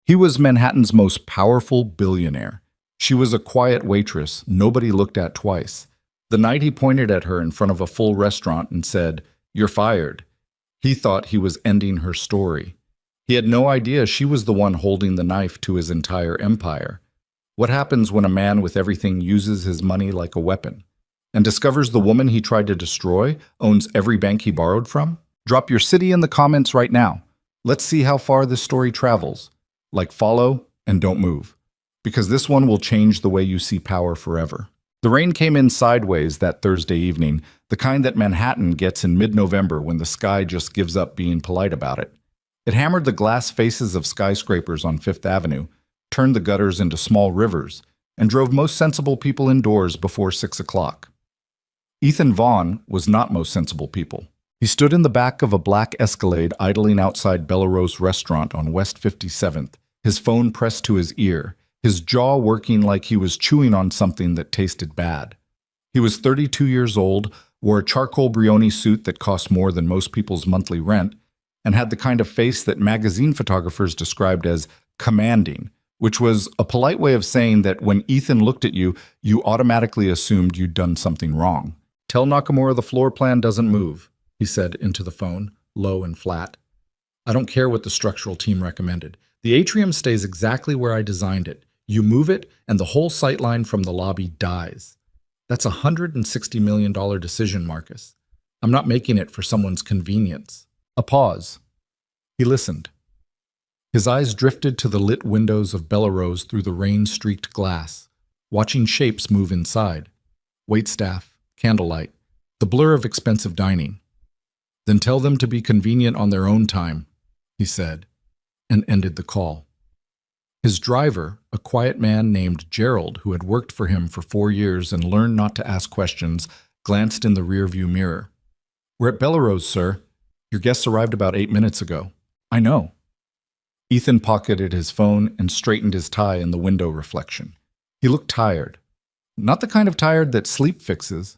He was Manhattan's most powerful billionaire. She was a quiet waitress nobody looked at twice. The night he pointed at her in front of a full restaurant and said, "You're fired," he thought he was ending her story. He had no idea she was the one holding the knife to his entire empire. What happens when a man with everything uses his money like a weapon and discovers the woman he tried to destroy owns every bank he borrowed from? Drop your city in the comments right now. Let's see how far this story travels. Like, follow, and don't move, because this one will change the way you see power forever. The rain came in sideways that Thursday evening, the kind that Manhattan gets in mid-November when the sky just gives up being polite about it. It hammered the glass faces of skyscrapers on Fifth Avenue, turned the gutters into small rivers, and drove most sensible people indoors before 6 o'clock. Ethan Vaughn was not most sensible people. He stood in the back of a black Escalade idling outside Belarus restaurant on West 57th, his phone pressed to his ear, his jaw working like he was chewing on something that tasted bad. He was 32 years old, wore a charcoal Brioni suit that cost more than most people's monthly rent, and had the kind of face that magazine photographers described as commanding, which was a polite way of saying that when Ethan looked at you, you automatically assumed you'd done something wrong. "Tell Nakamura the floor plan doesn't move," he said into the phone, low and flat. "I don't care what the structural team recommended. The atrium stays exactly where I designed it. You move it, and the whole sightline from the lobby dies. That's a $160 million decision, Marcus. I'm not making it for someone's convenience." A pause. He listened. His eyes drifted to the lit windows of Belarus through the rain-streaked glass, watching shapes move inside. Waitstaff, candlelight, the blur of expensive dining. "Then tell them to be convenient on their own time," he said, and ended the call. His driver, a quiet man named Gerald, who had worked for him for 4 years and learned not to ask questions, glanced in the rearview mirror. "We're at Belarus, sir. Your guests arrived about 8 minutes ago." "I know." Ethan pocketed his phone and straightened his tie in the window reflection. He looked tired. Not the kind of tired that sleep fixes,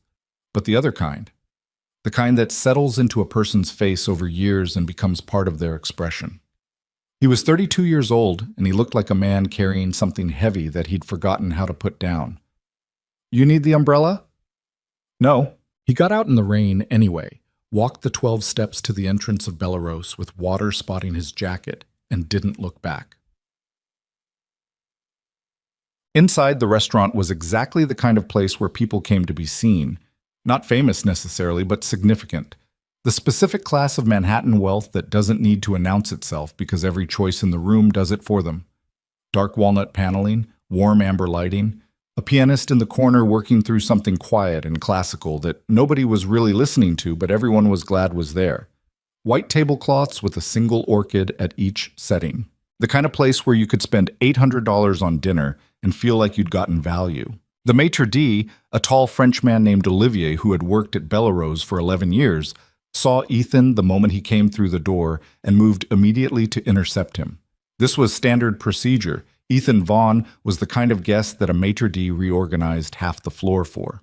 but the other kind. The kind that settles into a person's face over years and becomes part of their expression. He was 32 years old, and he looked like a man carrying something heavy that he'd forgotten how to put down. "You need the umbrella?" "No." He got out in the rain anyway, walked the 12 steps to the entrance of Belarus with water spotting his jacket, and didn't look back. Inside, the restaurant was exactly the kind of place where people came to be seen. Not famous necessarily, but significant. The specific class of Manhattan wealth that doesn't need to announce itself because every choice in the room does it for them. Dark walnut paneling, warm amber lighting, a pianist in the corner working through something quiet and classical that nobody was really listening to, but everyone was glad was there. White tablecloths with a single orchid at each setting. The kind of place where you could spend $800 on dinner and feel like you'd gotten value. The maitre d', a tall Frenchman named Olivier who had worked at Belarus for 11 years, saw Ethan the moment he came through the door and moved immediately to intercept him. This was standard procedure. Ethan Vaughn was the kind of guest that a maitre d' reorganized half the floor for.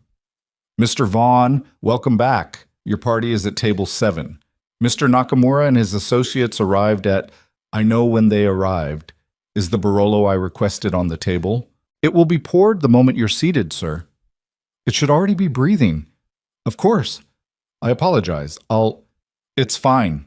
"Mr. Vaughn, welcome back. Your party is at table 7. Mr. Nakamura and his associates arrived at—" "I know when they arrived. Is the Barolo I requested on the table?" "It will be poured the moment you're seated, sir." "It should already be breathing." "Of course. I apologize. It's fine."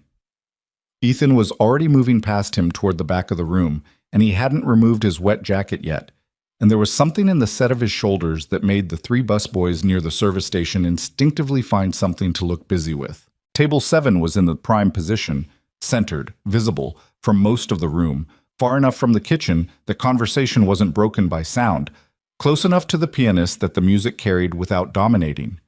Ethan was already moving past him toward the back of the room, and he hadn't removed his wet jacket yet, and there was something in the set of his shoulders that made the 3 busboys near the service station instinctively find something to look busy with. Table 7 was in the prime position, centered, visible, from most of the room, far enough from the kitchen that conversation wasn't broken by sound, close enough to the pianist that the music carried without dominating.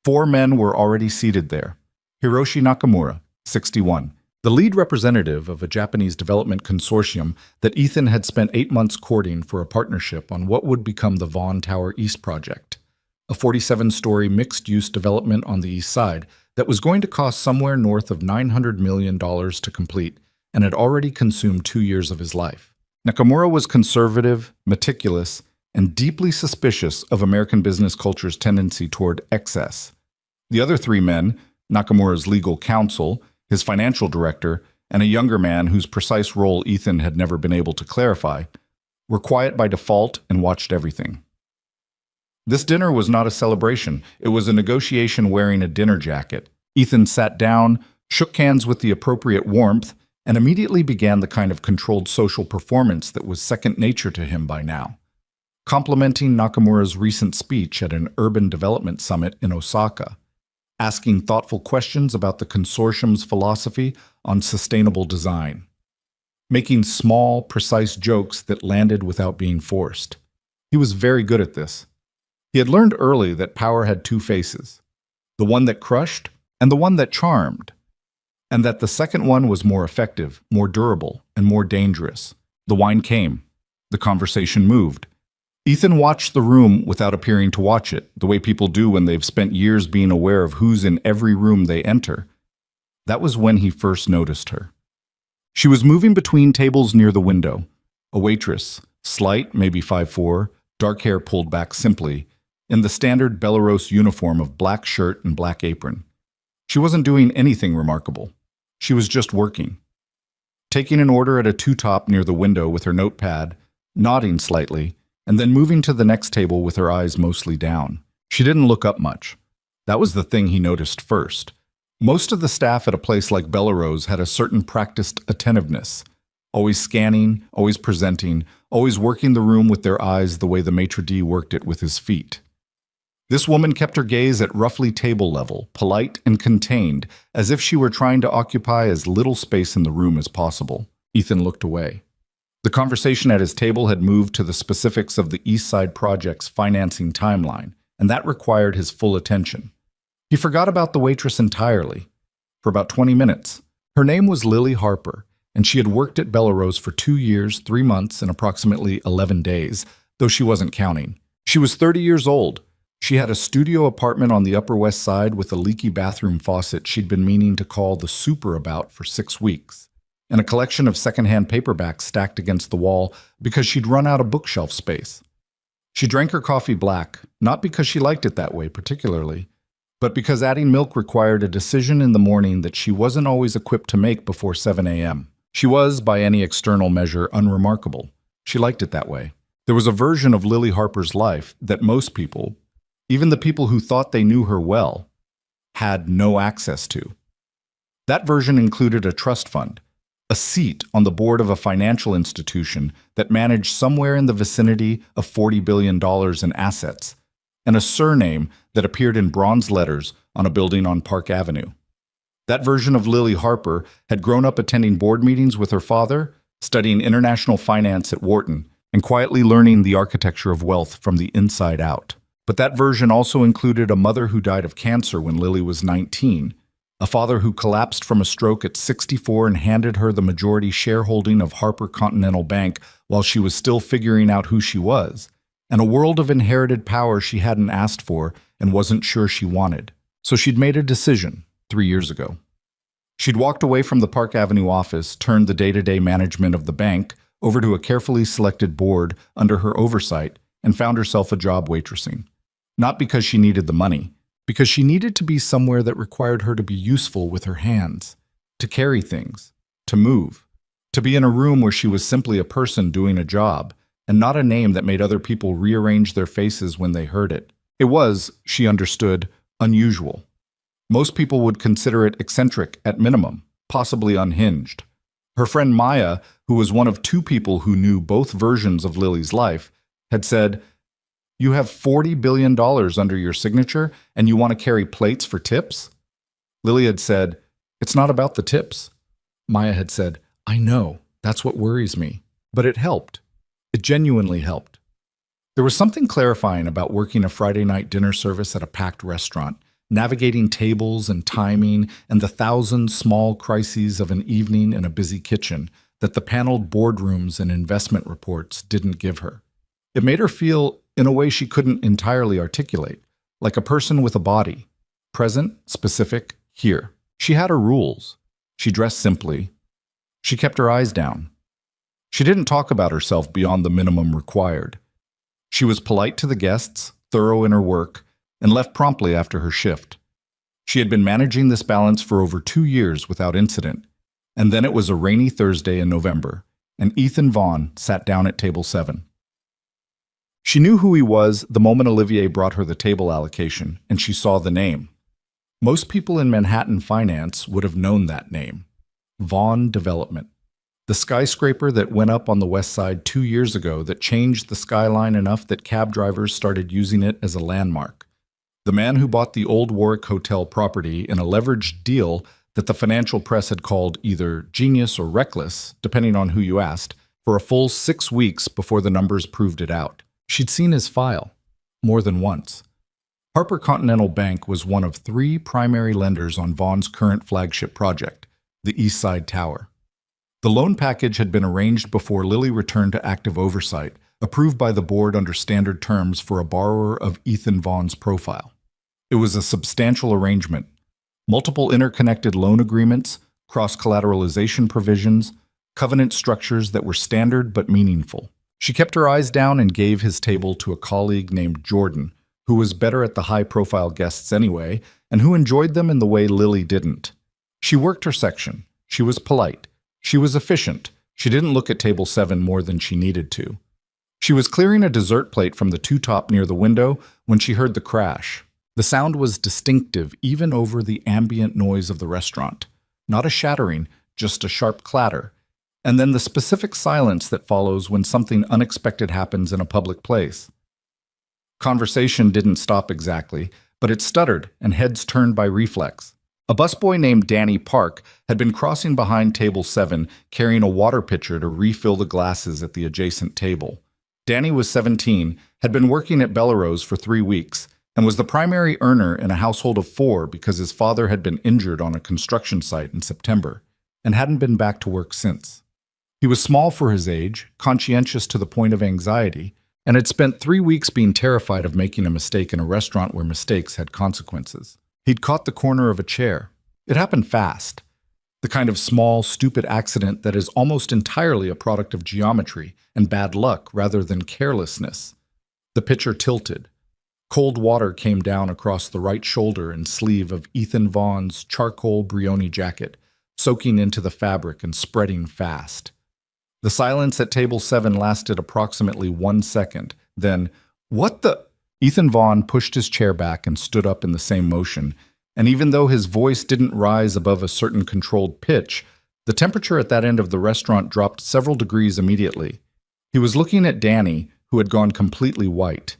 4 men were already seated there. Hiroshi Nakamura, 61, the lead representative of a Japanese development consortium that Ethan had spent 8 months courting for a partnership on what would become the Vaughn Tower East project, a 47-story mixed-use development on the east side that was going to cost somewhere north of $900 million to complete and had already consumed 2 years of his life. Nakamura was conservative, meticulous, and deeply suspicious of American business culture's tendency toward excess. The other 3 men, Nakamura's legal counsel, his financial director, and a younger man whose precise role Ethan had never been able to clarify, were quiet by default and watched everything. This dinner was not a celebration. It was a negotiation wearing a dinner jacket. Ethan sat down, shook hands with the appropriate warmth, and immediately began the kind of controlled social performance that was second nature to him by now. Complimenting Nakamura's recent speech at an urban development summit in Osaka, asking thoughtful questions about the consortium's philosophy on sustainable design, making small, precise jokes that landed without being forced. He was very good at this. He had learned early that power had two faces, the one that crushed and the one that charmed, and that the second one was more effective, more durable, and more dangerous. The wine came. The conversation moved. Ethan watched the room without appearing to watch it, the way people do when they've spent years being aware of who's in every room they enter. That was when he first noticed her. She was moving between tables near the window. A waitress, slight, maybe 5'4", dark hair pulled back simply, in the standard Belarus uniform of black shirt and black apron. She wasn't doing anything remarkable. She was just working. Taking an order at a two-top near the window with her notepad, nodding slightly, and then moving to the next table with her eyes mostly down. She didn't look up much. That was the thing he noticed first. Most of the staff at a place like Belarus had a certain practiced attentiveness, always scanning, always presenting, always working the room with their eyes the way the maitre d' worked it with his feet. This woman kept her gaze at roughly table level, polite and contained, as if she were trying to occupy as little space in the room as possible. Ethan looked away. The conversation at his table had moved to the specifics of the East Side Project's financing timeline, and that required his full attention. He forgot about the waitress entirely. For about 20 minutes. Her name was Lily Harper, and she had worked at Belarus for 2 years, 3 months, and approximately 11 days, though she wasn't counting. She was 30 years old. She had a studio apartment on the Upper West Side with a leaky bathroom faucet she'd been meaning to call the super about for 6 weeks, and a collection of secondhand paperbacks stacked against the wall because she'd run out of bookshelf space. She drank her coffee black, not because she liked it that way particularly, but because adding milk required a decision in the morning that she wasn't always equipped to make before 7 a.m. She was, by any external measure, unremarkable. She liked it that way. There was a version of Lily Harper's life that most people, even the people who thought they knew her well, had no access to. That version included a trust fund, a seat on the board of a financial institution that managed somewhere in the vicinity of $40 billion in assets, and a surname that appeared in bronze letters on a building on Park Avenue. That version of Lily Harper had grown up attending board meetings with her father, studying international finance at Wharton, and quietly learning the architecture of wealth from the inside out. But that version also included a mother who died of cancer when Lily was 19, a father who collapsed from a stroke at 64 and handed her the majority shareholding of Harper Continental Bank while she was still figuring out who she was, and a world of inherited power she hadn't asked for and wasn't sure she wanted. So she'd made a decision 3 years ago. She'd walked away from the Park Avenue office, turned the day-to-day management of the bank over to a carefully selected board under her oversight, and found herself a job waitressing. Not because she needed the money, because she needed to be somewhere that required her to be useful with her hands, to carry things, to move, to be in a room where she was simply a person doing a job, and not a name that made other people rearrange their faces when they heard it. It was, she understood, unusual. Most people would consider it eccentric at minimum, possibly unhinged. Her friend Maya, who was one of 2 people who knew both versions of Lily's life, had said, "You have $40 billion under your signature and you want to carry plates for tips?" Lily had said, "It's not about the tips." Maya had said, "I know, that's what worries me." But it helped. It genuinely helped. There was something clarifying about working a Friday night dinner service at a packed restaurant, navigating tables and timing and the 1,000 small crises of an evening in a busy kitchen that the paneled boardrooms and investment reports didn't give her. It made her feel in a way she couldn't entirely articulate, like a person with a body, present, specific, here. She had her rules. She dressed simply. She kept her eyes down. She didn't talk about herself beyond the minimum required. She was polite to the guests, thorough in her work, and left promptly after her shift. She had been managing this balance for over 2 years without incident, And then it was a rainy Thursday in November, and Ethan Vaughn sat down at table 7. She knew who he was the moment Olivier brought her the table allocation, and she saw the name. Most people in Manhattan finance would have known that name. Vaughn Development. The skyscraper that went up on the west side 2 years ago that changed the skyline enough that cab drivers started using it as a landmark. The man who bought the old Warwick Hotel property in a leveraged deal that the financial press had called either genius or reckless, depending on who you asked, for a full 6 weeks before the numbers proved it out. She'd seen his file, more than once. Harper Continental Bank was one of 3 primary lenders on Vaughn's current flagship project, the East Side Tower. The loan package had been arranged before Lily returned to active oversight, approved by the board under standard terms for a borrower of Ethan Vaughn's profile. It was a substantial arrangement. Multiple interconnected loan agreements, cross-collateralization provisions, covenant structures that were standard but meaningful. She kept her eyes down and gave his table to a colleague named Jordan, who was better at the high-profile guests anyway, and who enjoyed them in the way Lily didn't. She worked her section. She was polite. She was efficient. She didn't look at table 7 more than she needed to. She was clearing a dessert plate from the two-top near the window when she heard the crash. The sound was distinctive even over the ambient noise of the restaurant. Not a shattering, just a sharp clatter. And then the specific silence that follows when something unexpected happens in a public place. Conversation didn't stop exactly, but it stuttered and heads turned by reflex. A busboy named Danny Park had been crossing behind table 7, carrying a water pitcher to refill the glasses at the adjacent table. Danny was 17, had been working at Bellerose for 3 weeks, and was the primary earner in a household of 4 because his father had been injured on a construction site in September, and hadn't been back to work since. He was small for his age, conscientious to the point of anxiety, and had spent 3 weeks being terrified of making a mistake in a restaurant where mistakes had consequences. He'd caught the corner of a chair. It happened fast. The kind of small, stupid accident that is almost entirely a product of geometry and bad luck rather than carelessness. The pitcher tilted. Cold water came down across the right shoulder and sleeve of Ethan Vaughn's charcoal Brioni jacket, soaking into the fabric and spreading fast. The silence at table 7 lasted approximately 1 second. Then, "What the—" Ethan Vaughn pushed his chair back and stood up in the same motion, and even though his voice didn't rise above a certain controlled pitch, the temperature at that end of the restaurant dropped several degrees immediately. He was looking at Danny, who had gone completely white.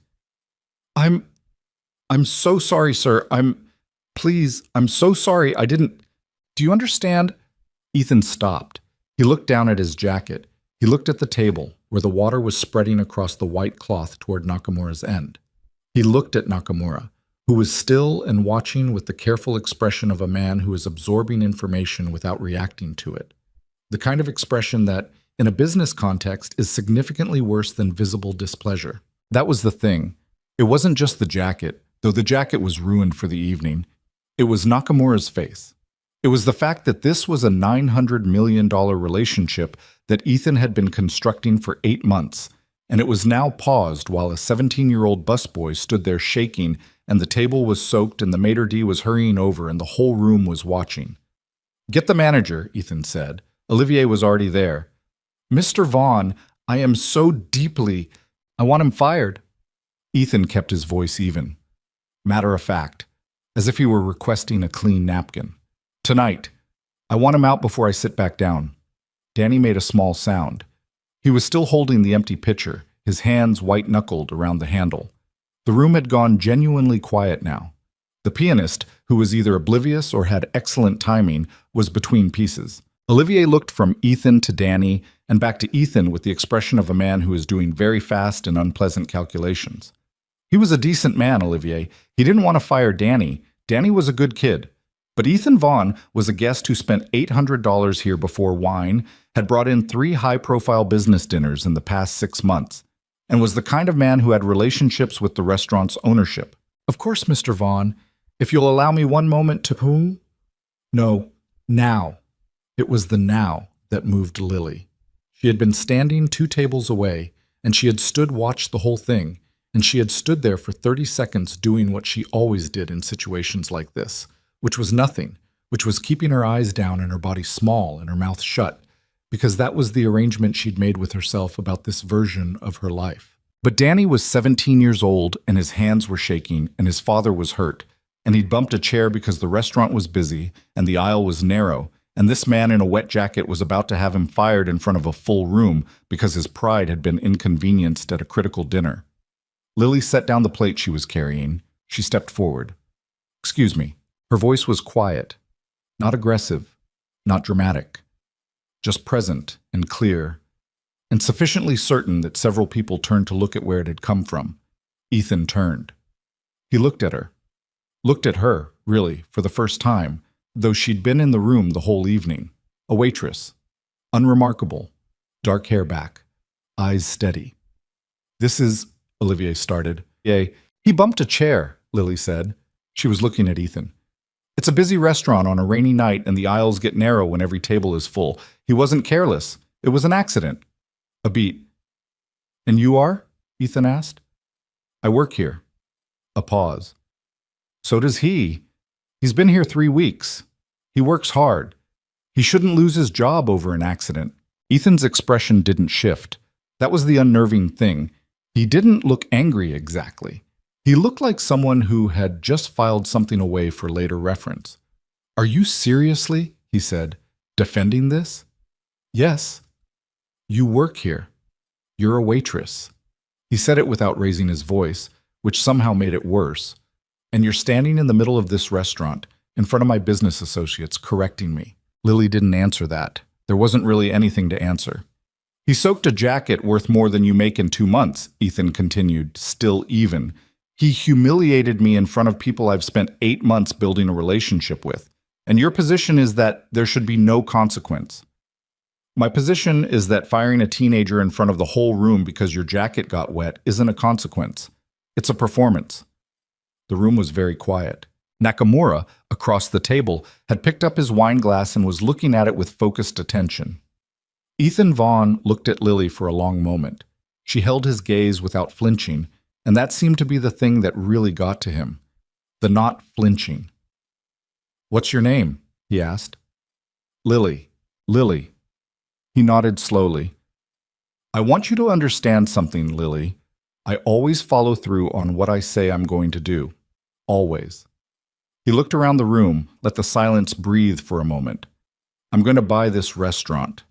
I'm so sorry, sir. I'm so sorry. I didn't... Do you understand?" Ethan stopped. He looked down at his jacket. He looked at the table, where the water was spreading across the white cloth toward Nakamura's end. He looked at Nakamura, who was still and watching with the careful expression of a man who is absorbing information without reacting to it. The kind of expression that, in a business context, is significantly worse than visible displeasure. That was the thing. It wasn't just the jacket, though the jacket was ruined for the evening. It was Nakamura's face. It was the fact that this was a $900 million relationship that Ethan had been constructing for 8 months, and it was now paused while a 17-year-old busboy stood there shaking, and the table was soaked and the maitre d' was hurrying over and the whole room was watching. "Get the manager," Ethan said. Olivier was already there. "Mr. Vaughn, I am so deeply... I want him fired." Ethan kept his voice even. Matter of fact, as if he were requesting a clean napkin. "Tonight. I want him out before I sit back down." Danny made a small sound. He was still holding the empty pitcher, his hands white-knuckled around the handle. The room had gone genuinely quiet now. The pianist, who was either oblivious or had excellent timing, was between pieces. Olivier looked from Ethan to Danny and back to Ethan with the expression of a man who is doing very fast and unpleasant calculations. He was a decent man, Olivier. He didn't want to fire Danny. Danny was a good kid. But Ethan Vaughn was a guest who spent $800 here before wine, had brought in 3 high-profile business dinners in the past 6 months, and was the kind of man who had relationships with the restaurant's ownership. "Of course, Mr. Vaughn. If you'll allow me one moment to whom?" "No, now." It was the now that moved Lily. She had been standing 2 tables away, and she had watched the whole thing, and she had stood there for 30 seconds doing what she always did in situations like this, which was nothing, which was keeping her eyes down and her body small and her mouth shut, because that was the arrangement she'd made with herself about this version of her life. But Danny was 17 years old, and his hands were shaking, and his father was hurt, and he'd bumped a chair because the restaurant was busy, and the aisle was narrow, and this man in a wet jacket was about to have him fired in front of a full room because his pride had been inconvenienced at a critical dinner. Lily set down the plate she was carrying. She stepped forward. "Excuse me." Her voice was quiet, not aggressive, not dramatic, just present and clear, and sufficiently certain that several people turned to look at where it had come from. Ethan turned. He looked at her. Looked at her, really, for the first time, though she'd been in the room the whole evening. A waitress. Unremarkable. Dark hair back. Eyes steady. "This is," Olivier started. "Yay." "He bumped a chair," Lily said. She was looking at Ethan. "It's a busy restaurant on a rainy night and the aisles get narrow when every table is full. He wasn't careless. It was an accident." A beat. "And you are?" Ethan asked. "I work here." A pause. "So does he. He's been here 3 weeks. He works hard. He shouldn't lose his job over an accident." Ethan's expression didn't shift. That was the unnerving thing. He didn't look angry exactly. He looked like someone who had just filed something away for later reference. "Are you seriously," he said, "defending this?" "Yes." "You work here. You're a waitress." He said it without raising his voice, which somehow made it worse. "And you're standing in the middle of this restaurant, in front of my business associates, correcting me." Lily didn't answer that. There wasn't really anything to answer. "He soaked a jacket worth more than you make in 2 months," Ethan continued, still even. "He humiliated me in front of people I've spent 8 months building a relationship with. And your position is that there should be no consequence." "My position is that firing a teenager in front of the whole room because your jacket got wet isn't a consequence. It's a performance." The room was very quiet. Nakamura, across the table, had picked up his wine glass and was looking at it with focused attention. Ethan Vaughn looked at Lily for a long moment. She held his gaze without flinching, and that seemed to be the thing that really got to him. The not flinching. "What's your name?" he asked. "Lily." "Lily." He nodded slowly. "I want you to understand something, Lily. I always follow through on what I say I'm going to do. Always." He looked around the room, let the silence breathe for a moment. "I'm going to buy this restaurant."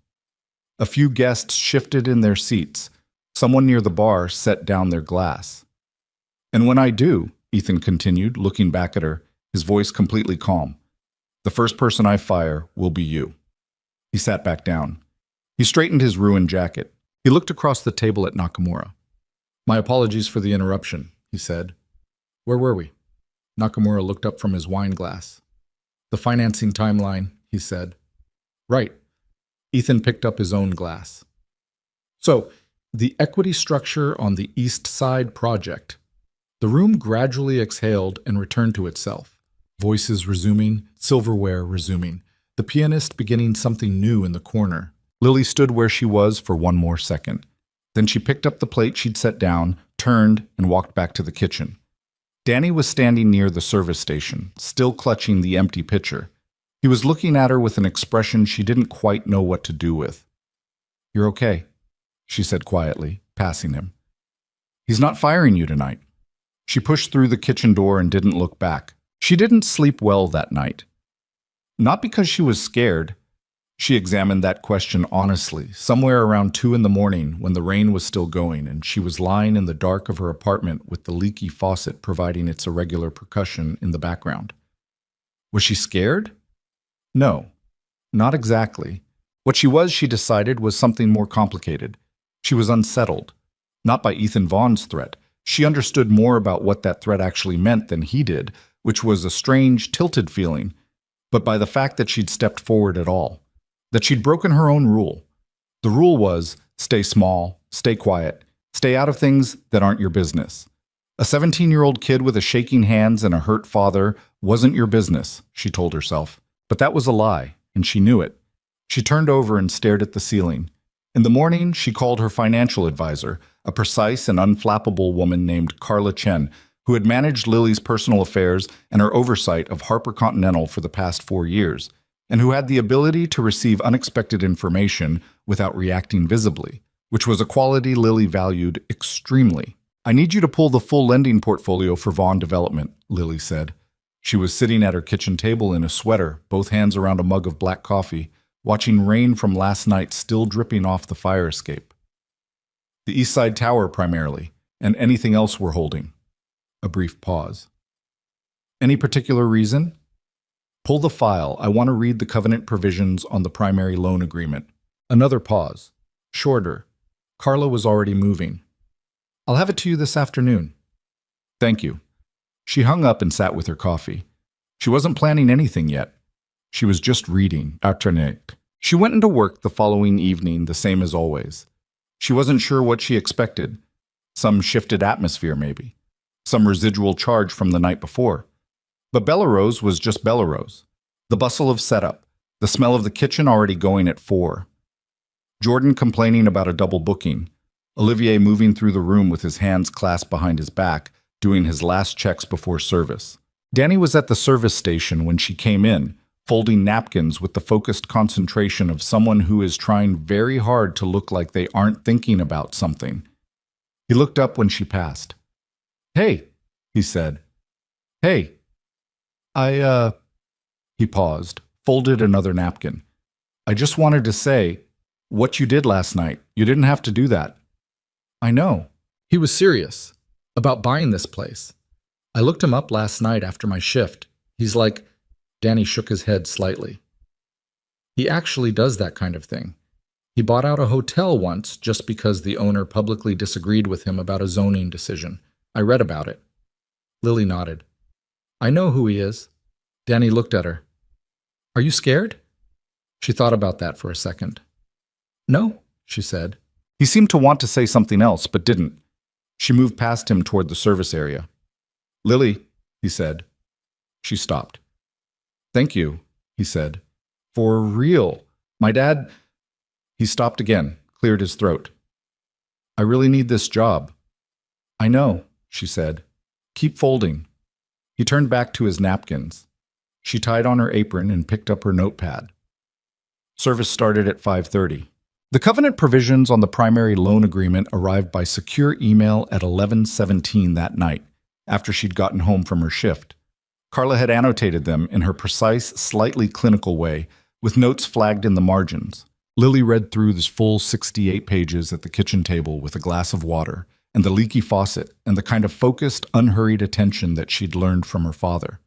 A few guests shifted in their seats. Someone near the bar set down their glass. "And when I do," Ethan continued, looking back at her, his voice completely calm, "the first person I fire will be you." He sat back down. He straightened his ruined jacket. He looked across the table at Nakamura. "My apologies for the interruption," he said. "Where were we?" Nakamura looked up from his wine glass. "The financing timeline," he said. "Right." Ethan picked up his own glass. "So, the equity structure on the East Side project." The room gradually exhaled and returned to itself. Voices resuming, silverware resuming, the pianist beginning something new in the corner. Lily stood where she was for one more second. Then she picked up the plate she'd set down, turned, and walked back to the kitchen. Danny was standing near the service station, still clutching the empty pitcher. He was looking at her with an expression she didn't quite know what to do with. "You're okay," she said quietly, passing him. "He's not firing you tonight." She pushed through the kitchen door and didn't look back. She didn't sleep well that night. Not because she was scared. She examined that question honestly, somewhere around 2 in the morning when the rain was still going and she was lying in the dark of her apartment with the leaky faucet providing its irregular percussion in the background. Was she scared? No, not exactly. What she decided, was something more complicated. She was unsettled. Not by Ethan Vaughn's threat. She understood more about what that threat actually meant than he did, which was a strange, tilted feeling, but by the fact that she'd stepped forward at all. That she'd broken her own rule. The rule was, stay small, stay quiet, stay out of things that aren't your business. A 17-year-old kid with a shaking hands and a hurt father wasn't your business, she told herself. But that was a lie, and she knew it. She turned over and stared at the ceiling. In the morning, she called her financial advisor, a precise and unflappable woman named Carla Chen, who had managed Lily's personal affairs and her oversight of Harper Continental for the past 4 years, and who had the ability to receive unexpected information without reacting visibly, which was a quality Lily valued extremely. "I need you to pull the full lending portfolio for Vaughn Development," Lily said. She was sitting at her kitchen table in a sweater, both hands around a mug of black coffee, watching rain from last night still dripping off the fire escape. "The East Side Tower primarily, and anything else we're holding." A brief pause. "Any particular reason?" "Pull the file. I want to read the covenant provisions on the primary loan agreement." Another pause. Shorter. Carla was already moving. "I'll have it to you this afternoon." "Thank you." She hung up and sat with her coffee. She wasn't planning anything yet. She was just reading. Alternate. She went into work the following evening the same as always. She wasn't sure what she expected. Some shifted atmosphere, maybe. Some residual charge from the night before. But Bellerose was just Bellerose. The bustle of setup, the smell of the kitchen already going at 4. Jordan complaining about a double booking. Olivier moving through the room with his hands clasped behind his back, doing his last checks before service. Danny was at the service station when she came in, folding napkins with the focused concentration of someone who is trying very hard to look like they aren't thinking about something. He looked up when she passed. "Hey," he said. "Hey. He paused, folded another napkin. "I just wanted to say, what you did last night, you didn't have to do that." "I know." He was serious. "About buying this place. I looked him up last night after my shift. He's like..." Danny shook his head slightly. "He actually does that kind of thing. He bought out a hotel once just because the owner publicly disagreed with him about a zoning decision. I read about it." Lily nodded. "I know who he is." Danny looked at her. "Are you scared?" She thought about that for a second. "No," she said. He seemed to want to say something else, but didn't. She moved past him toward the service area. "Lily," he said. She stopped. "Thank you," he said. "For real. My dad..." He stopped again, cleared his throat. "I really need this job." "I know," she said. "Keep folding." He turned back to his napkins. She tied on her apron and picked up her notepad. Service started at 5:30. The covenant provisions on the primary loan agreement arrived by secure email at 11:17 that night, after she'd gotten home from her shift. Carla had annotated them in her precise, slightly clinical way, with notes flagged in the margins. Lily read through the full 68 pages at the kitchen table with a glass of water, and the leaky faucet, and the kind of focused, unhurried attention that she'd learned from her father,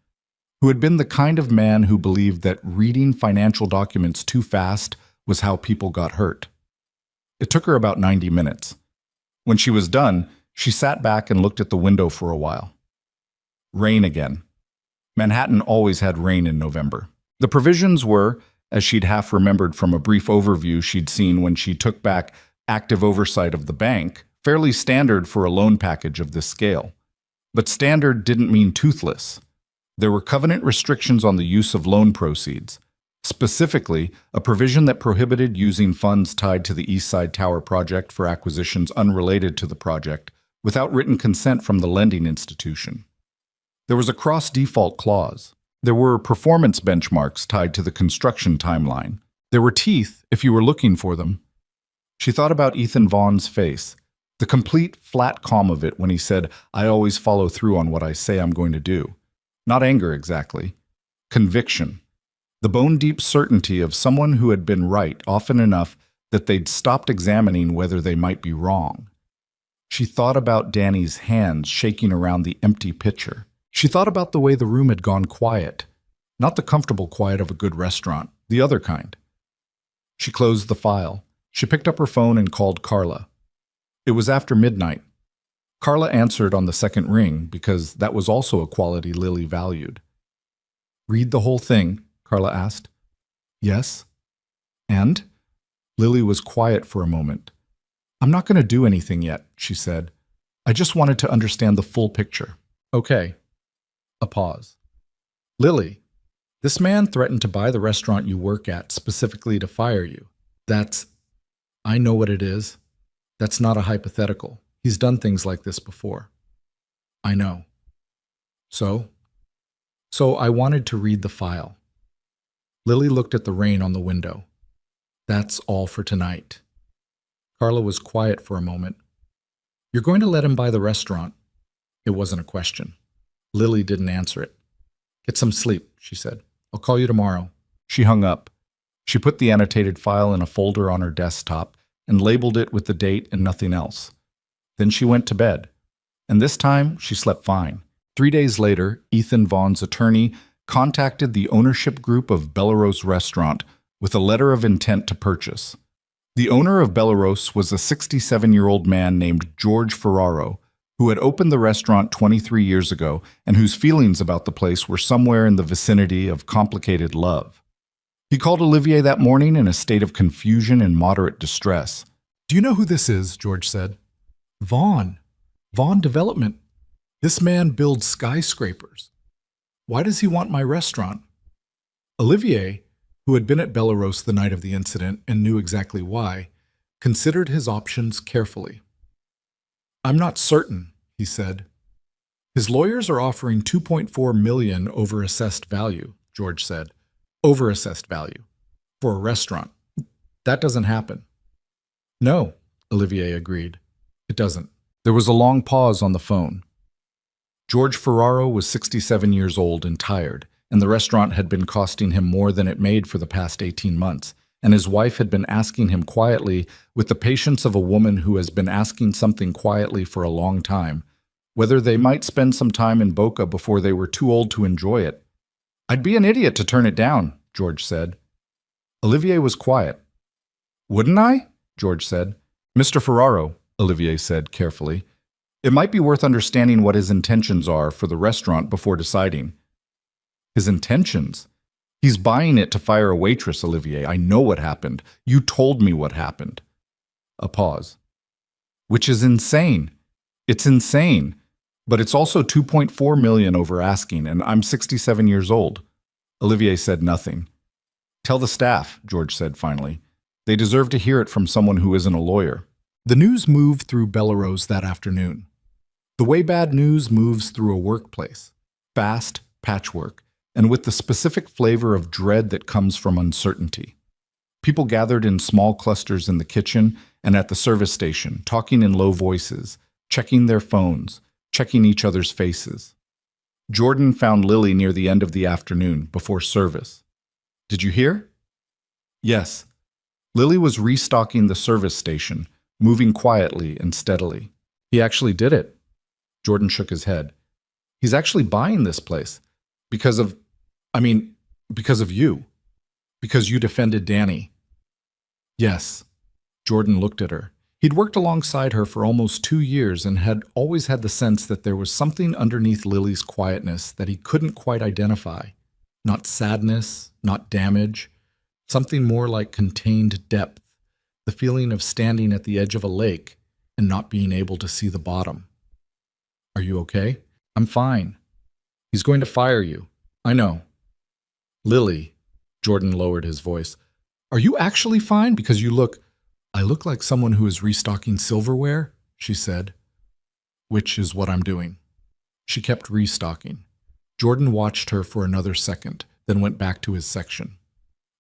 who had been the kind of man who believed that reading financial documents too fast was how people got hurt. It took her about 90 minutes. When she was done, she sat back and looked at the window for a while. Rain again. Manhattan always had rain in November. The provisions were, as she'd half remembered from a brief overview she'd seen when she took back active oversight of the bank, fairly standard for a loan package of this scale. But standard didn't mean toothless. There were covenant restrictions on the use of loan proceeds, specifically a provision that prohibited using funds tied to the East Side Tower project for acquisitions unrelated to the project without written consent from the lending institution. There was a cross-default clause. There were performance benchmarks tied to the construction timeline. There were teeth if you were looking for them. She thought about Ethan Vaughn's face, the complete flat calm of it when he said, "I always follow through on what I say I'm going to do." Not anger exactly. Conviction. The bone-deep certainty of someone who had been right often enough that they'd stopped examining whether they might be wrong. She thought about Danny's hands shaking around the empty pitcher. She thought about the way the room had gone quiet. Not the comfortable quiet of a good restaurant, the other kind. She closed the file. She picked up her phone and called Carla. It was after midnight. Carla answered on the second ring because that was also a quality Lily valued. "Read the whole thing?" Carla asked. "Yes." "And?" Lily was quiet for a moment. "I'm not going to do anything yet," she said. "I just wanted to understand the full picture." "Okay." A pause. "Lily, this man threatened to buy the restaurant you work at specifically to fire you. That's..." "I know what it is. That's not a hypothetical. He's done things like this before." "I know." So? So I wanted to read the file. Lily looked at the rain on the window. That's all for tonight. Carla was quiet for a moment. You're going to let him buy the restaurant? It wasn't a question. Lily didn't answer it. Get some sleep, she said. I'll call you tomorrow. She hung up. She put the annotated file in a folder on her desktop and labeled it with the date and nothing else. Then she went to bed. And this time, she slept fine. 3 days later, Ethan Vaughn's attorney contacted the ownership group of Bellerose Restaurant with a letter of intent to purchase. The owner of Bellerose was a 67-year-old man named George Ferraro, who had opened the restaurant 23 years ago and whose feelings about the place were somewhere in the vicinity of complicated love. He called Olivier that morning in a state of confusion and moderate distress. Do you know who this is? George said. Vaughn. Vaughn Development. This man builds skyscrapers. Why does he want my restaurant? Olivier, who had been at Bellerose the night of the incident and knew exactly why, considered his options carefully. I'm not certain, he said. His lawyers are offering $2.4 million over assessed value, George said. Over assessed value. For a restaurant. That doesn't happen. No, Olivier agreed. It doesn't. There was a long pause on the phone. George Ferraro was 67 years old and tired, and the restaurant had been costing him more than it made for the past 18 months, and his wife had been asking him quietly, with the patience of a woman who has been asking something quietly for a long time, whether they might spend some time in Boca before they were too old to enjoy it. I'd be an idiot to turn it down, George said. Olivier was quiet. Wouldn't I? George said. Mr. Ferraro, Olivier said carefully, it might be worth understanding what his intentions are for the restaurant before deciding. His intentions? He's buying it to fire a waitress, Olivier. I know what happened. You told me what happened. A pause. Which is insane. It's insane. But it's also $2.4 million over asking, and I'm 67 years old. Olivier said nothing. Tell the staff, George said finally. They deserve to hear it from someone who isn't a lawyer. The news moved through Bellerose that afternoon. The way bad news moves through a workplace. Fast, patchwork, and with the specific flavor of dread that comes from uncertainty. People gathered in small clusters in the kitchen and at the service station, talking in low voices, checking their phones, checking each other's faces. Jordan found Lily near the end of the afternoon, before service. Did you hear? Yes. Lily was restocking the service station, moving quietly and steadily. He actually did it. Jordan shook his head. He's actually buying this place. Because of you. Because you defended Danny. Yes. Jordan looked at her. He'd worked alongside her for almost 2 years and had always had the sense that there was something underneath Lily's quietness that he couldn't quite identify. Not sadness, not damage. Something more like contained depth. The feeling of standing at the edge of a lake and not being able to see the bottom. Are you okay? I'm fine. He's going to fire you. I know. Lily, Jordan lowered his voice, are you actually fine? Because I look like someone who is restocking silverware, she said. Which is what I'm doing. She kept restocking. Jordan watched her for another second, then went back to his section.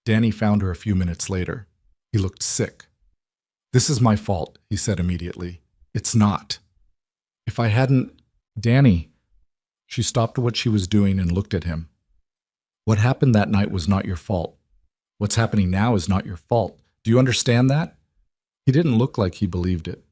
Danny found her a few minutes later. He looked sick. This is my fault, he said immediately. It's not. If I hadn't... Danny... She stopped what she was doing and looked at him. What happened that night was not your fault. What's happening now is not your fault. Do you understand that? He didn't look like he believed it.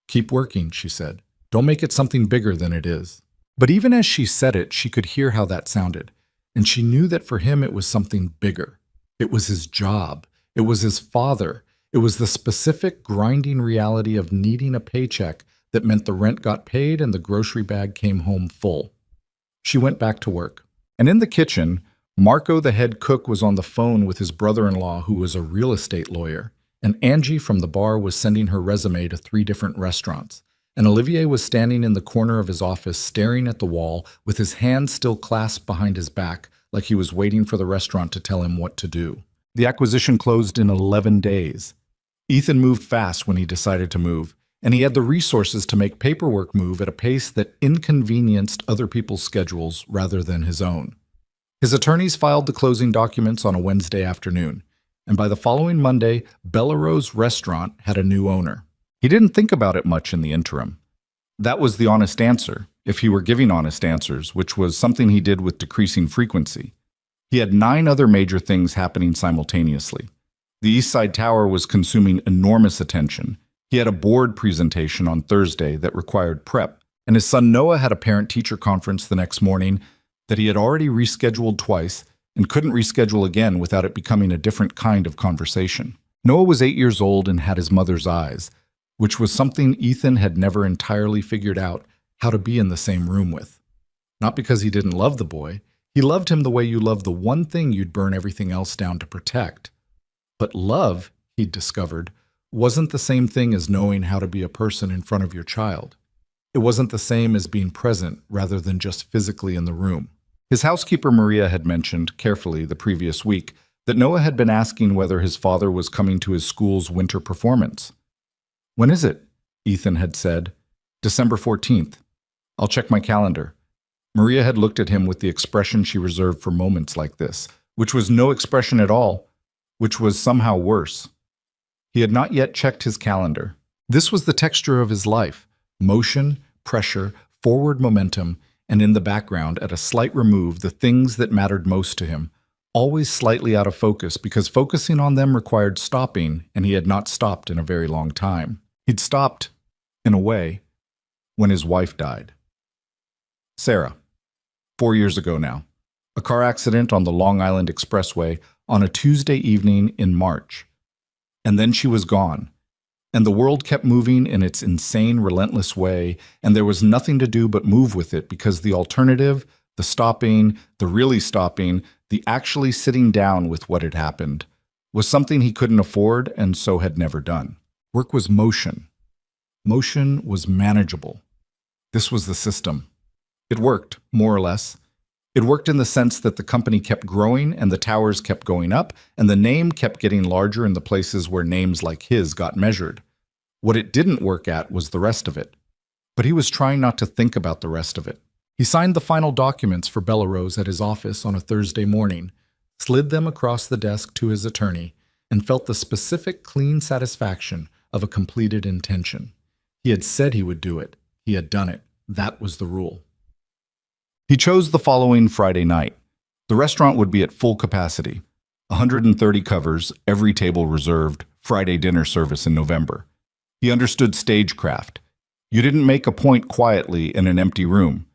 Keep working, she said. Don't make it something bigger than it is. But even as she said it, she could hear how that sounded, and she knew that for him it was something bigger. It was his job. It was his father. It was the specific grinding reality of needing a paycheck that meant the rent got paid and the grocery bag came home full. She went back to work. And in the kitchen, Marco, the head cook, was on the phone with his brother-in-law, who was a real estate lawyer, and Angie from the bar was sending her resume to 3 different restaurants, and Olivier was standing in the corner of his office staring at the wall with his hands still clasped behind his back like he was waiting for the restaurant to tell him what to do. The acquisition closed in 11 days. Ethan moved fast when he decided to move, and he had the resources to make paperwork move at a pace that inconvenienced other people's schedules rather than his own. His attorneys filed the closing documents on a Wednesday afternoon, and by the following Monday, Bellairo's restaurant had a new owner. He didn't think about it much in the interim. That was the honest answer, if he were giving honest answers, which was something he did with decreasing frequency. He had 9 other major things happening simultaneously. The East Side Tower was consuming enormous attention. He had a board presentation on Thursday that required prep, and his son Noah had a parent-teacher conference the next morning that he had already rescheduled twice and couldn't reschedule again without it becoming a different kind of conversation. Noah was 8 years old and had his mother's eyes, which was something Ethan had never entirely figured out how to be in the same room with. Not because he didn't love the boy. He loved him the way you love the one thing you'd burn everything else down to protect. But love, he'd discovered, wasn't the same thing as knowing how to be a person in front of your child. It wasn't the same as being present rather than just physically in the room. His housekeeper Maria had mentioned, carefully the previous week, that Noah had been asking whether his father was coming to his school's winter performance. "When is it?" Ethan had said. "December 14th. I'll check my calendar." Maria had looked at him with the expression she reserved for moments like this, which was no expression at all, which was somehow worse. He had not yet checked his calendar. This was the texture of his life: motion, pressure, forward momentum, and in the background, at a slight remove, the things that mattered most to him, always slightly out of focus because focusing on them required stopping, and he had not stopped in a very long time. He'd stopped, in a way, when his wife died. Sarah. 4 years ago now. A car accident on the Long Island Expressway on a Tuesday evening in March. And then she was gone. And the world kept moving in its insane, relentless way, and there was nothing to do but move with it because the alternative, the stopping, the really stopping, the actually sitting down with what had happened, was something he couldn't afford and so had never done. Work was motion. Motion was manageable. This was the system. It worked, more or less. It worked in the sense that the company kept growing and the towers kept going up and the name kept getting larger in the places where names like his got measured. What it didn't work at was the rest of it. But he was trying not to think about the rest of it. He signed the final documents for Bellairo's at his office on a Thursday morning, slid them across the desk to his attorney, and felt the specific, clean satisfaction of a completed intention. He had said he would do it. He had done it. That was the rule. He chose the following Friday night. The restaurant would be at full capacity. 130 covers, every table reserved, Friday dinner service in November. He understood stagecraft. You didn't make a point quietly in an empty room.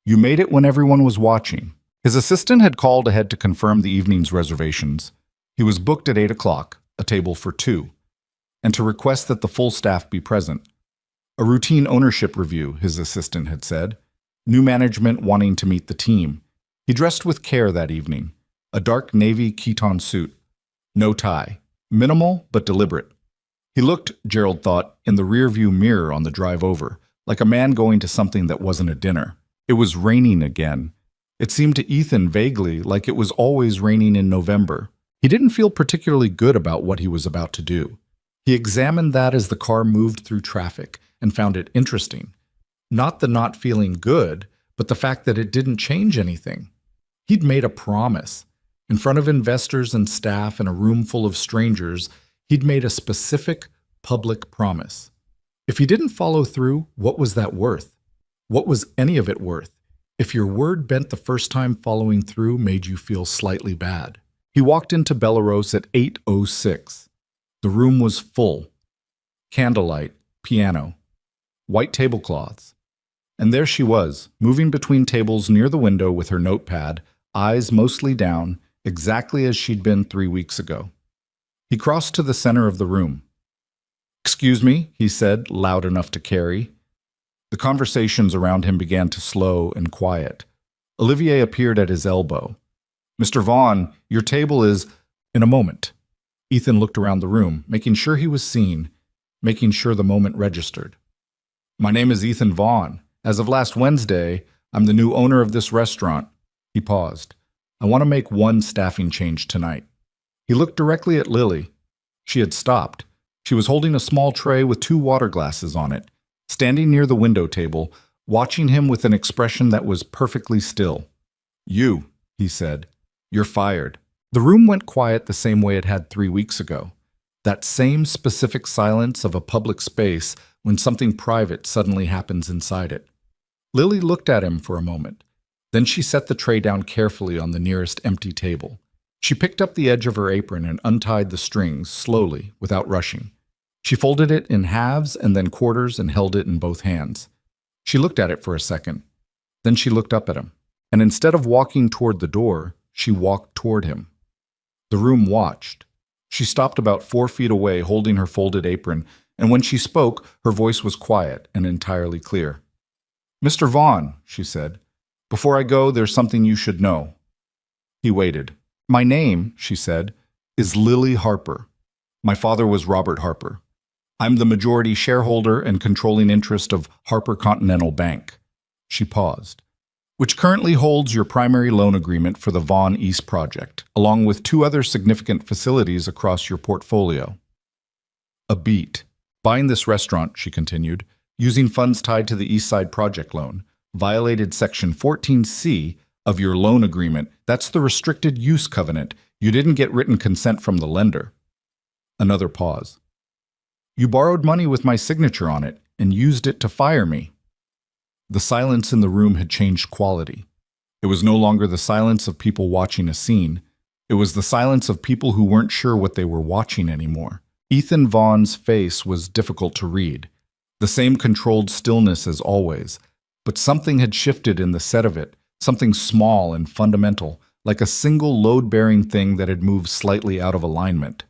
You made it when everyone was watching. His assistant had called ahead to confirm the evening's reservations. He was booked at 8 o'clock, a table for 2, and to request that the full staff be present. A routine ownership review, his assistant had said. New management wanting to meet the team. He dressed with care that evening. A dark navy Keaton suit. No tie. Minimal but deliberate. He looked, Gerald thought, in the rearview mirror on the drive over, like a man going to something that wasn't a dinner. It was raining again. It seemed to Ethan vaguely like it was always raining in November. He didn't feel particularly good about what he was about to do. He examined that as the car moved through traffic and found it interesting. Not the not feeling good, but the fact that it didn't change anything. He'd made a promise. In front of investors and staff and a room full of strangers, he'd made a specific public promise. If he didn't follow through, what was that worth? What was any of it worth? If your word bent the first time following through made you feel slightly bad. He walked into Bellairo's at 8:06. The room was full. Candlelight, piano, white tablecloths. And there she was, moving between tables near the window with her notepad, eyes mostly down, exactly as she'd been 3 weeks ago. He crossed to the center of the room. "Excuse me," he said, loud enough to carry. The conversations around him began to slow and quiet. Olivier appeared at his elbow. "Mr. Vaughn, your table is—" "In a moment." Ethan looked around the room, making sure he was seen, making sure the moment registered. "My name is Ethan Vaughn. As of last Wednesday, I'm the new owner of this restaurant." He paused. "I want to make one staffing change tonight." He looked directly at Lily. She had stopped. She was holding a small tray with 2 water glasses on it, standing near the window table, watching him with an expression that was perfectly still. "You," he said, "you're fired." The room went quiet the same way it had 3 weeks ago. That same specific silence of a public space when something private suddenly happens inside it. Lily looked at him for a moment. Then she set the tray down carefully on the nearest empty table. She picked up the edge of her apron and untied the strings slowly, without rushing. She folded it in halves and then quarters and held it in both hands. She looked at it for a second. Then she looked up at him. And instead of walking toward the door, she walked toward him. The room watched. She stopped about 4 feet away, holding her folded apron, and when she spoke, her voice was quiet and entirely clear. "Mr. Vaughn," she said, "before I go, there's something you should know." He waited. "My name," she said, "is Lily Harper. My father was Robert Harper. I'm the majority shareholder and controlling interest of Harper Continental Bank." She paused. "Which currently holds your primary loan agreement for the Vaughan East project, along with 2 other significant facilities across your portfolio." A beat. "Buying this restaurant," she continued, "using funds tied to the East Side project loan, violated Section 14C of your loan agreement. That's the restricted use covenant. You didn't get written consent from the lender." Another pause. "You borrowed money with my signature on it and used it to fire me." The silence in the room had changed quality. It was no longer the silence of people watching a scene. It was the silence of people who weren't sure what they were watching anymore. Ethan Vaughn's face was difficult to read. The same controlled stillness as always, but something had shifted in the set of it, something small and fundamental, like a single load-bearing thing that had moved slightly out of alignment.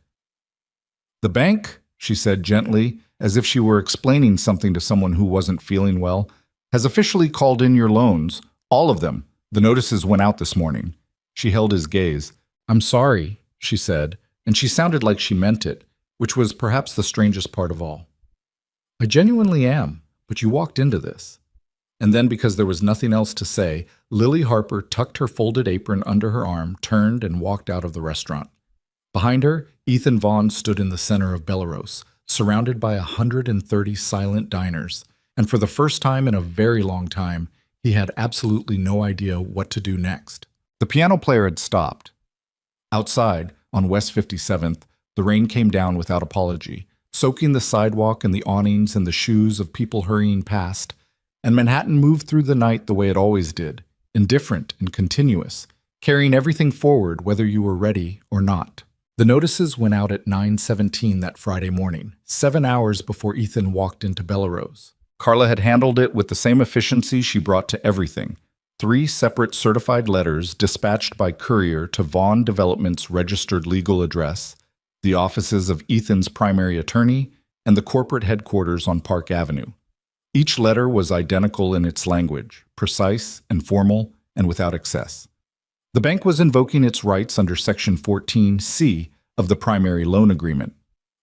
"The bank," she said gently, as if she were explaining something to someone who wasn't feeling well, "has officially called in your loans, all of them. The notices went out this morning." She held his gaze. "I'm sorry," she said, and she sounded like she meant it, which was perhaps the strangest part of all. "I genuinely am, but you walked into this." And then, because there was nothing else to say, Lily Harper tucked her folded apron under her arm, turned, and walked out of the restaurant. Behind her, Ethan Vaughn stood in the center of Bellerose, surrounded by 130 silent diners, and for the first time in a very long time, he had absolutely no idea what to do next. The piano player had stopped. Outside, on West 57th, the rain came down without apology, soaking the sidewalk and the awnings and the shoes of people hurrying past, and Manhattan moved through the night the way it always did, indifferent and continuous, carrying everything forward whether you were ready or not. The notices went out at 9:17 that Friday morning, 7 hours before Ethan walked into Bellerose. Carla had handled it with the same efficiency she brought to everything. 3 separate certified letters dispatched by courier to Vaughn Development's registered legal address, the offices of Ethan's primary attorney, and the corporate headquarters on Park Avenue. Each letter was identical in its language, precise and formal and without excess. The bank was invoking its rights under Section 14C of the primary loan agreement.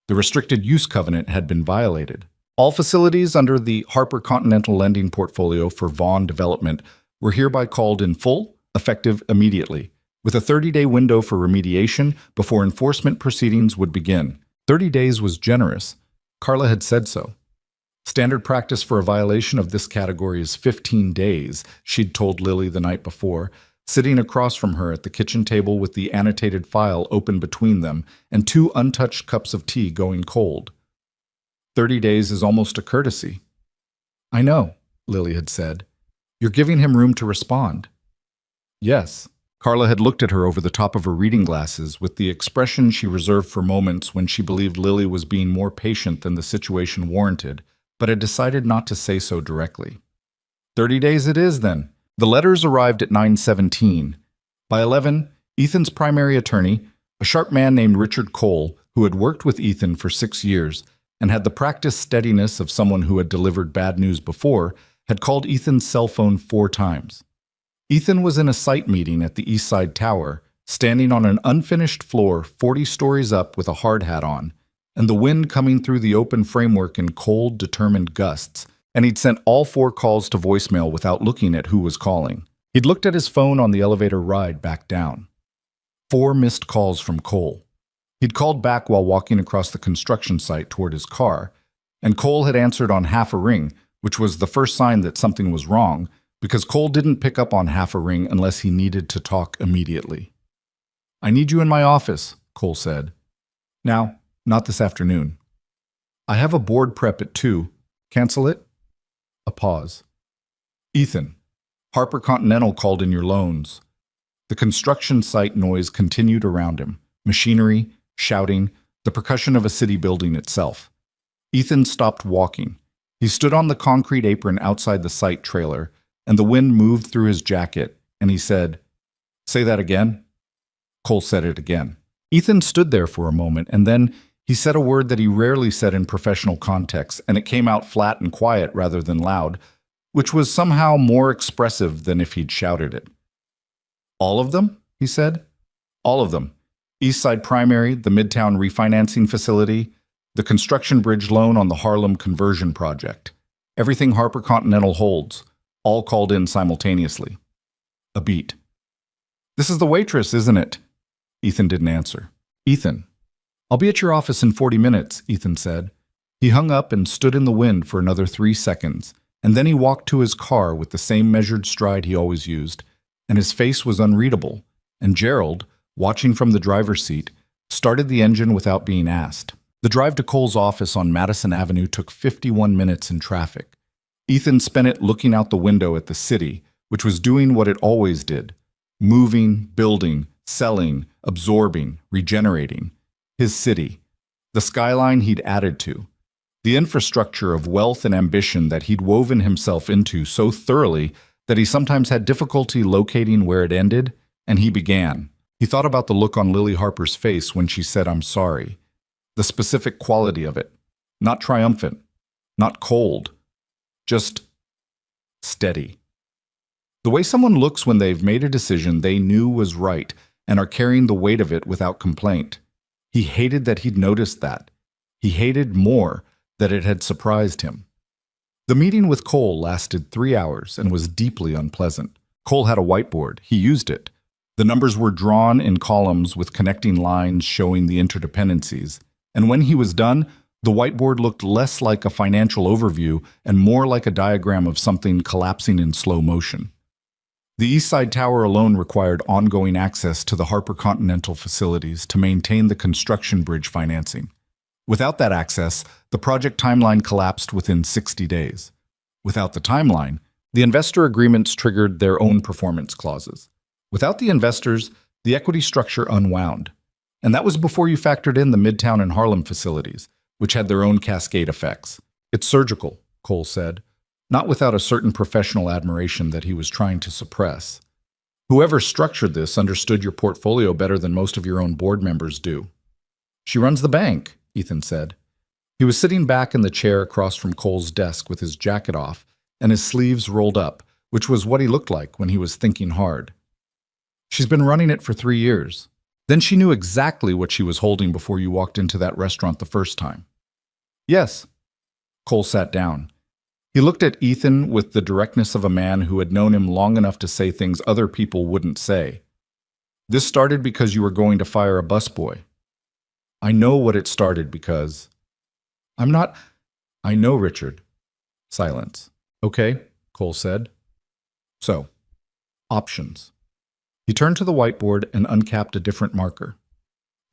The restricted use covenant had been violated. All facilities under the Harper Continental lending portfolio for Vaughn Development were hereby called in full, effective immediately, with a 30-day window for remediation before enforcement proceedings would begin. 30 days was generous. Carla had said so. Standard practice for a violation of this category is 15 days, she'd told Lily the night before, sitting across from her at the kitchen table with the annotated file open between them and 2 untouched cups of tea going cold. 30 days is almost a courtesy. "I know," Lily had said. "You're giving him room to respond." "Yes." Carla had looked at her over the top of her reading glasses with the expression she reserved for moments when she believed Lily was being more patient than the situation warranted, but had decided not to say so directly. 30 days it is, then." The letters arrived at 9:17. By 11, Ethan's primary attorney, a sharp man named Richard Cole, who had worked with Ethan for 6 years and had the practiced steadiness of someone who had delivered bad news before, had called Ethan's cell phone 4 times. Ethan was in a site meeting at the East Side Tower, standing on an unfinished floor 40 stories up with a hard hat on, and the wind coming through the open framework in cold, determined gusts, and he'd sent all 4 calls to voicemail without looking at who was calling. He'd looked at his phone on the elevator ride back down. 4 missed calls from Cole. He'd called back while walking across the construction site toward his car, and Cole had answered on half a ring, which was the first sign that something was wrong, because Cole didn't pick up on half a ring unless he needed to talk immediately. "I need you in my office," Cole said. "Now, not this afternoon." "I have a board prep at 2. Cancel it?" A pause. "Ethan, Harper Continental called in your loans." The construction site noise continued around him. Machinery, shouting, the percussion of a city building itself. Ethan stopped walking. He stood on the concrete apron outside the site trailer, and the wind moved through his jacket, and he said, "Say that again?" Cole said it again. Ethan stood there for a moment, and then he said a word that he rarely said in professional contexts, and it came out flat and quiet rather than loud, which was somehow more expressive than if he'd shouted it. "All of them?" he said. "All of them. Eastside Primary, the Midtown refinancing facility, the construction bridge loan on the Harlem conversion project. Everything Harper Continental holds, all called in simultaneously." A beat. "This is the Waitress, isn't it?" Ethan didn't answer. "Ethan, I'll be at your office in 40 minutes, Ethan said. He hung up and stood in the wind for another 3 seconds, and then he walked to his car with the same measured stride he always used, and his face was unreadable, and Gerald, watching from the driver's seat, started the engine without being asked. The drive to Cole's office on Madison Avenue took 51 minutes in traffic. Ethan spent it looking out the window at the city, which was doing what it always did: moving, building, selling, absorbing, regenerating. His city, the skyline he'd added to, the infrastructure of wealth and ambition that he'd woven himself into so thoroughly that he sometimes had difficulty locating where it ended, and he began. He thought about the look on Lily Harper's face when she said, "I'm sorry." The specific quality of it. Not triumphant, not cold, just steady. The way someone looks when they've made a decision they knew was right and are carrying the weight of it without complaint. He hated that he'd noticed that. He hated more that it had surprised him. The meeting with Cole lasted 3 hours and was deeply unpleasant. Cole had a whiteboard. He used it. The numbers were drawn in columns with connecting lines showing the interdependencies, and when he was done, the whiteboard looked less like a financial overview and more like a diagram of something collapsing in slow motion. The East Side Tower alone required ongoing access to the Harper Continental facilities to maintain the construction bridge financing. Without that access, the project timeline collapsed within 60 days. Without the timeline, the investor agreements triggered their own performance clauses. Without the investors, the equity structure unwound. And that was before you factored in the Midtown and Harlem facilities, which had their own cascade effects. "It's surgical," Cole said, not without a certain professional admiration that he was trying to suppress. "Whoever structured this understood your portfolio better than most of your own board members do." "She runs the bank," Ethan said. He was sitting back in the chair across from Cole's desk with his jacket off and his sleeves rolled up, which was what he looked like when he was thinking hard. "She's been running it for 3 years. Then she knew exactly what she was holding before you walked into that restaurant the first time." "Yes." Cole sat down. He looked at Ethan with the directness of a man who had known him long enough to say things other people wouldn't say. "This started because you were going to fire a busboy." "I know what it started because." "I'm not—" "I know, Richard." Silence. "Okay," Cole said. "So, options." He turned to the whiteboard and uncapped a different marker.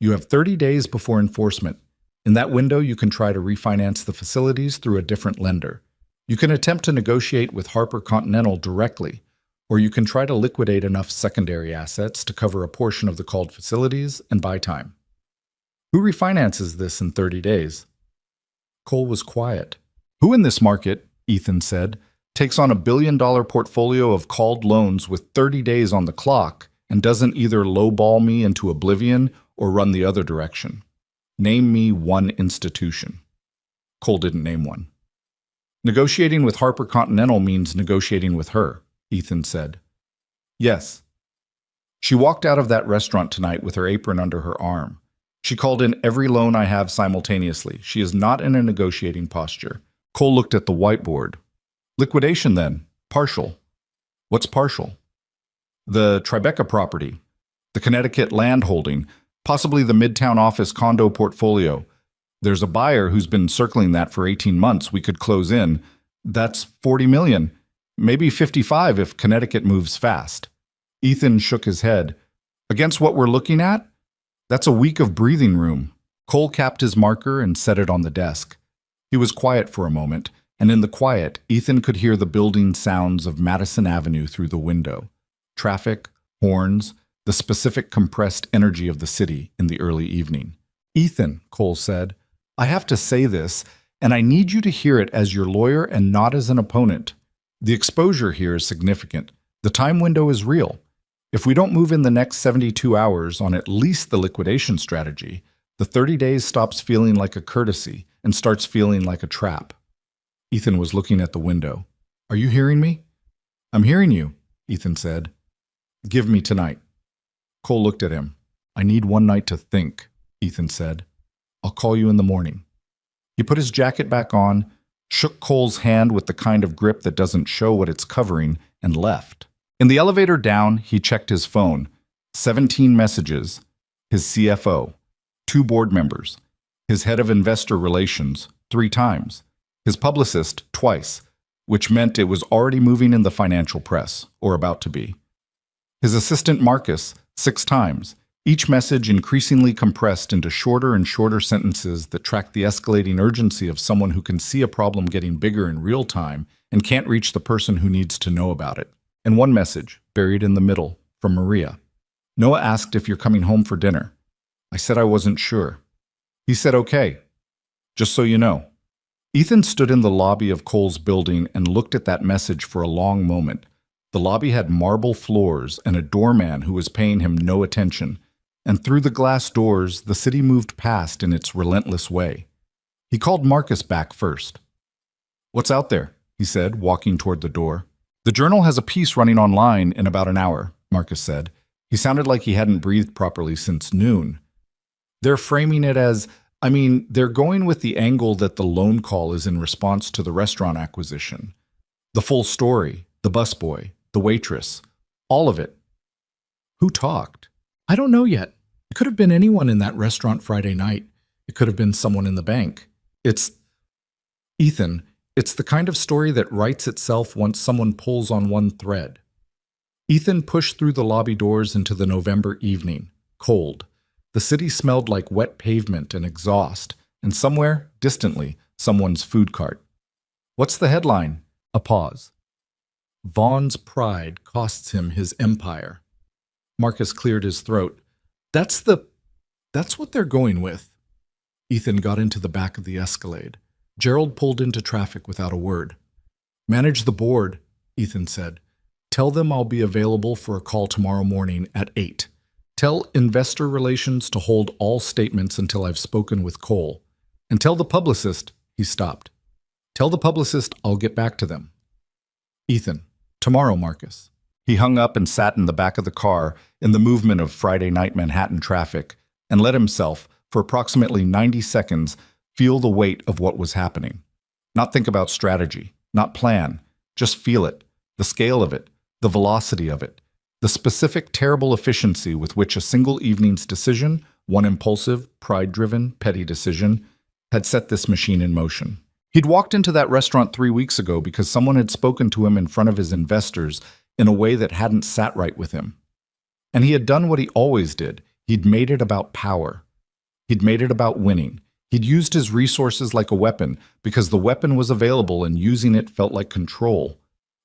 "You have 30 days before enforcement. In that window, you can try to refinance the facilities through a different lender. You can attempt to negotiate with Harper Continental directly, or you can try to liquidate enough secondary assets to cover a portion of the called facilities and buy time. Who refinances this in 30 days? Cole was quiet. Who in this market, Ethan said, takes on $1 billion portfolio of called loans with 30 days on the clock and doesn't either lowball me into oblivion or run the other direction? Name me one institution. Cole didn't name one. Negotiating with Harper Continental means negotiating with her, Ethan said. Yes. She walked out of that restaurant tonight with her apron under her arm. She called in every loan I have simultaneously. She is not in a negotiating posture. Cole looked at the whiteboard. Liquidation then. Partial. What's partial? The Tribeca property. The Connecticut land holding. Possibly the Midtown office condo portfolio. There's a buyer who's been circling that for 18 months. We could close in. That's 40 million. Maybe 55 if Connecticut moves fast. Ethan shook his head. Against what we're looking at? That's a week of breathing room. Cole capped his marker and set it on the desk. He was quiet for a moment, and in the quiet, Ethan could hear the building sounds of Madison Avenue through the window. Traffic, horns, the specific compressed energy of the city in the early evening. Ethan, Cole said, I have to say this, and I need you to hear it as your lawyer and not as an opponent. The exposure here is significant. The time window is real. If we don't move in the next 72 hours on at least the liquidation strategy, the 30 days stops feeling like a courtesy and starts feeling like a trap. Ethan was looking at the window. Are you hearing me? I'm hearing you, Ethan said. Give me tonight. Cole looked at him. I need one night to think, Ethan said. I'll call you in the morning. He put his jacket back on, shook Cole's hand with the kind of grip that doesn't show what it's covering, and left. In the elevator down, he checked his phone. 17 messages. His CFO. 2 board members. His head of investor relations, 3 times. His publicist, twice, which meant it was already moving in the financial press, or about to be. His assistant Marcus, 6 times, each message increasingly compressed into shorter and shorter sentences that tracked the escalating urgency of someone who can see a problem getting bigger in real time and can't reach the person who needs to know about it. And one message, buried in the middle, from Maria. Noah asked if you're coming home for dinner. I said I wasn't sure. He said okay, just so you know. Ethan stood in the lobby of Cole's building and looked at that message for a long moment. The lobby had marble floors and a doorman who was paying him no attention, and through the glass doors the city moved past in its relentless way. He called Marcus back first. What's out there? He said, walking toward the door. The Journal has a piece running online in about an hour, Marcus said. He sounded like he hadn't breathed properly since noon. They're framing it as, they're going with the angle that the loan call is in response to the restaurant acquisition. The full story, the busboy, the waitress, all of it. Who talked? I don't know yet. It could have been anyone in that restaurant Friday night. It could have been someone in the bank. Ethan, it's the kind of story that writes itself once someone pulls on one thread. Ethan pushed through the lobby doors into the November evening, cold. The city smelled like wet pavement and exhaust, and somewhere, distantly, someone's food cart. What's the headline? A pause. Vaughn's pride costs him his empire. Marcus cleared his throat. That's what they're going with. Ethan got into the back of the Escalade. Gerald pulled into traffic without a word. Manage the board, Ethan said. Tell them I'll be available for a call tomorrow morning at 8. Tell investor relations to hold all statements until I've spoken with Cole. And tell the publicist, he stopped. Tell the publicist I'll get back to them. Ethan, tomorrow, Marcus. He hung up and sat in the back of the car in the movement of Friday night Manhattan traffic and let himself, for approximately 90 seconds, feel the weight of what was happening. Not think about strategy, not plan, just feel it, the scale of it, the velocity of it, the specific terrible efficiency with which a single evening's decision, one impulsive, pride-driven, petty decision, had set this machine in motion. He'd walked into that restaurant 3 weeks ago because someone had spoken to him in front of his investors in a way that hadn't sat right with him. And he had done what he always did. He'd made it about power. He'd made it about winning. He'd used his resources like a weapon because the weapon was available and using it felt like control.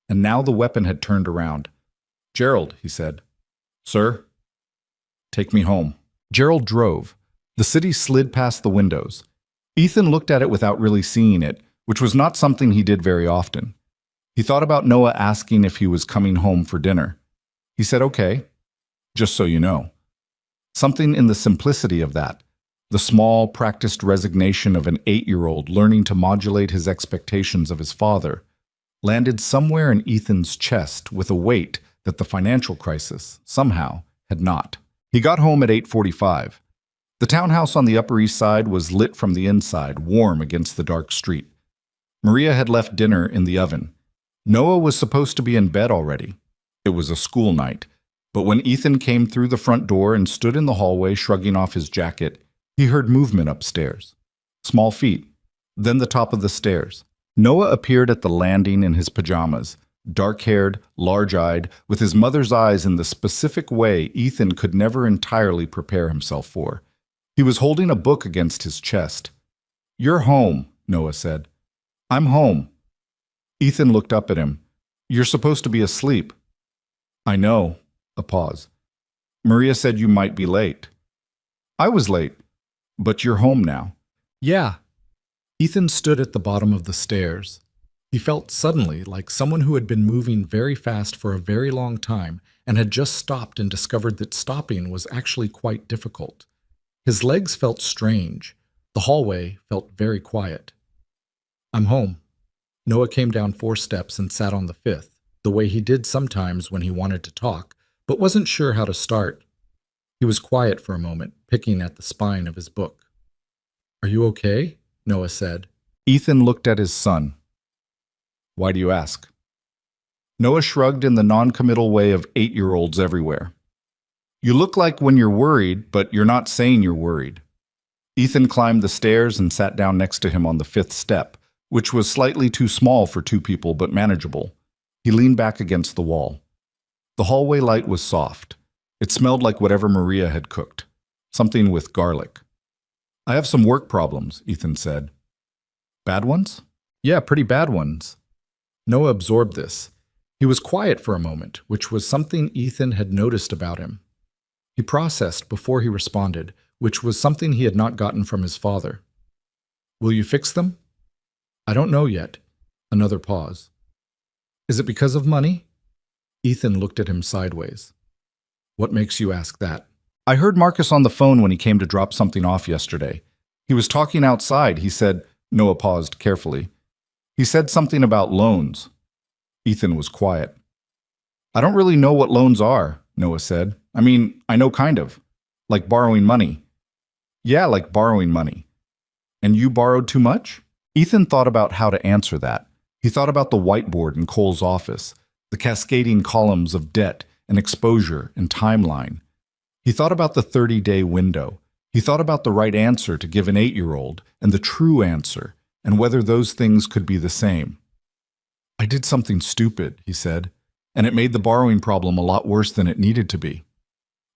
And now the weapon had turned around. Gerald, he said. Sir? Take me home. Gerald drove. The city slid past the windows. Ethan looked at it without really seeing it, which was not something he did very often. He thought about Noah asking if he was coming home for dinner. He said, okay, just so you know. Something in the simplicity of that, the small, practiced resignation of an 8-year-old learning to modulate his expectations of his father, landed somewhere in Ethan's chest with a weight that the financial crisis, somehow, had not. He got home at 8:45. The townhouse on the Upper East Side was lit from the inside, warm against the dark street. Maria had left dinner in the oven. Noah was supposed to be in bed already. It was a school night. But when Ethan came through the front door and stood in the hallway shrugging off his jacket, he heard movement upstairs. Small feet. Then the top of the stairs. Noah appeared at the landing in his pajamas, dark-haired, large-eyed, with his mother's eyes in the specific way Ethan could never entirely prepare himself for. He was holding a book against his chest. "You're home," Noah said. "I'm home." Ethan looked up at him. "You're supposed to be asleep." "I know." A pause. "Maria said you might be late." "I was late. But you're home now." "Yeah." Ethan stood at the bottom of the stairs. He felt suddenly like someone who had been moving very fast for a very long time and had just stopped and discovered that stopping was actually quite difficult. His legs felt strange. The hallway felt very quiet. "I'm home." Noah came down 4 steps and sat on the 5th, the way he did sometimes when he wanted to talk, but wasn't sure how to start. He was quiet for a moment, picking at the spine of his book. "Are you okay?" Noah said. Ethan looked at his son. "Why do you ask?" Noah shrugged in the non-committal way of 8-year-olds everywhere. "You look like when you're worried, but you're not saying you're worried." Ethan climbed the stairs and sat down next to him on the 5th step, which was slightly too small for 2 people but manageable. He leaned back against the wall. The hallway light was soft. It smelled like whatever Maria had cooked, something with garlic. "I have some work problems," Ethan said. "Bad ones?" "Yeah, pretty bad ones." Noah absorbed this. He was quiet for a moment, which was something Ethan had noticed about him. He processed before he responded, which was something he had not gotten from his father. "Will you fix them?" "I don't know yet." Another pause. "Is it because of money?" Ethan looked at him sideways. "What makes you ask that?" "I heard Marcus on the phone when he came to drop something off yesterday. He was talking outside. He said..." Noah paused carefully. "He said something about loans." Ethan was quiet. "I don't really know what loans are," Noah said. "I mean, I know kind of. Like borrowing money." "Yeah, like borrowing money." "And you borrowed too much?" Ethan thought about how to answer that. He thought about the whiteboard in Cole's office, the cascading columns of debt and exposure and timeline. He thought about the 30-day window. He thought about the right answer to give an 8-year-old and the true answer, and whether those things could be the same. "I did something stupid," he said, "and it made the borrowing problem a lot worse than it needed to be."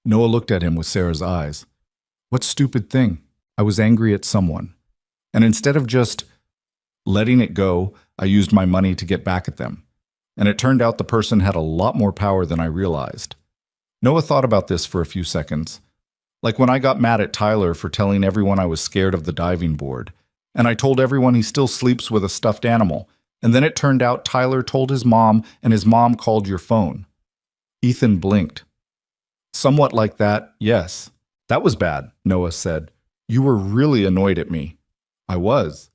Noah looked at him with Sarah's eyes. "What stupid thing?" "I was angry at someone. And instead of just letting it go, I used my money to get back at them. And it turned out the person had a lot more power than I realized." Noah thought about this for a few seconds. "Like when I got mad at Tyler for telling everyone I was scared of the diving board, and I told everyone he still sleeps with a stuffed animal, and then it turned out Tyler told his mom and his mom called your phone." Ethan blinked. "Somewhat like that, yes." "That was bad," Noah said. "You were really annoyed at me." "I was."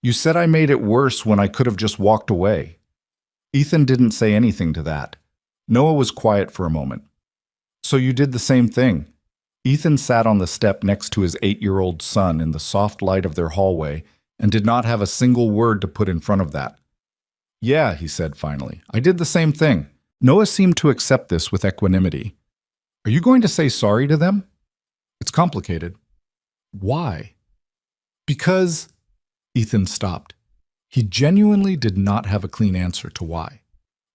"You said I made it worse when I could have just walked away." Ethan didn't say anything to that. Noah was quiet for a moment. "So you did the same thing." Ethan sat on the step next to his 8-year-old son in the soft light of their hallway and did not have a single word to put in front of that. "Yeah," he said finally, "I did the same thing." Noah seemed to accept this with equanimity. "Are you going to say sorry to them?" "It's complicated." "Why?" "Because..." Ethan stopped. He genuinely did not have a clean answer to why.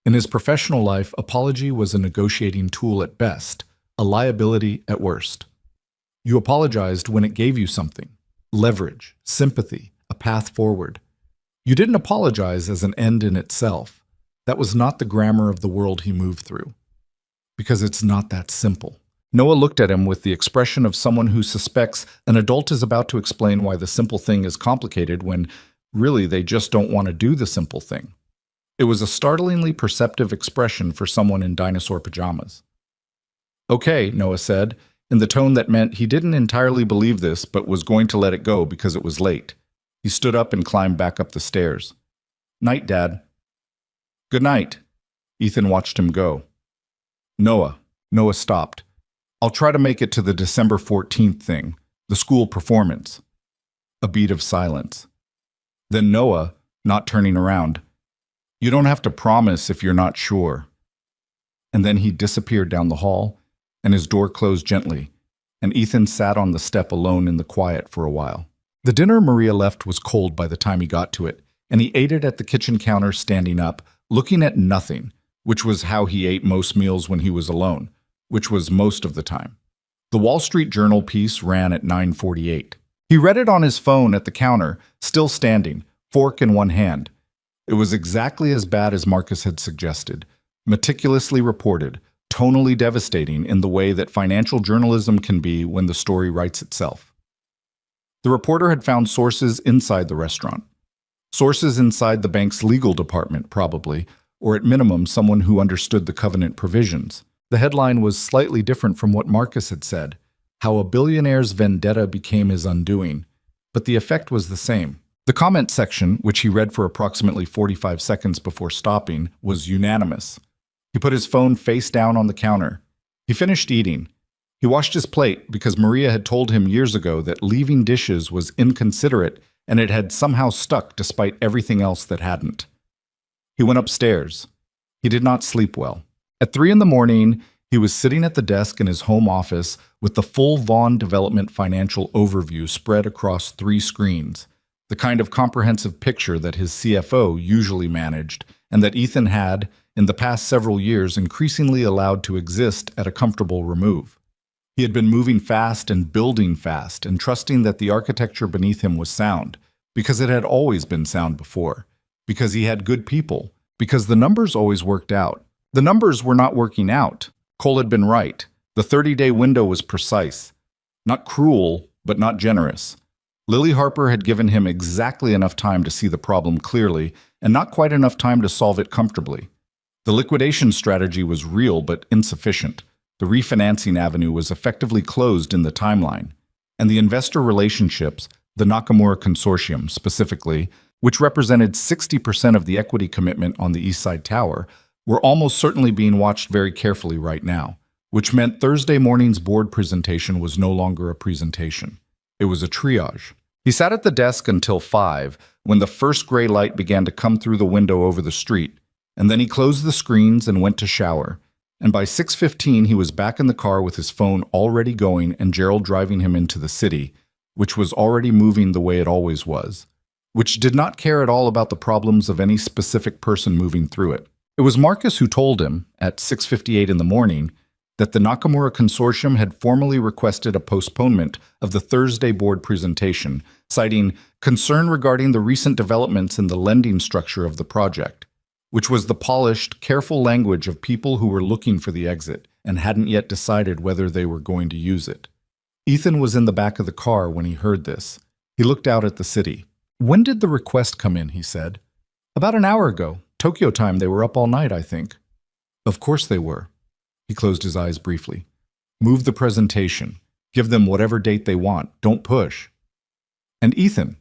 In his professional life, apology was a negotiating tool at best, a liability at worst. You apologized when it gave you something: leverage, sympathy, a path forward. You didn't apologize as an end in itself. That was not the grammar of the world he moved through. Because it's not that simple. Noah looked at him with the expression of someone who suspects an adult is about to explain why the simple thing is complicated when really they just don't want to do the simple thing. It was a startlingly perceptive expression for someone in dinosaur pajamas. "Okay," Noah said, in the tone that meant he didn't entirely believe this but was going to let it go because it was late. He stood up and climbed back up the stairs. "Night, Dad." "Good night." Ethan watched him go. "Noah." Noah stopped. "I'll try to make it to the December 14th thing, the school performance." A beat of silence. Then Noah, not turning around, "You don't have to promise if you're not sure." and then he disappeared down the hall, and his door closed gently, and Ethan sat on the step alone in the quiet for a while. The dinner Maria left was cold by the time he got to it, and he ate it at the kitchen counter standing up, looking at nothing, which was how he ate most meals when he was alone, which was most of the time. The Wall Street Journal piece ran at 9:48. He read it on his phone at the counter, still standing, fork in one hand. It was exactly as bad as Marcus had suggested, meticulously reported, tonally devastating in the way that financial journalism can be when the story writes itself. The reporter had found sources inside the restaurant. Sources inside the bank's legal department, probably, or at minimum someone who understood the covenant provisions. The headline was slightly different from what Marcus had said, how a billionaire's vendetta became his undoing, but the effect was the same. The comment section, which he read for approximately 45 seconds before stopping, was unanimous. He put his phone face down on the counter. He finished eating. He washed his plate because Maria had told him years ago that leaving dishes was inconsiderate, and it had somehow stuck despite everything else that hadn't. He went upstairs. He did not sleep well. At 3 a.m, he was sitting at the desk in his home office with the full Vaughn Development financial overview spread across 3 screens, the kind of comprehensive picture that his CFO usually managed and that Ethan had, in the past several years, increasingly allowed to exist at a comfortable remove. He had been moving fast and building fast and trusting that the architecture beneath him was sound, because it had always been sound before, because he had good people, because the numbers always worked out. The numbers were not working out. Cole had been right. The 30-day window was precise. Not cruel, but not generous. Lily Harper had given him exactly enough time to see the problem clearly and not quite enough time to solve it comfortably. The liquidation strategy was real but insufficient. The refinancing avenue was effectively closed in the timeline. And the investor relationships, the Nakamura Consortium specifically, which represented 60% of the equity commitment on the East Side Tower, were almost certainly being watched very carefully right now, which meant Thursday morning's board presentation was no longer a presentation. It was a triage. He sat at the desk until 5, when the first gray light began to come through the window over the street, and then he closed the screens and went to shower. And by 6:15, he was back in the car with his phone already going and Gerald driving him into the city, which was already moving the way it always was, which did not care at all about the problems of any specific person moving through it. It was Marcus who told him, at 6:58 in the morning, that the Nakamura Consortium had formally requested a postponement of the Thursday board presentation, citing concern regarding the recent developments in the lending structure of the project, which was the polished, careful language of people who were looking for the exit and hadn't yet decided whether they were going to use it. Ethan was in the back of the car when he heard this. He looked out at the city. "When did the request come in?" he said. "About an hour ago. Tokyo time. They were up all night, I think." "Of course they were." He closed his eyes briefly. "Move the presentation. Give them whatever date they want. Don't push." "And Ethan,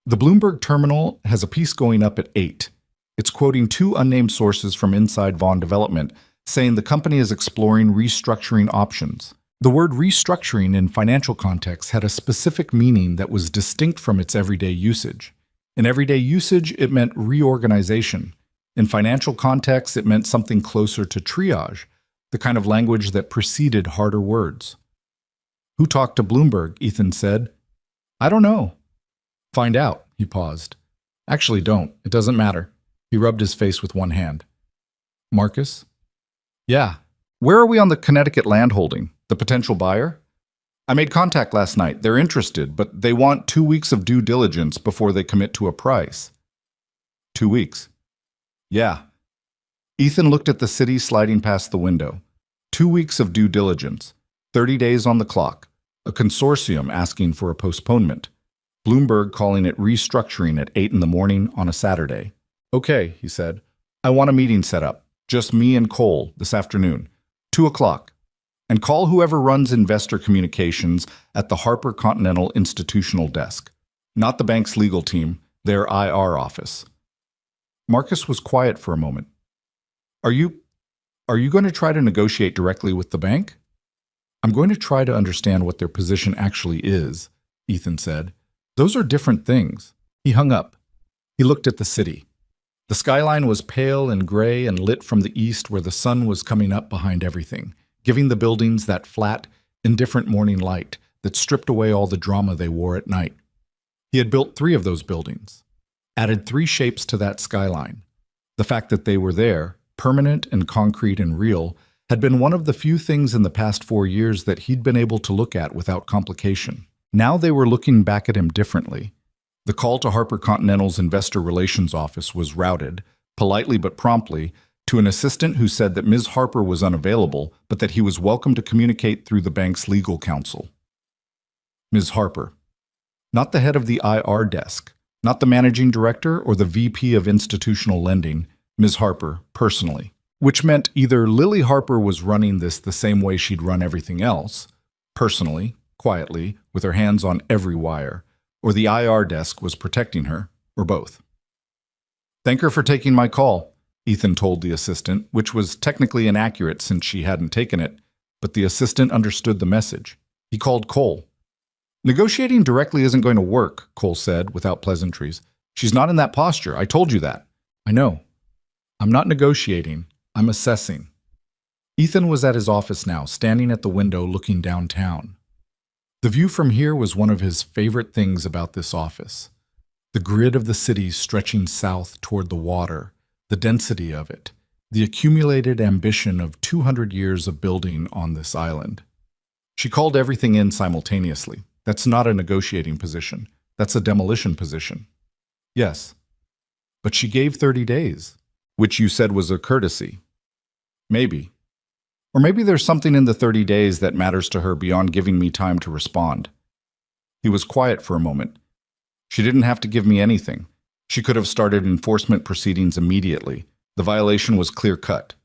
the Bloomberg terminal has a piece going up at 8. It's quoting 2 unnamed sources from inside Vaughn Development, saying the company is exploring restructuring options. The word restructuring in financial context had a specific meaning that was distinct from its everyday usage. In everyday usage, it meant reorganization. In financial context, it meant something closer to triage, the kind of language that preceded harder words. "Who talked to Bloomberg?" Ethan said. "I don't know." "Find out." He paused. "Actually, don't. It doesn't matter." He rubbed his face with one hand. "Marcus?" "Yeah. Where are we on the Connecticut land holding? The potential buyer?" "I made contact last night. They're interested, but they want 2 weeks of due diligence before they commit to a price." 2 weeks? "Yeah." Ethan looked at the city sliding past the window. 2 weeks of due diligence. 30 days on the clock. A consortium asking for a postponement. Bloomberg calling it restructuring at 8 in the morning on a Saturday. "Okay," he said. "I want a meeting set up. Just me and Cole this afternoon. 2 o'clock. And call whoever runs investor communications at the Harper Continental Institutional Desk. Not the bank's legal team, their IR office." Marcus was quiet for a moment. Are you going to try to negotiate directly with the bank?" "I'm going to try to understand what their position actually is," Ethan said. "Those are different things." He hung up. He looked at the city. The skyline was pale and gray and lit from the east where the sun was coming up behind everything, giving the buildings that flat, indifferent morning light that stripped away all the drama they wore at night. He had built 3 of those buildings, added 3 shapes to that skyline. The fact that they were there, permanent and concrete and real, had been one of the few things in the past 4 years that he'd been able to look at without complication. Now they were looking back at him differently. The call to Harper Continental's investor relations office was routed, politely but promptly, to an assistant who said that Ms. Harper was unavailable, but that he was welcome to communicate through the bank's legal counsel. Ms. Harper. Not the head of the IR desk, not the managing director or the VP of institutional lending, Ms. Harper, personally. Which meant either Lily Harper was running this the same way she'd run everything else, personally, quietly, with her hands on every wire, or the IR desk was protecting her, or both. "Thank her for taking my call," Ethan told the assistant, which was technically inaccurate since she hadn't taken it, but the assistant understood the message. He called Cole. "Negotiating directly isn't going to work," Cole said, without pleasantries. "She's not in that posture. I told you that." "I know. I'm not negotiating. I'm assessing." Ethan was at his office now, standing at the window looking downtown. The view from here was one of his favorite things about this office. The grid of the city stretching south toward the water, the density of it, the accumulated ambition of 200 years of building on this island. She called everything in simultaneously. That's not a negotiating position. That's a demolition position. Yes. But she gave 30 days, which you said was a courtesy. Maybe. Or maybe there's something in the 30 days that matters to her beyond giving me time to respond. He was quiet for a moment. She didn't have to give me anything. She could have started enforcement proceedings immediately. The violation was clear-cut.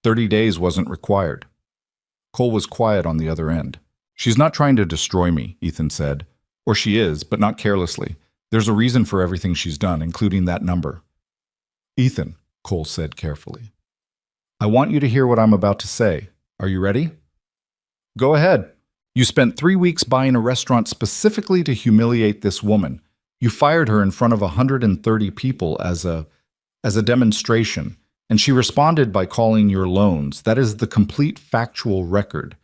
30 days wasn't required. Cole was quiet on the other end. "She's not trying to destroy me," Ethan said. "Or she is, but not carelessly. There's a reason for everything she's done, including that number." "Ethan," Cole said carefully, "I want you to hear what I'm about to say. Are you ready?" "Go ahead." "You spent 3 weeks buying a restaurant specifically to humiliate this woman. You fired her in front of 130 people as a demonstration, and she responded by calling your loans. That is the complete factual record.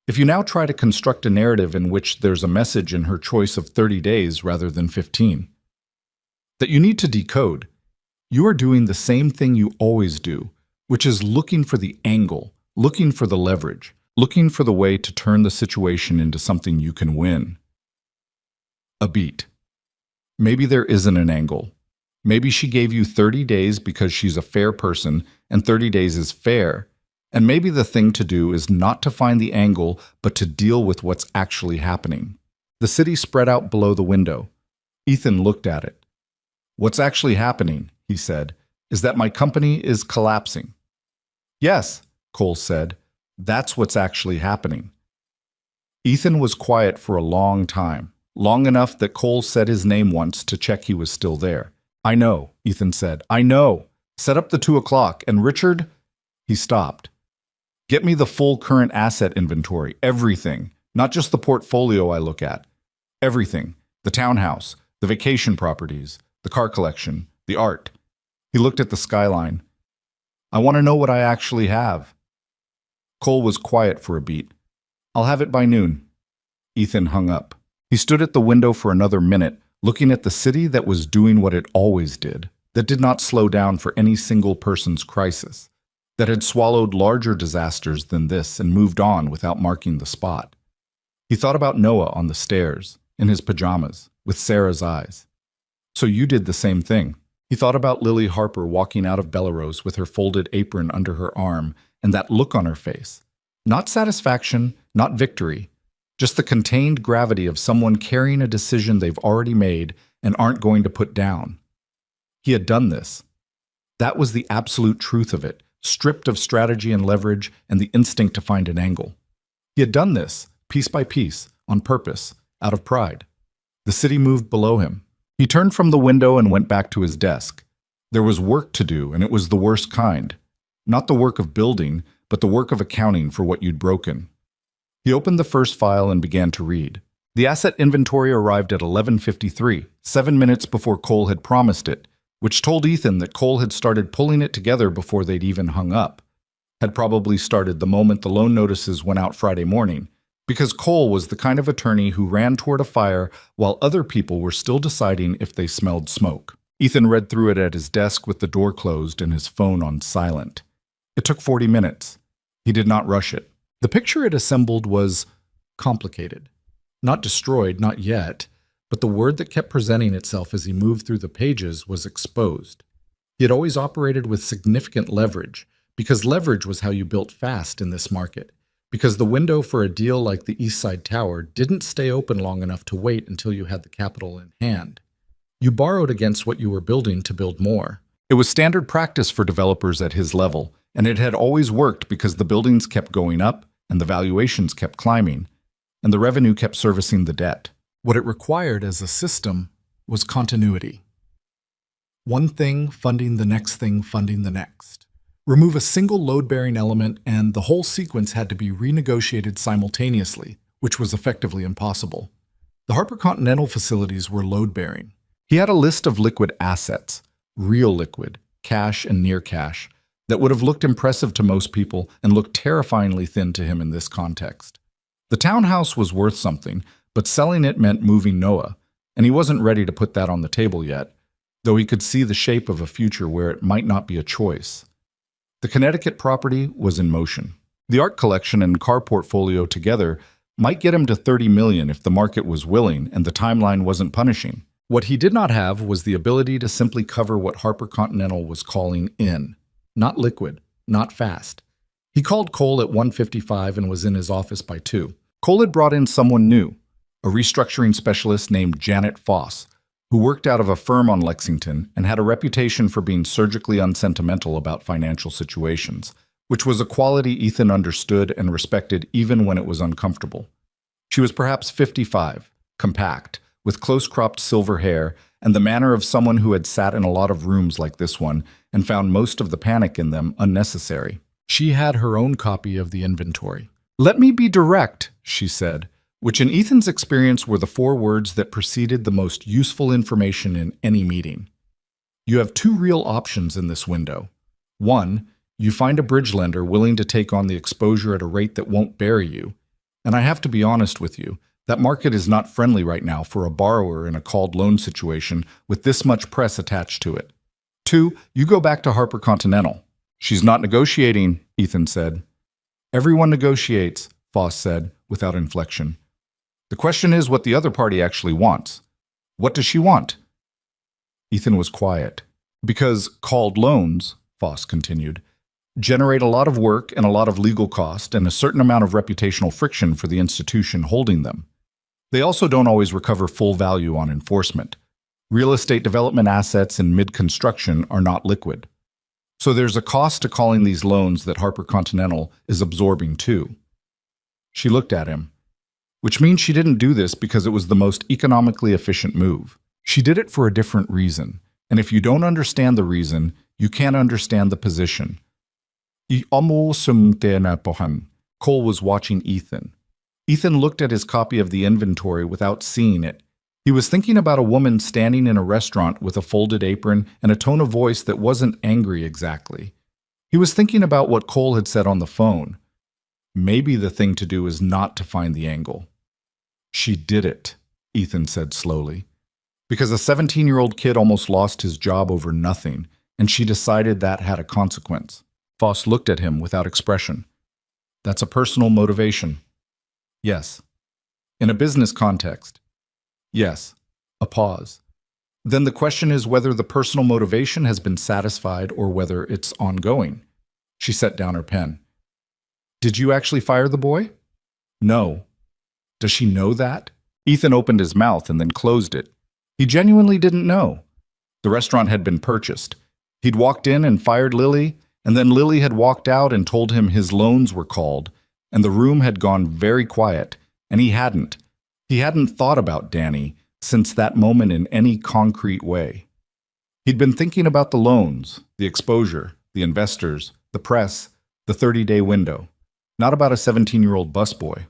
If you now try to construct a narrative in which there's a message in her choice of 30 days rather than 15, that you need to decode, you are doing the same thing you always do, which is looking for the angle, looking for the leverage, looking for the way to turn the situation into something you can win. A beat. Maybe there isn't an angle. Maybe she gave you 30 days because she's a fair person and 30 days is fair. And maybe the thing to do is not to find the angle, but to deal with what's actually happening. The city spread out below the window. Ethan looked at it. "What's actually happening," he said, "is that my company is collapsing." "Yes," Cole said, "that's what's actually happening." Ethan was quiet for a long time, long enough that Cole said his name once to check he was still there. "I know," Ethan said. "I know. Set up the 2 o'clock, and Richard—" He stopped. "Get me the full current asset inventory, everything, not just the portfolio I look at. Everything, the townhouse, the vacation properties, the car collection, the art." He looked at the skyline. "I want to know what I actually have." Cole was quiet for a beat. "I'll have it by noon." Ethan hung up. He stood at the window for another minute, looking at the city that was doing what it always did, that did not slow down for any single person's crisis, that had swallowed larger disasters than this and moved on without marking the spot. He thought about Noah on the stairs, in his pajamas, with Sarah's eyes. So you did the same thing. He thought about Lily Harper walking out of Bellerose with her folded apron under her arm and that look on her face. Not satisfaction, not victory, just the contained gravity of someone carrying a decision they've already made and aren't going to put down. He had done this. That was the absolute truth of it, stripped of strategy and leverage and the instinct to find an angle. He had done this, piece by piece, on purpose, out of pride. The city moved below him. He turned from the window and went back to his desk. There was work to do, and it was the worst kind. Not the work of building, but the work of accounting for what you'd broken. He opened the first file and began to read. The asset inventory arrived at 11:53, 7 minutes before Cole had promised it, which told Ethan that Cole had started pulling it together before they'd even hung up. Had probably started the moment the loan notices went out Friday morning, because Cole was the kind of attorney who ran toward a fire while other people were still deciding if they smelled smoke. Ethan read through it at his desk with the door closed and his phone on silent. It took 40 minutes. He did not rush it. The picture it assembled was complicated. Not destroyed, not yet, but the word that kept presenting itself as he moved through the pages was exposed. He had always operated with significant leverage, because leverage was how you built fast in this market, because the window for a deal like the East Side Tower didn't stay open long enough to wait until you had the capital in hand. You borrowed against what you were building to build more. It was standard practice for developers at his level, and it had always worked because the buildings kept going up, and the valuations kept climbing, and the revenue kept servicing the debt. What it required as a system was continuity. One thing funding the next thing funding the next. Remove a single load-bearing element and the whole sequence had to be renegotiated simultaneously, which was effectively impossible. The Harper Continental facilities were load-bearing. He had a list of liquid assets, real liquid, cash and near cash, that would have looked impressive to most people and looked terrifyingly thin to him in this context. The townhouse was worth something, but selling it meant moving Noah, and he wasn't ready to put that on the table yet, though he could see the shape of a future where it might not be a choice. The Connecticut property was in motion. The art collection and car portfolio together might get him to $30 million if the market was willing and the timeline wasn't punishing. What he did not have was the ability to simply cover what Harper Continental was calling in. Not liquid, not fast. He called Cole at 1:55 and was in his office by 2. Cole had brought in someone new, a restructuring specialist named Janet Foss, who worked out of a firm on Lexington and had a reputation for being surgically unsentimental about financial situations, which was a quality Ethan understood and respected even when it was uncomfortable. She was perhaps 55, compact, with close-cropped silver hair and the manner of someone who had sat in a lot of rooms like this one and found most of the panic in them unnecessary. She had her own copy of the inventory. "Let me be direct," she said, which in Ethan's experience were the 4 words that preceded the most useful information in any meeting. You have 2 real options in this window. 1, you find a bridge lender willing to take on the exposure at a rate that won't bury you. And I have to be honest with you, that market is not friendly right now for a borrower in a called loan situation with this much press attached to it. 2, you go back to Harper Continental. "She's not negotiating," Ethan said. "Everyone negotiates," Foss said, without inflection. "The question is what the other party actually wants. What does she want?" Ethan was quiet. "Because called loans," Foss continued, "generate a lot of work and a lot of legal cost and a certain amount of reputational friction for the institution holding them. They also don't always recover full value on enforcement. Real estate development assets in mid-construction are not liquid. So there's a cost to calling these loans that Harper Continental is absorbing too." She looked at him. Which means she didn't do this because it was the most economically efficient move. She did it for a different reason, and if you don't understand the reason, you can't understand the position. Cole was watching Ethan. Ethan looked at his copy of the inventory without seeing it. He was thinking about a woman standing in a restaurant with a folded apron and a tone of voice that wasn't angry exactly. He was thinking about what Cole had said on the phone. Maybe the thing to do is not to find the angle. "She did it," Ethan said slowly. "Because a 17-year-old kid almost lost his job over nothing, and she decided that had a consequence." Foss looked at him without expression. "That's a personal motivation." "Yes." "In a business context." "Yes." A pause. "Then the question is whether the personal motivation has been satisfied or whether it's ongoing." She set down her pen. "Did you actually fire the boy?" "No." "Does she know that?" Ethan opened his mouth and then closed it. He genuinely didn't know. The restaurant had been purchased. He'd walked in and fired Lily, and then Lily had walked out and told him his loans were called, and the room had gone very quiet, and he hadn't. He hadn't thought about Danny since that moment in any concrete way. He'd been thinking about the loans, the exposure, the investors, the press, the 30-day window, not about a 17-year-old busboy.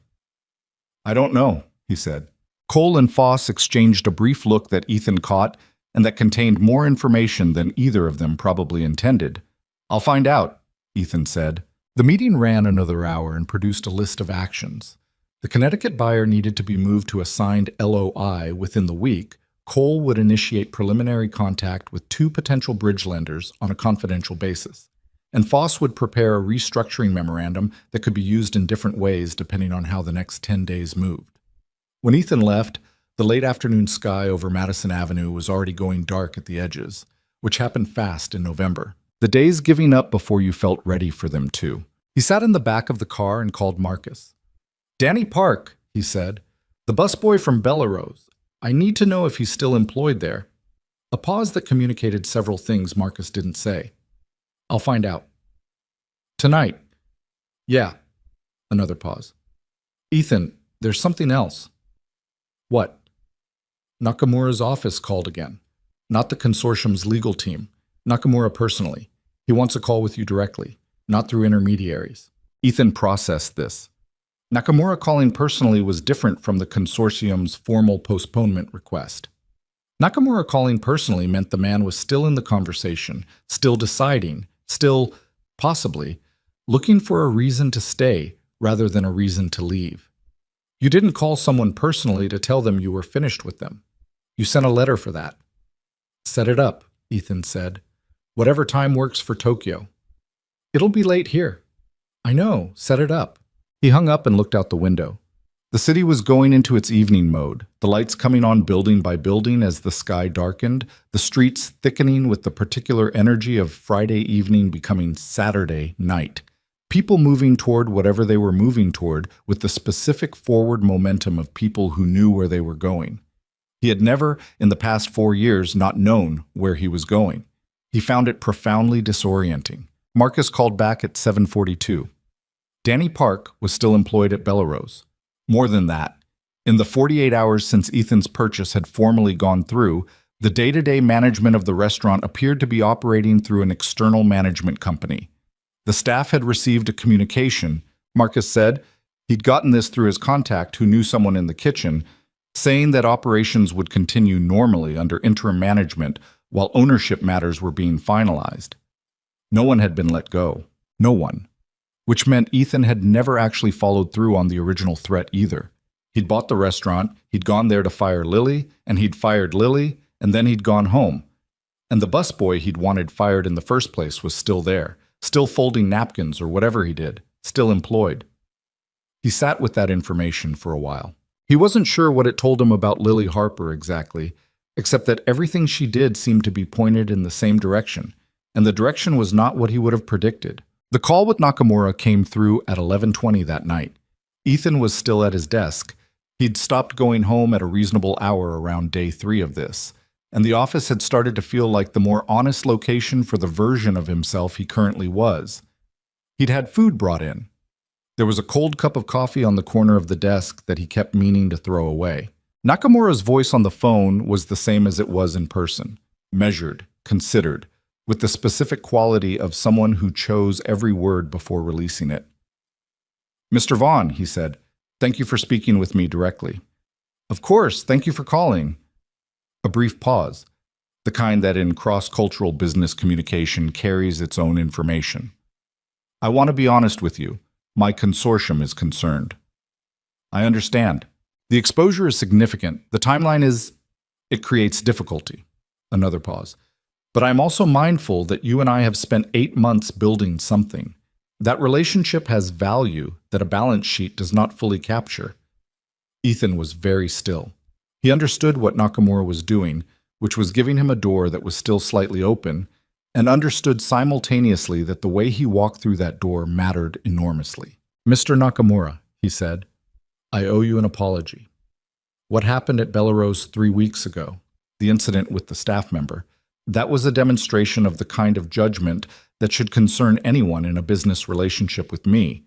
"I don't know," he said. Cole and Foss exchanged a brief look that Ethan caught, and that contained more information than either of them probably intended. I'll find out, Ethan said. The meeting ran another hour and produced a list of actions. The Connecticut buyer needed to be moved to a signed LOI within the week. Cole would initiate preliminary contact with 2 potential bridge lenders on a confidential basis. And Foss would prepare a restructuring memorandum that could be used in different ways depending on how the next 10 days moved. When Ethan left, the late afternoon sky over Madison Avenue was already going dark at the edges, which happened fast in November. The days giving up before you felt ready for them to. He sat in the back of the car and called Marcus. "Danny Park," he said, "the busboy from Bellerose. I need to know if he's still employed there." A pause that communicated several things Marcus didn't say. "I'll find out." "Tonight." "Yeah." Another pause. "Ethan, there's something else." "What?" Nakamura's office called again. Not the consortium's legal team. Nakamura personally. He wants a call with you directly, not through intermediaries. Ethan processed this. Nakamura calling personally was different from the consortium's formal postponement request. Nakamura calling personally meant the man was still in the conversation, still deciding, still, possibly, looking for a reason to stay rather than a reason to leave. You didn't call someone personally to tell them you were finished with them. You sent a letter for that. "Set it up," Ethan said. "Whatever time works for Tokyo." "It'll be late here." "I know, set it up." He hung up and looked out the window. The city was going into its evening mode, the lights coming on building by building as the sky darkened, the streets thickening with the particular energy of Friday evening becoming Saturday night. People moving toward whatever they were moving toward with the specific forward momentum of people who knew where they were going. He had never, in the past 4 years, not known where he was going. He found it profoundly disorienting. Marcus called back at 7:42. Danny Park was still employed at Bellerose. More than that, in the 48 hours since Ethan's purchase had formally gone through, the day-to-day management of the restaurant appeared to be operating through an external management company. The staff had received a communication, Marcus said. He'd gotten this through his contact who knew someone in the kitchen, saying that operations would continue normally under interim management while ownership matters were being finalized. No one had been let go. No one. Which meant Ethan had never actually followed through on the original threat either. He'd bought the restaurant, he'd gone there to fire Lily, and he'd fired Lily, and then he'd gone home. And the busboy he'd wanted fired in the first place was still there, still folding napkins or whatever he did, still employed. He sat with that information for a while. He wasn't sure what it told him about Lily Harper exactly, except that everything she did seemed to be pointed in the same direction, and the direction was not what he would have predicted. The call with Nakamura came through at 11:20 that night. Ethan was still at his desk. He'd stopped going home at a reasonable hour around day 3 of this, and the office had started to feel like the more honest location for the version of himself he currently was. He'd had food brought in. There was a cold cup of coffee on the corner of the desk that he kept meaning to throw away. Nakamura's voice on the phone was the same as it was in person, measured, considered, with the specific quality of someone who chose every word before releasing it. "Mr. Vaughn," he said, "thank you for speaking with me directly." "Of course, thank you for calling." A brief pause, the kind that in cross-cultural business communication carries its own information. "I want to be honest with you. My consortium is concerned." "I understand. The exposure is significant. The timeline is... it creates difficulty." Another pause. "But I'm also mindful that you and I have spent 8 months building something. That relationship has value that a balance sheet does not fully capture." Ethan was very still. He understood what Nakamura was doing, which was giving him a door that was still slightly open, and understood simultaneously that the way he walked through that door mattered enormously. "Mr. Nakamura," he said, "I owe you an apology. What happened at Bellerose 3 weeks ago, the incident with the staff member, that was a demonstration of the kind of judgment that should concern anyone in a business relationship with me.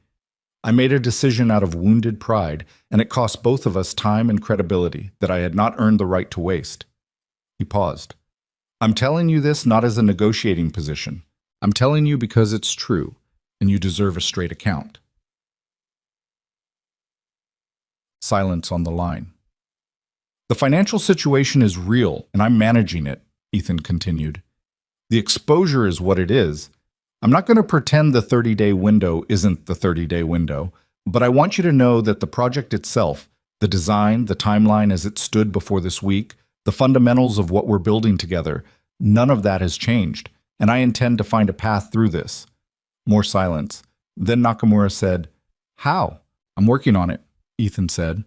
I made a decision out of wounded pride, and it cost both of us time and credibility that I had not earned the right to waste." He paused. "I'm telling you this not as a negotiating position. I'm telling you because it's true, and you deserve a straight account." Silence on the line. "The financial situation is real, and I'm managing it. Ethan continued. The exposure is what it is. I'm not going to pretend the 30-day window isn't the 30-day window, but I want you to know that the project itself, the design, the timeline as it stood before this week, the fundamentals of what we're building together, none of that has changed, and I intend to find a path through this. More silence. Then Nakamura said, How? I'm working on it, Ethan said.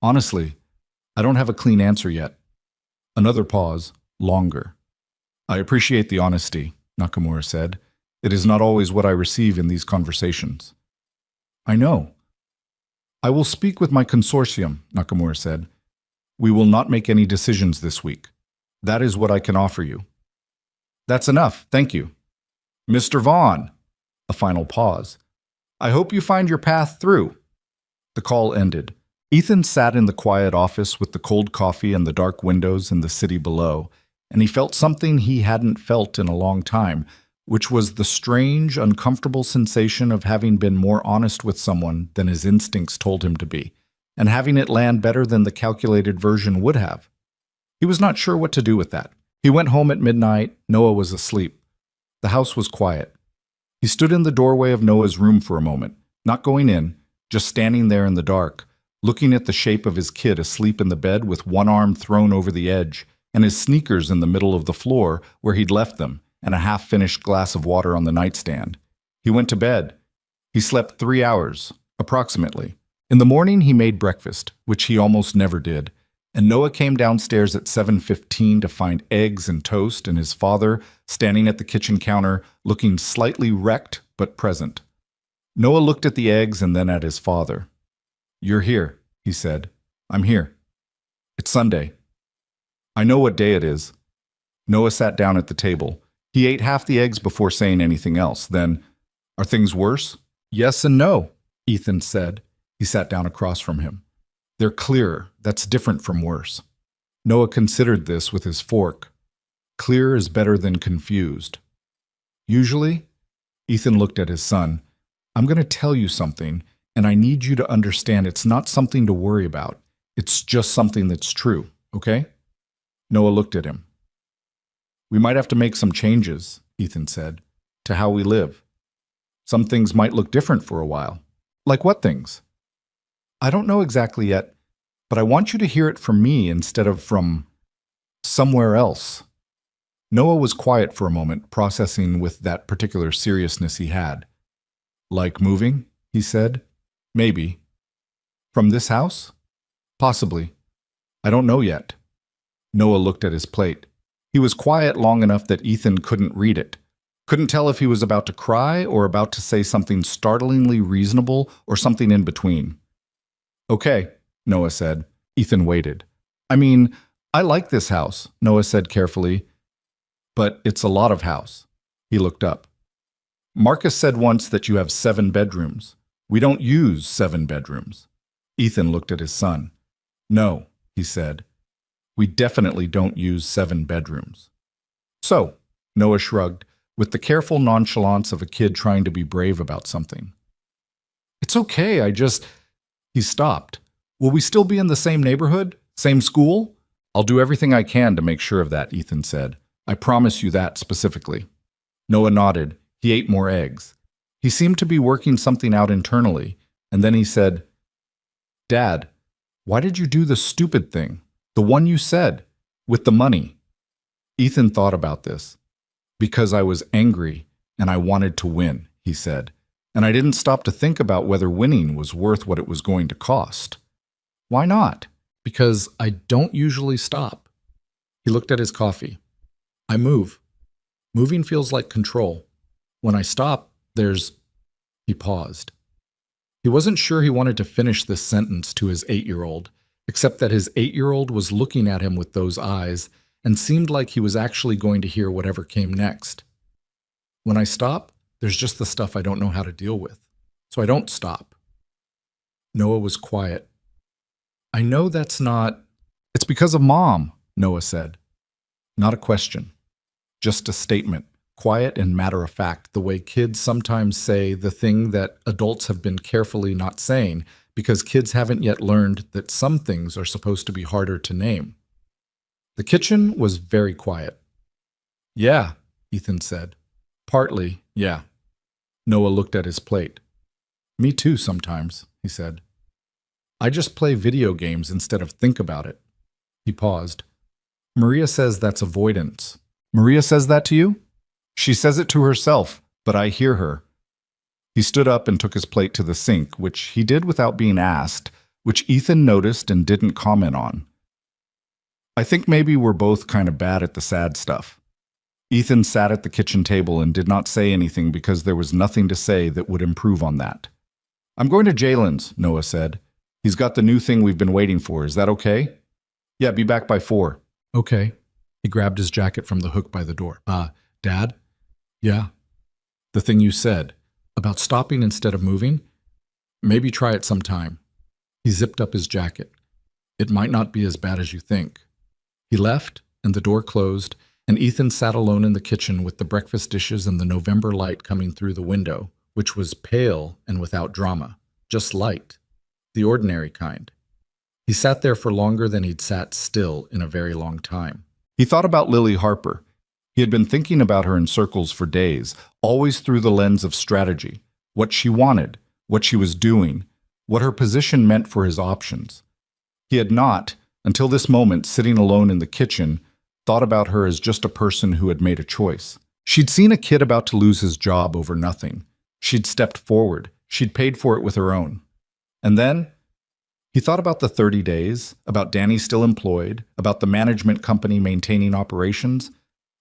Honestly, I don't have a clean answer yet. Another pause, longer. I appreciate the honesty, Nakamura said. It is not always what I receive in these conversations. I know. I will speak with my consortium, Nakamura said. We will not make any decisions this week. That is what I can offer you. That's enough, thank you. Mr. Vaughn. A final pause. I hope you find your path through. The call ended. Ethan sat in the quiet office with the cold coffee and the dark windows and the city below, and he felt something he hadn't felt in a long time, which was the strange, uncomfortable sensation of having been more honest with someone than his instincts told him to be, and having it land better than the calculated version would have. He was not sure what to do with that. He went home at midnight. Noah was asleep. The house was quiet. He stood in the doorway of Noah's room for a moment, not going in, just standing there in the dark, looking at the shape of his kid asleep in the bed with one arm thrown over the edge, and his sneakers in the middle of the floor where he'd left them, and a half-finished glass of water on the nightstand. He went to bed. He slept 3 hours, approximately. In the morning, he made breakfast, which he almost never did, and Noah came downstairs at 7:15 to find eggs and toast and his father standing at the kitchen counter, looking slightly wrecked but present. Noah looked at the eggs and then at his father. You're here, he said. I'm here. It's Sunday. I know what day it is. Noah sat down at the table. He ate half the eggs before saying anything else. Then, are things worse? Yes and no, Ethan said. He sat down across from him. They're clearer. That's different from worse. Noah considered this with his fork. Clear is better than confused. Usually, Ethan looked at his son. I'm going to tell you something, and I need you to understand it's not something to worry about. It's just something that's true, okay? Noah looked at him. We might have to make some changes, Ethan said, to how we live. Some things might look different for a while. Like what things? I don't know exactly yet, but I want you to hear it from me instead of from somewhere else. Noah was quiet for a moment, processing with that particular seriousness he had. Like moving, he said. Maybe. From this house? Possibly. I don't know yet. Noah looked at his plate. He was quiet long enough that Ethan couldn't read it. Couldn't tell if he was about to cry or about to say something startlingly reasonable or something in between. Okay, Noah said. Ethan waited. I mean, I like this house, Noah said carefully, but it's a lot of house. He looked up. Marcus said once that you have 7 bedrooms. We don't use 7 bedrooms. Ethan looked at his son. No, he said. We definitely don't use 7 bedrooms. So, Noah shrugged, with the careful nonchalance of a kid trying to be brave about something. It's okay, He stopped. Will we still be in the same neighborhood? Same school? I'll do everything I can to make sure of that, Ethan said. I promise you that specifically. Noah nodded. He ate more eggs. He seemed to be working something out internally, and then he said, Dad, why did you do the stupid thing? The one you said, with the money. Ethan thought about this. Because I was angry and I wanted to win, he said. And I didn't stop to think about whether winning was worth what it was going to cost. Why not? Because I don't usually stop. He looked at his coffee. I move. Moving feels like control. When I stop, He paused. He wasn't sure he wanted to finish this sentence to his 8-year-old, except that his 8-year-old was looking at him with those eyes and seemed like he was actually going to hear whatever came next. When I stop, there's just the stuff I don't know how to deal with, so I don't stop. Noah was quiet. I know that's not... It's because of Mom, Noah said. Not a question, just a statement, quiet and matter-of-fact, the way kids sometimes say the thing that adults have been carefully not saying because kids haven't yet learned that some things are supposed to be harder to name. The kitchen was very quiet. Yeah, Ethan said. Partly, yeah. Noah looked at his plate. Me too, sometimes, he said. I just play video games instead of think about it. He paused. Maria says that's avoidance. Maria says that to you? She says it to herself, but I hear her. He stood up and took his plate to the sink, which he did without being asked, which Ethan noticed and didn't comment on. I think maybe we're both kind of bad at the sad stuff. Ethan sat at the kitchen table and did not say anything because there was nothing to say that would improve on that. I'm going to Jalen's, Noah said. He's got the new thing we've been waiting for. Is that okay? Yeah, be back by 4. Okay. He grabbed his jacket from the hook by the door. Dad? Yeah. The thing you said, about stopping instead of moving? Maybe try it sometime. He zipped up his jacket. It might not be as bad as you think. He left, and the door closed, and Ethan sat alone in the kitchen with the breakfast dishes and the November light coming through the window, which was pale and without drama, just light, the ordinary kind. He sat there for longer than he'd sat still in a very long time. He thought about Lily Harper. He had been thinking about her in circles for days, always through the lens of strategy, what she wanted, what she was doing, what her position meant for his options. He had not, until this moment, sitting alone in the kitchen, thought about her as just a person who had made a choice. She'd seen a kid about to lose his job over nothing. She'd stepped forward. She'd paid for it with her own. And then he thought about the 30 days, about Danny still employed, about the management company maintaining operations.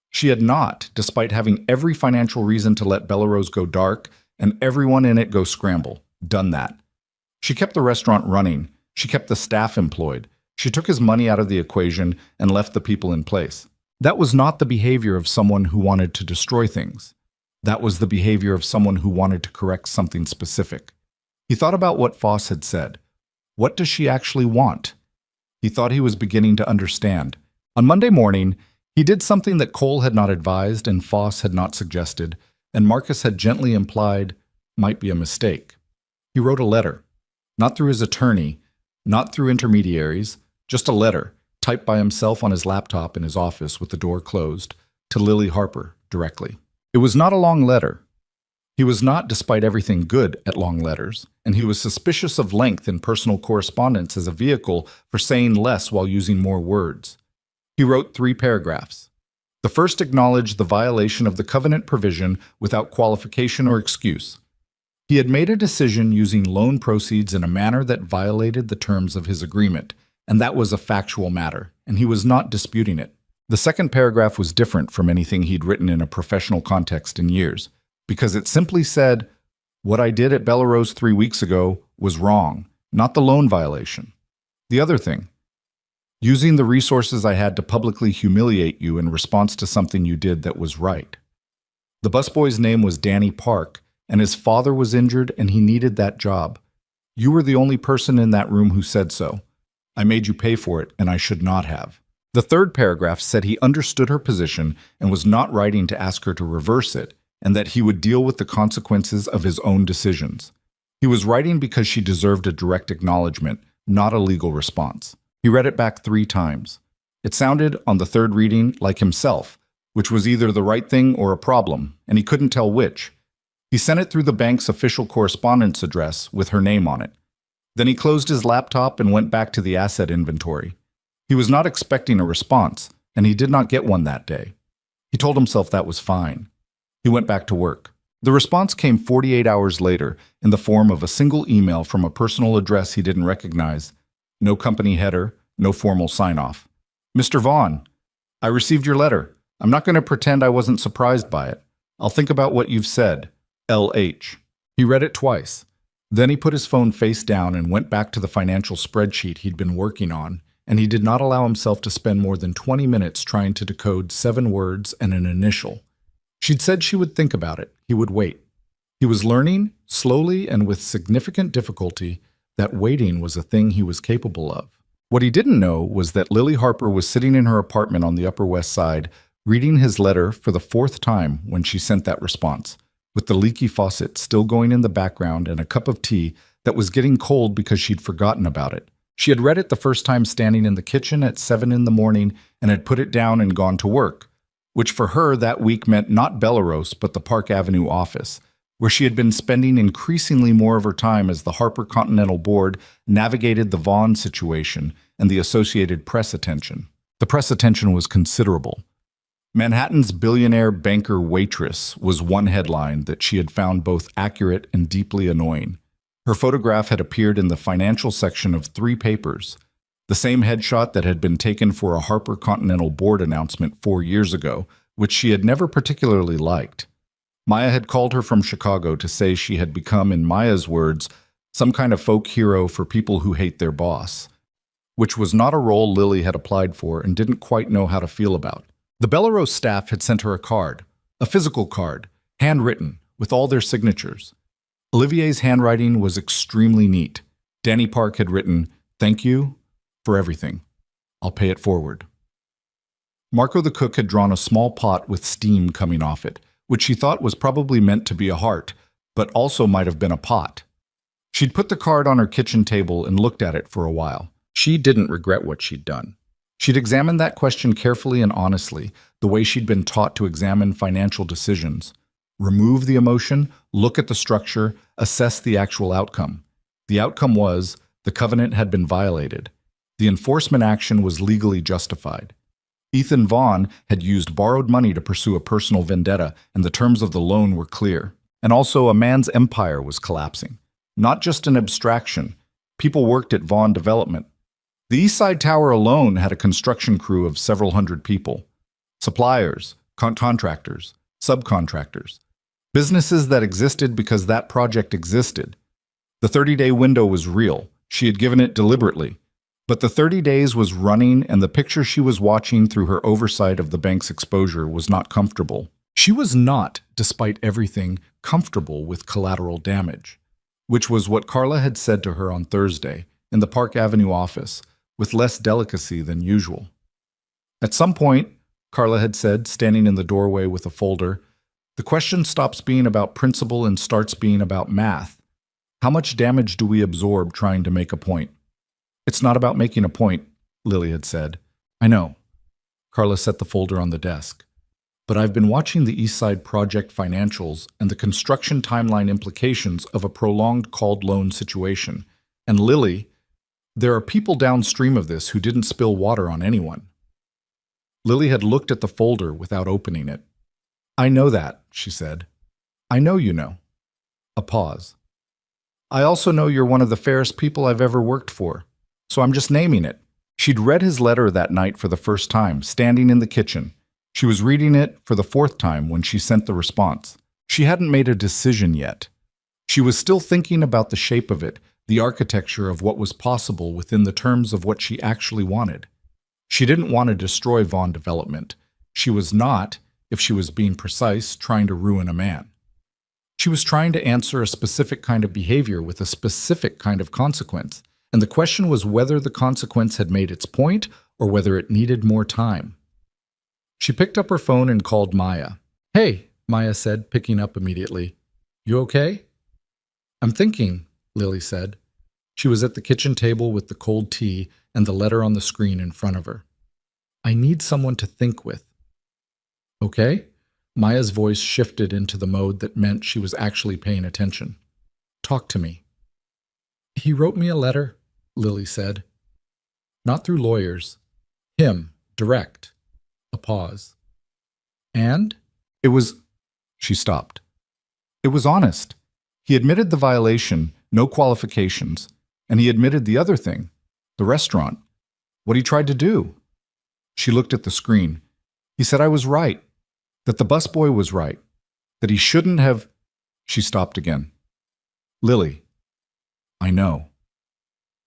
She had not, despite having every financial reason to let Bellerose go dark and everyone in it go scramble, done that. She kept the restaurant running. She kept the staff employed. She took his money out of the equation and left the people in place. That was not the behavior of someone who wanted to destroy things. That was the behavior of someone who wanted to correct something specific. He thought about what Foss had said. What does she actually want? He thought he was beginning to understand. On Monday morning, he did something that Cole had not advised and Foss had not suggested, and Marcus had gently implied might be a mistake. He wrote a letter, not through his attorney, not through intermediaries, just a letter, typed by himself on his laptop in his office with the door closed, to Lily Harper directly. It was not a long letter. He was not, despite everything, good at long letters, and he was suspicious of length in personal correspondence as a vehicle for saying less while using more words. He wrote 3 paragraphs. The first acknowledged the violation of the covenant provision without qualification or excuse. He had made a decision using loan proceeds in a manner that violated the terms of his agreement, and that was a factual matter, and he was not disputing it. The second paragraph was different from anything he'd written in a professional context in years, because it simply said, what I did at Bellerose 3 weeks ago was wrong, not the loan violation. The other thing, using the resources I had to publicly humiliate you in response to something you did that was right. The busboy's name was Danny Park, and his father was injured and he needed that job. You were the only person in that room who said so. I made you pay for it, and I should not have. The third paragraph said he understood her position and was not writing to ask her to reverse it, and that he would deal with the consequences of his own decisions. He was writing because she deserved a direct acknowledgement, not a legal response. He read it back 3 times. It sounded, on the third reading, like himself, which was either the right thing or a problem, and he couldn't tell which. He sent it through the bank's official correspondence address with her name on it. Then he closed his laptop and went back to the asset inventory. He was not expecting a response, and he did not get one that day. He told himself that was fine. He went back to work. The response came 48 hours later in the form of a single email from a personal address he didn't recognize. No company header, no formal sign-off. Mr. Vaughn, I received your letter. I'm not going to pretend I wasn't surprised by it. I'll think about what you've said. LH. He read it twice. Then he put his phone face down and went back to the financial spreadsheet he'd been working on, and he did not allow himself to spend more than 20 minutes trying to decode 7 words and an initial. She'd said she would think about it. He would wait. He was learning, slowly and with significant difficulty, that waiting was a thing he was capable of. What he didn't know was that Lily Harper was sitting in her apartment on the Upper West Side, reading his letter for the 4th time when she sent that response, with the leaky faucet still going in the background and a cup of tea that was getting cold because she'd forgotten about it. She had read it the first time standing in the kitchen at 7 in the morning and had put it down and gone to work, which for her that week meant not Belarus but the Park Avenue office, where she had been spending increasingly more of her time as the Harper Continental Board navigated the Vaughn situation and the associated press attention. The press attention was considerable. Manhattan's billionaire banker Waitress was one headline that she had found both accurate and deeply annoying. Her photograph had appeared in the financial section of 3 papers, the same headshot that had been taken for a Harper Continental Board announcement 4 years ago, which she had never particularly liked. Maya had called her from Chicago to say she had become, in Maya's words, some kind of folk hero for people who hate their boss, which was not a role Lily had applied for and didn't quite know how to feel about. The Belarus staff had sent her a card, a physical card, handwritten, with all their signatures. Olivier's handwriting was extremely neat. Danny Park had written, "Thank you for everything. I'll pay it forward." Marco the cook had drawn a small pot with steam coming off it, which she thought was probably meant to be a heart, but also might have been a pot. She'd put the card on her kitchen table and looked at it for a while. She didn't regret what she'd done. She'd examined that question carefully and honestly, the way she'd been taught to examine financial decisions. Remove the emotion, look at the structure, assess the actual outcome. The outcome was, the covenant had been violated. The enforcement action was legally justified. Ethan Vaughn had used borrowed money to pursue a personal vendetta, and the terms of the loan were clear. And also, a man's empire was collapsing. Not just an abstraction. People worked at Vaughn Development. The East Side Tower alone had a construction crew of several hundred people. Suppliers, contractors, subcontractors. Businesses that existed because that project existed. The 30-day window was real. She had given it deliberately. But the 30 days was running, and the picture she was watching through her oversight of the bank's exposure was not comfortable. She was not, despite everything, comfortable with collateral damage, which was what Carla had said to her on Thursday in the Park Avenue office, with less delicacy than usual. At some point, Carla had said, standing in the doorway with a folder, the question stops being about principle and starts being about math. How much damage do we absorb trying to make a point? It's not about making a point, Lily had said. I know. Carla set the folder on the desk. But I've been watching the East Side project financials and the construction timeline implications of a prolonged called loan situation. And Lily, there are people downstream of this who didn't spill water on anyone. Lily had looked at the folder without opening it. I know that, she said. I know you know. A pause. I also know you're one of the fairest people I've ever worked for. So I'm just naming it. She'd read his letter that night for the first time, standing in the kitchen. She was reading it for the 4th time when she sent the response. She hadn't made a decision yet. She was still thinking about the shape of it, the architecture of what was possible within the terms of what she actually wanted. She didn't want to destroy Vaughn Development. She was not, if she was being precise, trying to ruin a man. She was trying to answer a specific kind of behavior with a specific kind of consequence. And the question was whether the consequence had made its point or whether it needed more time. She picked up her phone and called Maya. Hey, Maya said, picking up immediately. You okay? I'm thinking, Lily said. She was at the kitchen table with the cold tea and the letter on the screen in front of her. I need someone to think with. Okay? Maya's voice shifted into the mode that meant she was actually paying attention. Talk to me. He wrote me a letter, Lily said. Not through lawyers. Him, direct. A pause. And? It was... She stopped. It was honest. He admitted the violation, no qualifications, and he admitted the other thing, the restaurant, what he tried to do. She looked at the screen. He said I was right, that the busboy was right, that he shouldn't have... She stopped again. Lily, I know.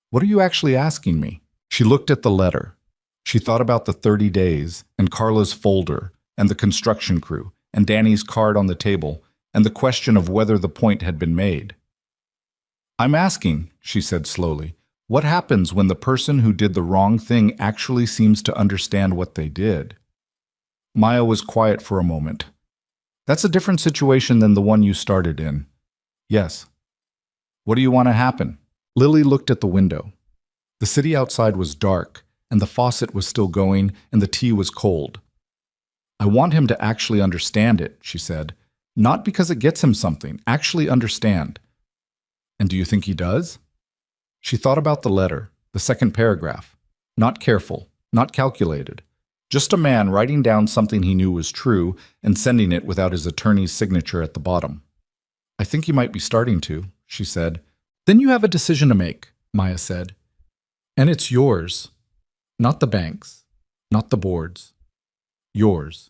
What are you actually asking me? She looked at the letter. She thought about the 30 days, and Carla's folder, and the construction crew, and Danny's card on the table, and the question of whether the point had been made. I'm asking, she said slowly, what happens when the person who did the wrong thing actually seems to understand what they did? Maya was quiet for a moment. That's a different situation than the one you started in. Yes. What do you want to happen? Lily looked at the window. The city outside was dark, and the faucet was still going, and the tea was cold. I want him to actually understand it, she said. Not because it gets him something, actually understand. And do you think he does? She thought about the letter, the second paragraph. Not careful, not calculated. Just a man writing down something he knew was true and sending it without his attorney's signature at the bottom. I think he might be starting to, she said. Then you have a decision to make, Maya said. And it's yours. Not the bank's, not the board's. Yours.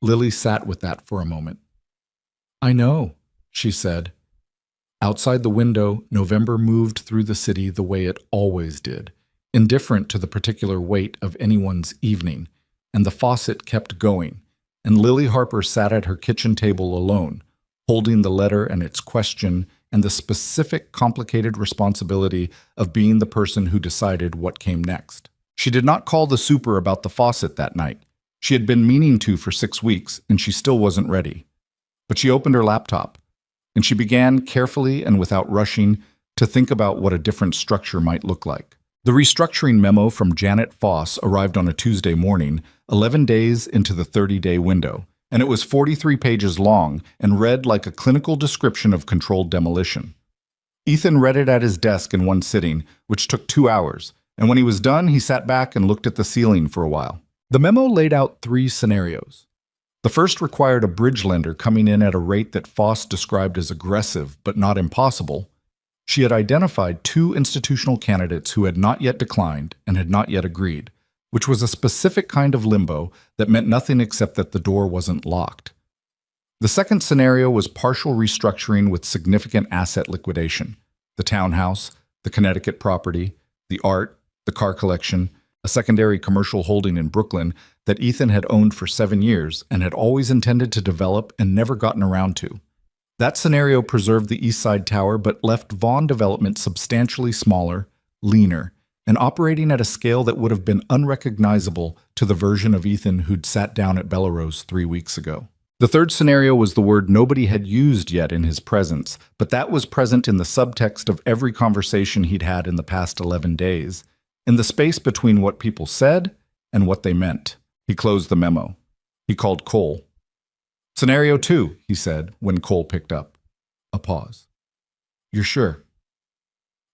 Lily sat with that for a moment. I know, she said. Outside the window, November moved through the city the way it always did, indifferent to the particular weight of anyone's evening, and the faucet kept going, and Lily Harper sat at her kitchen table alone, holding the letter and its question and the specific, complicated responsibility of being the person who decided what came next. She did not call the super about the faucet that night. She had been meaning to for 6 weeks, and she still wasn't ready. But she opened her laptop, and she began carefully and without rushing to think about what a different structure might look like. The restructuring memo from Janet Foss arrived on a Tuesday morning, 11 days into the 30-day window, and it was 43 pages long and read like a clinical description of controlled demolition. Ethan read it at his desk in one sitting, which took 2 hours, and when he was done, he sat back and looked at the ceiling for a while. The memo laid out 3 scenarios. The first required a bridge lender coming in at a rate that Foss described as aggressive but not impossible. She had identified 2 institutional candidates who had not yet declined and had not yet agreed, which was a specific kind of limbo that meant nothing except that the door wasn't locked. The second scenario was partial restructuring with significant asset liquidation: the townhouse, the Connecticut property, the art, the car collection, a secondary commercial holding in Brooklyn that Ethan had owned for 7 years and had always intended to develop and never gotten around to. That scenario preserved the East Side Tower but left Vaughan development substantially smaller, leaner, and operating at a scale that would have been unrecognizable to the version of Ethan who'd sat down at Bellerose 3 weeks ago. The third scenario was the word nobody had used yet in his presence, but that was present in the subtext of every conversation he'd had in the past 11 days, in the space between what people said and what they meant. He closed the memo. He called Cole. Scenario 2, he said, when Cole picked up. A pause. You're sure?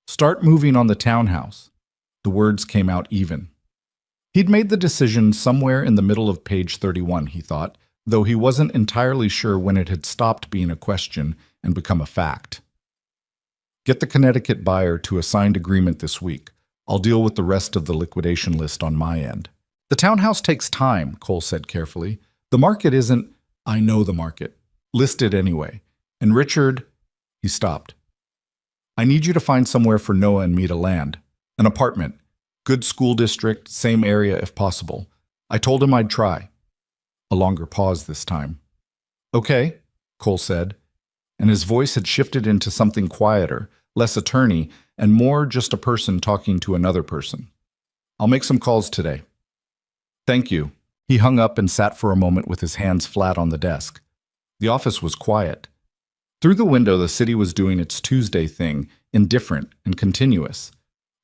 Start moving on the townhouse. The words came out even. He'd made the decision somewhere in the middle of page 31, he thought, though he wasn't entirely sure when it had stopped being a question and become a fact. Get the Connecticut buyer to a signed agreement this week. I'll deal with the rest of the liquidation list on my end. The townhouse takes time, Cole said carefully. The market isn't, I know the market. List it anyway. And Richard, he stopped. I need you to find somewhere for Noah and me to land. An apartment. Good school district, same area if possible. I told him I'd try. A longer pause this time. Okay, Cole said, and his voice had shifted into something quieter, less attorney, and more just a person talking to another person. I'll make some calls today. Thank you. He hung up and sat for a moment with his hands flat on the desk. The office was quiet. Through the window, the city was doing its Tuesday thing, indifferent and continuous.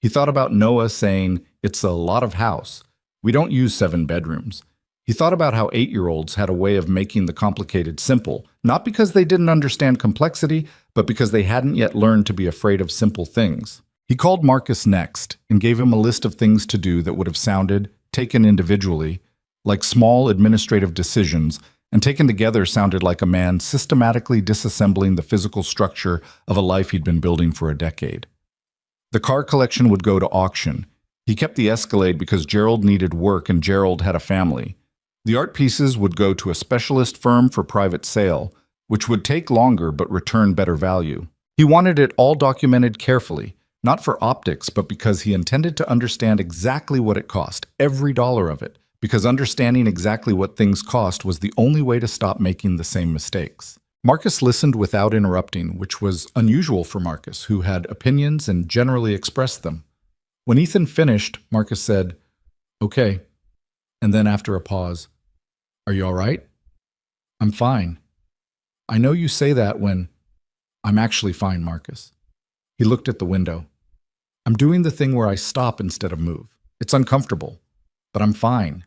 He thought about Noah saying, "It's a lot of house. We don't use 7 bedrooms." He thought about how 8-year-olds had a way of making the complicated simple, not because they didn't understand complexity, but because they hadn't yet learned to be afraid of simple things. He called Marcus next and gave him a list of things to do that would have sounded, taken individually, like small administrative decisions, and taken together sounded like a man systematically disassembling the physical structure of a life he'd been building for a decade. The car collection would go to auction. He kept the Escalade because Gerald needed work and Gerald had a family. The art pieces would go to a specialist firm for private sale, which would take longer but return better value. He wanted it all documented carefully, not for optics, but because he intended to understand exactly what it cost, every dollar of it, because understanding exactly what things cost was the only way to stop making the same mistakes. Marcus listened without interrupting, which was unusual for Marcus, who had opinions and generally expressed them. When Ethan finished, Marcus said, "Okay." And then after a pause, "Are you all right?" "I'm fine." "I know you say that when—" "I'm actually fine, Marcus." He looked at the window. "I'm doing the thing where I stop instead of move. It's uncomfortable, but I'm fine."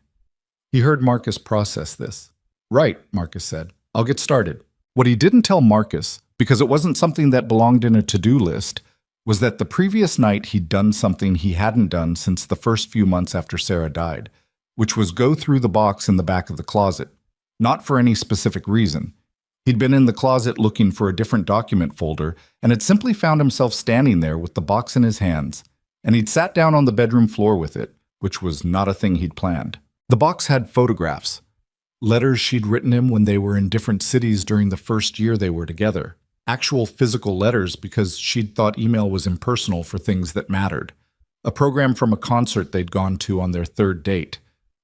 He heard Marcus process this. Right, Marcus said. I'll get started. What he didn't tell Marcus, because it wasn't something that belonged in a to-do list, was that the previous night he'd done something he hadn't done since the first few months after Sarah died, which was go through the box in the back of the closet. Not for any specific reason. He'd been in the closet looking for a different document folder and had simply found himself standing there with the box in his hands, and he'd sat down on the bedroom floor with it, which was not a thing he'd planned. The box had photographs, letters she'd written him when they were in different cities during the first year they were together, actual physical letters because she'd thought email was impersonal for things that mattered, a program from a concert they'd gone to on their third date,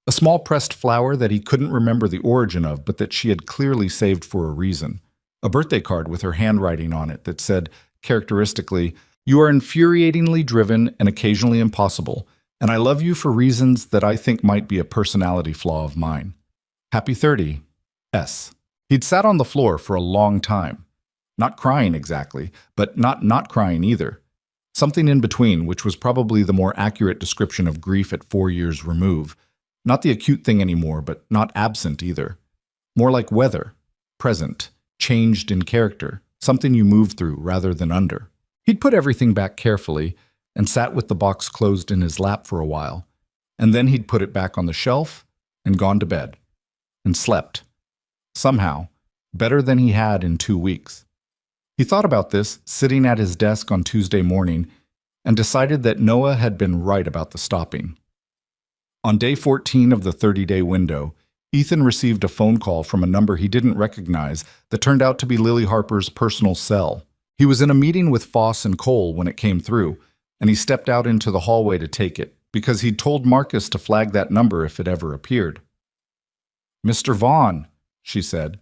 a small pressed flower that he couldn't remember the origin of but that she had clearly saved for a reason, a birthday card with her handwriting on it that said, characteristically, "You are infuriatingly driven and occasionally impossible, and I love you for reasons that I think might be a personality flaw of mine. Happy 30, S." He'd sat on the floor for a long time. Not crying exactly, but not crying either. Something in between, which was probably the more accurate description of grief at 4 years remove. Not the acute thing anymore, but not absent either. More like weather, present, changed in character, something you move through rather than under. He'd put everything back carefully and sat with the box closed in his lap for a while, and then he'd put it back on the shelf and gone to bed, and slept. Somehow, better than he had in 2 weeks. He thought about this, sitting at his desk on Tuesday morning, and decided that Noah had been right about the stopping. On day 14 of the 30-day window, Ethan received a phone call from a number he didn't recognize that turned out to be Lily Harper's personal cell. He was in a meeting with Foss and Cole when it came through, and he stepped out into the hallway to take it, because he'd told Marcus to flag that number if it ever appeared. "Mr. Vaughn," she said.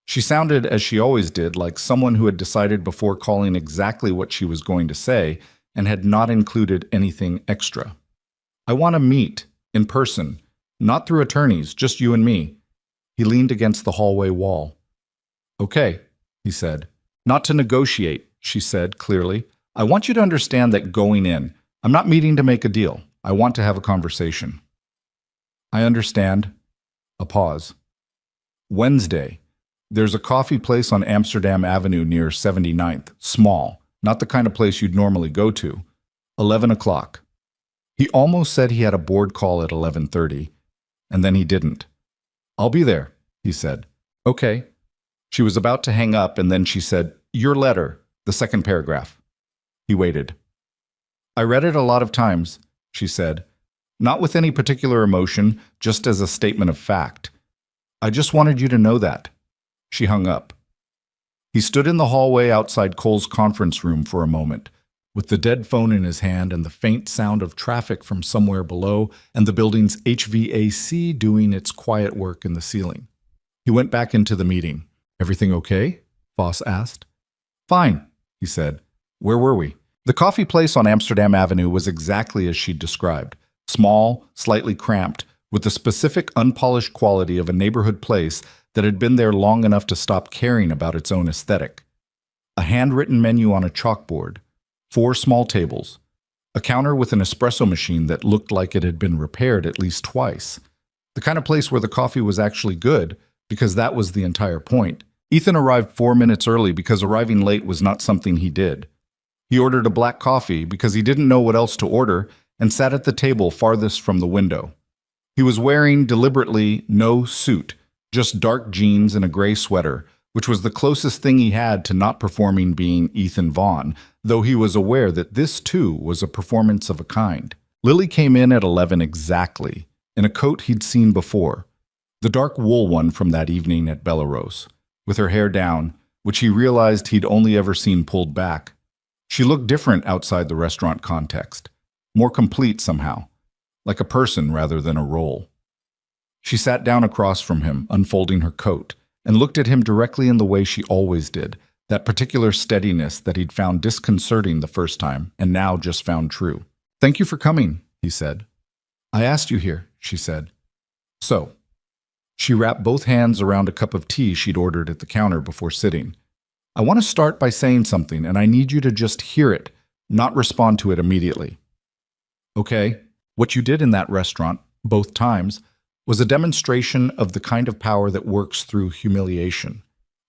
She sounded, as she always did, like someone who had decided before calling exactly what she was going to say and had not included anything extra. "I want to meet. In person. Not through attorneys, just you and me." He leaned against the hallway wall. "Okay," he said. "Not to negotiate," she said clearly. "I want you to understand that going in, I'm not meeting to make a deal. I want to have a conversation." "I understand." A pause. "Wednesday. There's a coffee place on Amsterdam Avenue near 79th. Small. Not the kind of place you'd normally go to. 11 o'clock. He almost said he had a board call at 11:30, and then he didn't. "I'll be there," he said. "Okay." She was about to hang up, and then she said, "Your letter, the second paragraph." He waited. "I read it a lot of times," she said. "Not with any particular emotion, just as a statement of fact. I just wanted you to know that." She hung up. He stood in the hallway outside Cole's conference room for a moment, with the dead phone in his hand and the faint sound of traffic from somewhere below and the building's HVAC doing its quiet work in the ceiling. He went back into the meeting. "Everything okay?" Foss asked. "Fine," he said. "Where were we?" The coffee place on Amsterdam Avenue was exactly as she'd described. Small, slightly cramped, with the specific unpolished quality of a neighborhood place that had been there long enough to stop caring about its own aesthetic. A handwritten menu on a chalkboard. 4 small tables, a counter with an espresso machine that looked like it had been repaired at least twice. The kind of place where the coffee was actually good, because that was the entire point. Ethan arrived 4 minutes early because arriving late was not something he did. He ordered a black coffee because he didn't know what else to order and sat at the table farthest from the window. He was wearing, deliberately, no suit, just dark jeans and a gray sweater, which was the closest thing he had to not performing being Ethan Vaughn, though he was aware that this, too, was a performance of a kind. Lily came in at 11 exactly, in a coat he'd seen before, the dark wool one from that evening at Belarus, with her hair down, which he realized he'd only ever seen pulled back. She looked different outside the restaurant context, more complete somehow, like a person rather than a role. She sat down across from him, unfolding her coat, and looked at him directly in the way she always did, that particular steadiness that he'd found disconcerting the first time and now just found true. "Thank you for coming," he said. "I asked you here," she said. "So." She wrapped both hands around a cup of tea she'd ordered at the counter before sitting. "I want to start by saying something, and I need you to just hear it, not respond to it immediately." "Okay, what you did in that restaurant, both times, was a demonstration of the kind of power that works through humiliation,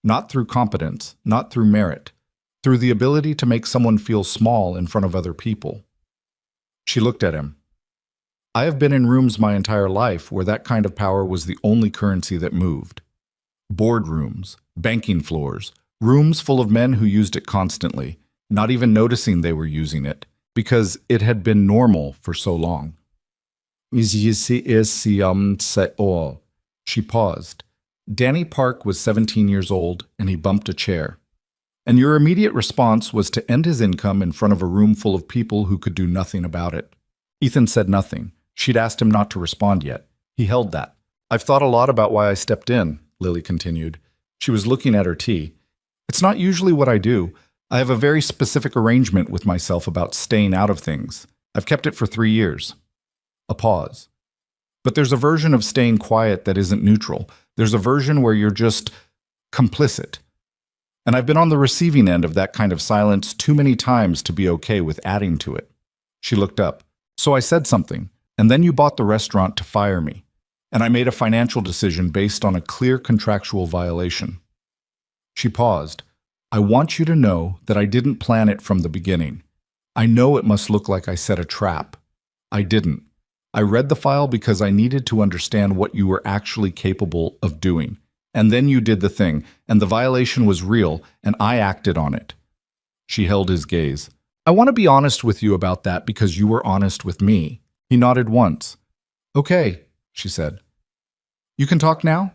not through competence, not through merit, through the ability to make someone feel small in front of other people. She looked at him. I have been in rooms my entire life where that kind of power was the only currency that moved. Boardrooms, banking floors, rooms full of men who used it constantly, not even noticing they were using it, because it had been normal for so long. She paused. Danny Park was 17 years old, and he bumped a chair. And your immediate response was to end his income in front of a room full of people who could do nothing about it. Ethan said nothing. She'd asked him not to respond yet. He held that. I've thought a lot about why I stepped in, Lily continued. She was looking at her tea. It's not usually what I do. I have a very specific arrangement with myself about staying out of things. I've kept it for 3 years. A pause. But there's a version of staying quiet that isn't neutral. There's a version where you're just complicit. And I've been on the receiving end of that kind of silence too many times to be okay with adding to it. She looked up. So I said something, and then you bought the restaurant to fire me. And I made a financial decision based on a clear contractual violation. She paused. I want you to know that I didn't plan it from the beginning. I know it must look like I set a trap. I didn't. I read the file because I needed to understand what you were actually capable of doing. And then you did the thing, and the violation was real, and I acted on it. She held his gaze. I want to be honest with you about that because you were honest with me. He nodded once. Okay, she said. You can talk now?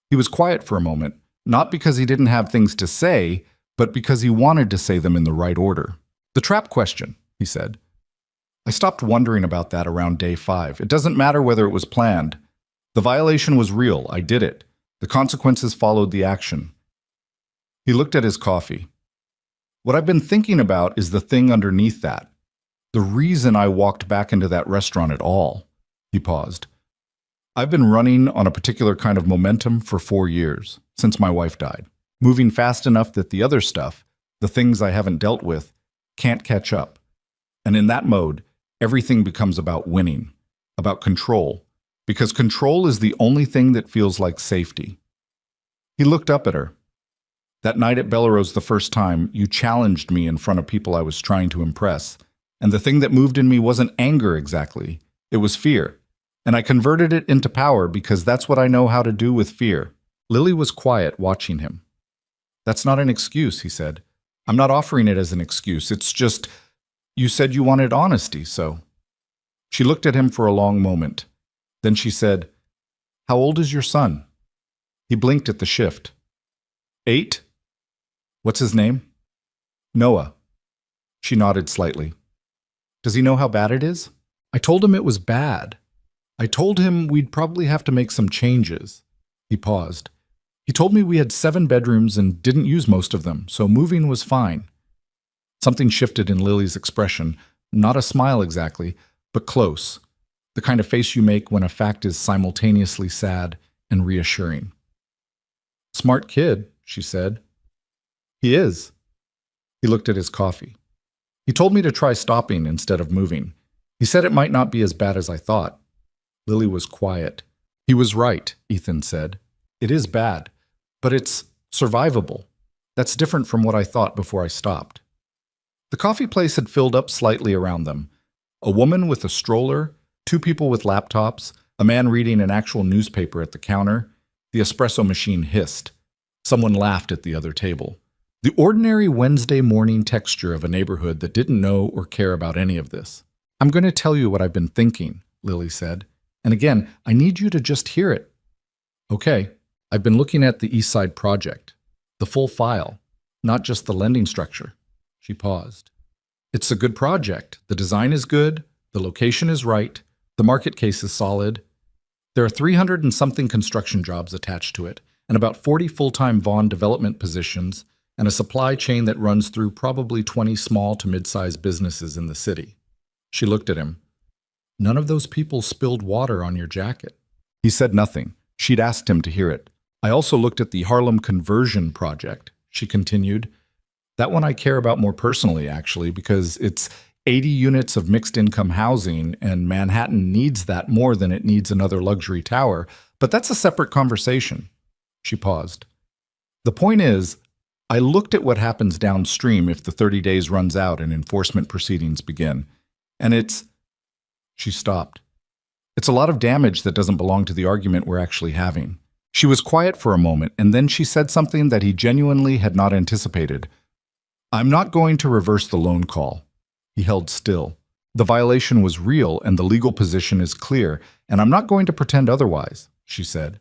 He was quiet for a moment, not because he didn't have things to say, but because he wanted to say them in the right order. The trap question, he said. I stopped wondering about that around day 5. It doesn't matter whether it was planned. The violation was real. I did it. The consequences followed the action. He looked at his coffee. What I've been thinking about is the thing underneath that. The reason I walked back into that restaurant at all. He paused. I've been running on a particular kind of momentum for 4 years, since my wife died. Moving fast enough that the other stuff, the things I haven't dealt with, can't catch up. And in that mode, everything becomes about winning, about control, because control is the only thing that feels like safety. He looked up at her. That night at Bellrose the first time, you challenged me in front of people I was trying to impress, and the thing that moved in me wasn't anger exactly, it was fear. And I converted it into power because that's what I know how to do with fear. Lily was quiet, watching him. That's not an excuse, he said. I'm not offering it as an excuse. It's just, you said you wanted honesty, so. She looked at him for a long moment. Then she said, How old is your son? He blinked at the shift. 8? What's his name? Noah. She nodded slightly. Does he know how bad it is? I told him it was bad. I told him we'd probably have to make some changes. He paused. He told me we had 7 bedrooms and didn't use most of them, so moving was fine. Something shifted in Lily's expression, not a smile exactly, but close. The kind of face you make when a fact is simultaneously sad and reassuring. Smart kid, she said. He is. He looked at his coffee. He told me to try stopping instead of moving. He said it might not be as bad as I thought. Lily was quiet. He was right, Ethan said. It is bad, but it's survivable. That's different from what I thought before I stopped. The coffee place had filled up slightly around them. A woman with a stroller, 2 people with laptops, a man reading an actual newspaper at the counter. The espresso machine hissed. Someone laughed at the other table. The ordinary Wednesday morning texture of a neighborhood that didn't know or care about any of this. I'm going to tell you what I've been thinking, Lily said. And again, I need you to just hear it. Okay, I've been looking at the East Side project. The full file, not just the lending structure. She paused. It's a good project. The design is good. The location is right. The market case is solid. There are 300 and something construction jobs attached to it, and about 40 full-time Vaughn development positions, and a supply chain that runs through probably 20 small to mid-sized businesses in the city. She looked at him. None of those people spilled water on your jacket. He said nothing. She'd asked him to hear it. I also looked at the Harlem Conversion Project, she continued. That one I care about more personally, actually, because it's 80 units of mixed-income housing, and Manhattan needs that more than it needs another luxury tower, but that's a separate conversation. She paused. The point is, I looked at what happens downstream if the 30 days runs out and enforcement proceedings begin. And She stopped. It's a lot of damage that doesn't belong to the argument we're actually having. She was quiet for a moment, and then she said something that he genuinely had not anticipated. I'm not going to reverse the loan call. He held still. The violation was real and the legal position is clear, and I'm not going to pretend otherwise, she said.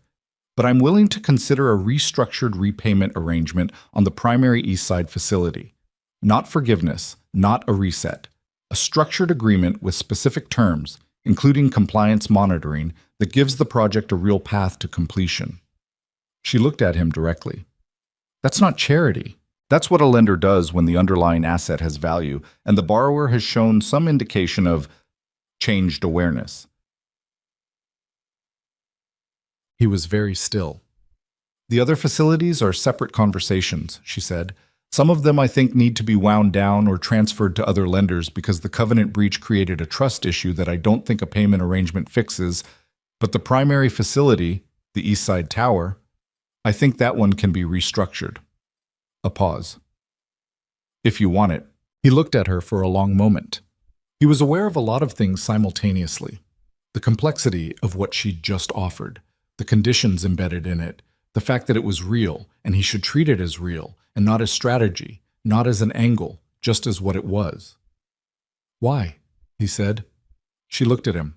But I'm willing to consider a restructured repayment arrangement on the primary East Side facility. Not forgiveness, not a reset. A structured agreement with specific terms, including compliance monitoring, that gives the project a real path to completion. She looked at him directly. That's not charity. That's what a lender does when the underlying asset has value, and the borrower has shown some indication of changed awareness. He was very still. The other facilities are separate conversations, she said. Some of them I think need to be wound down or transferred to other lenders because the covenant breach created a trust issue that I don't think a payment arrangement fixes, but the primary facility, the East Side Tower, I think that one can be restructured. A pause. If you want it. He looked at her for a long moment. He was aware of a lot of things simultaneously. The complexity of what she'd just offered, the conditions embedded in it, the fact that it was real, and he should treat it as real, and not as strategy, not as an angle, just as what it was. Why? He said. She looked at him.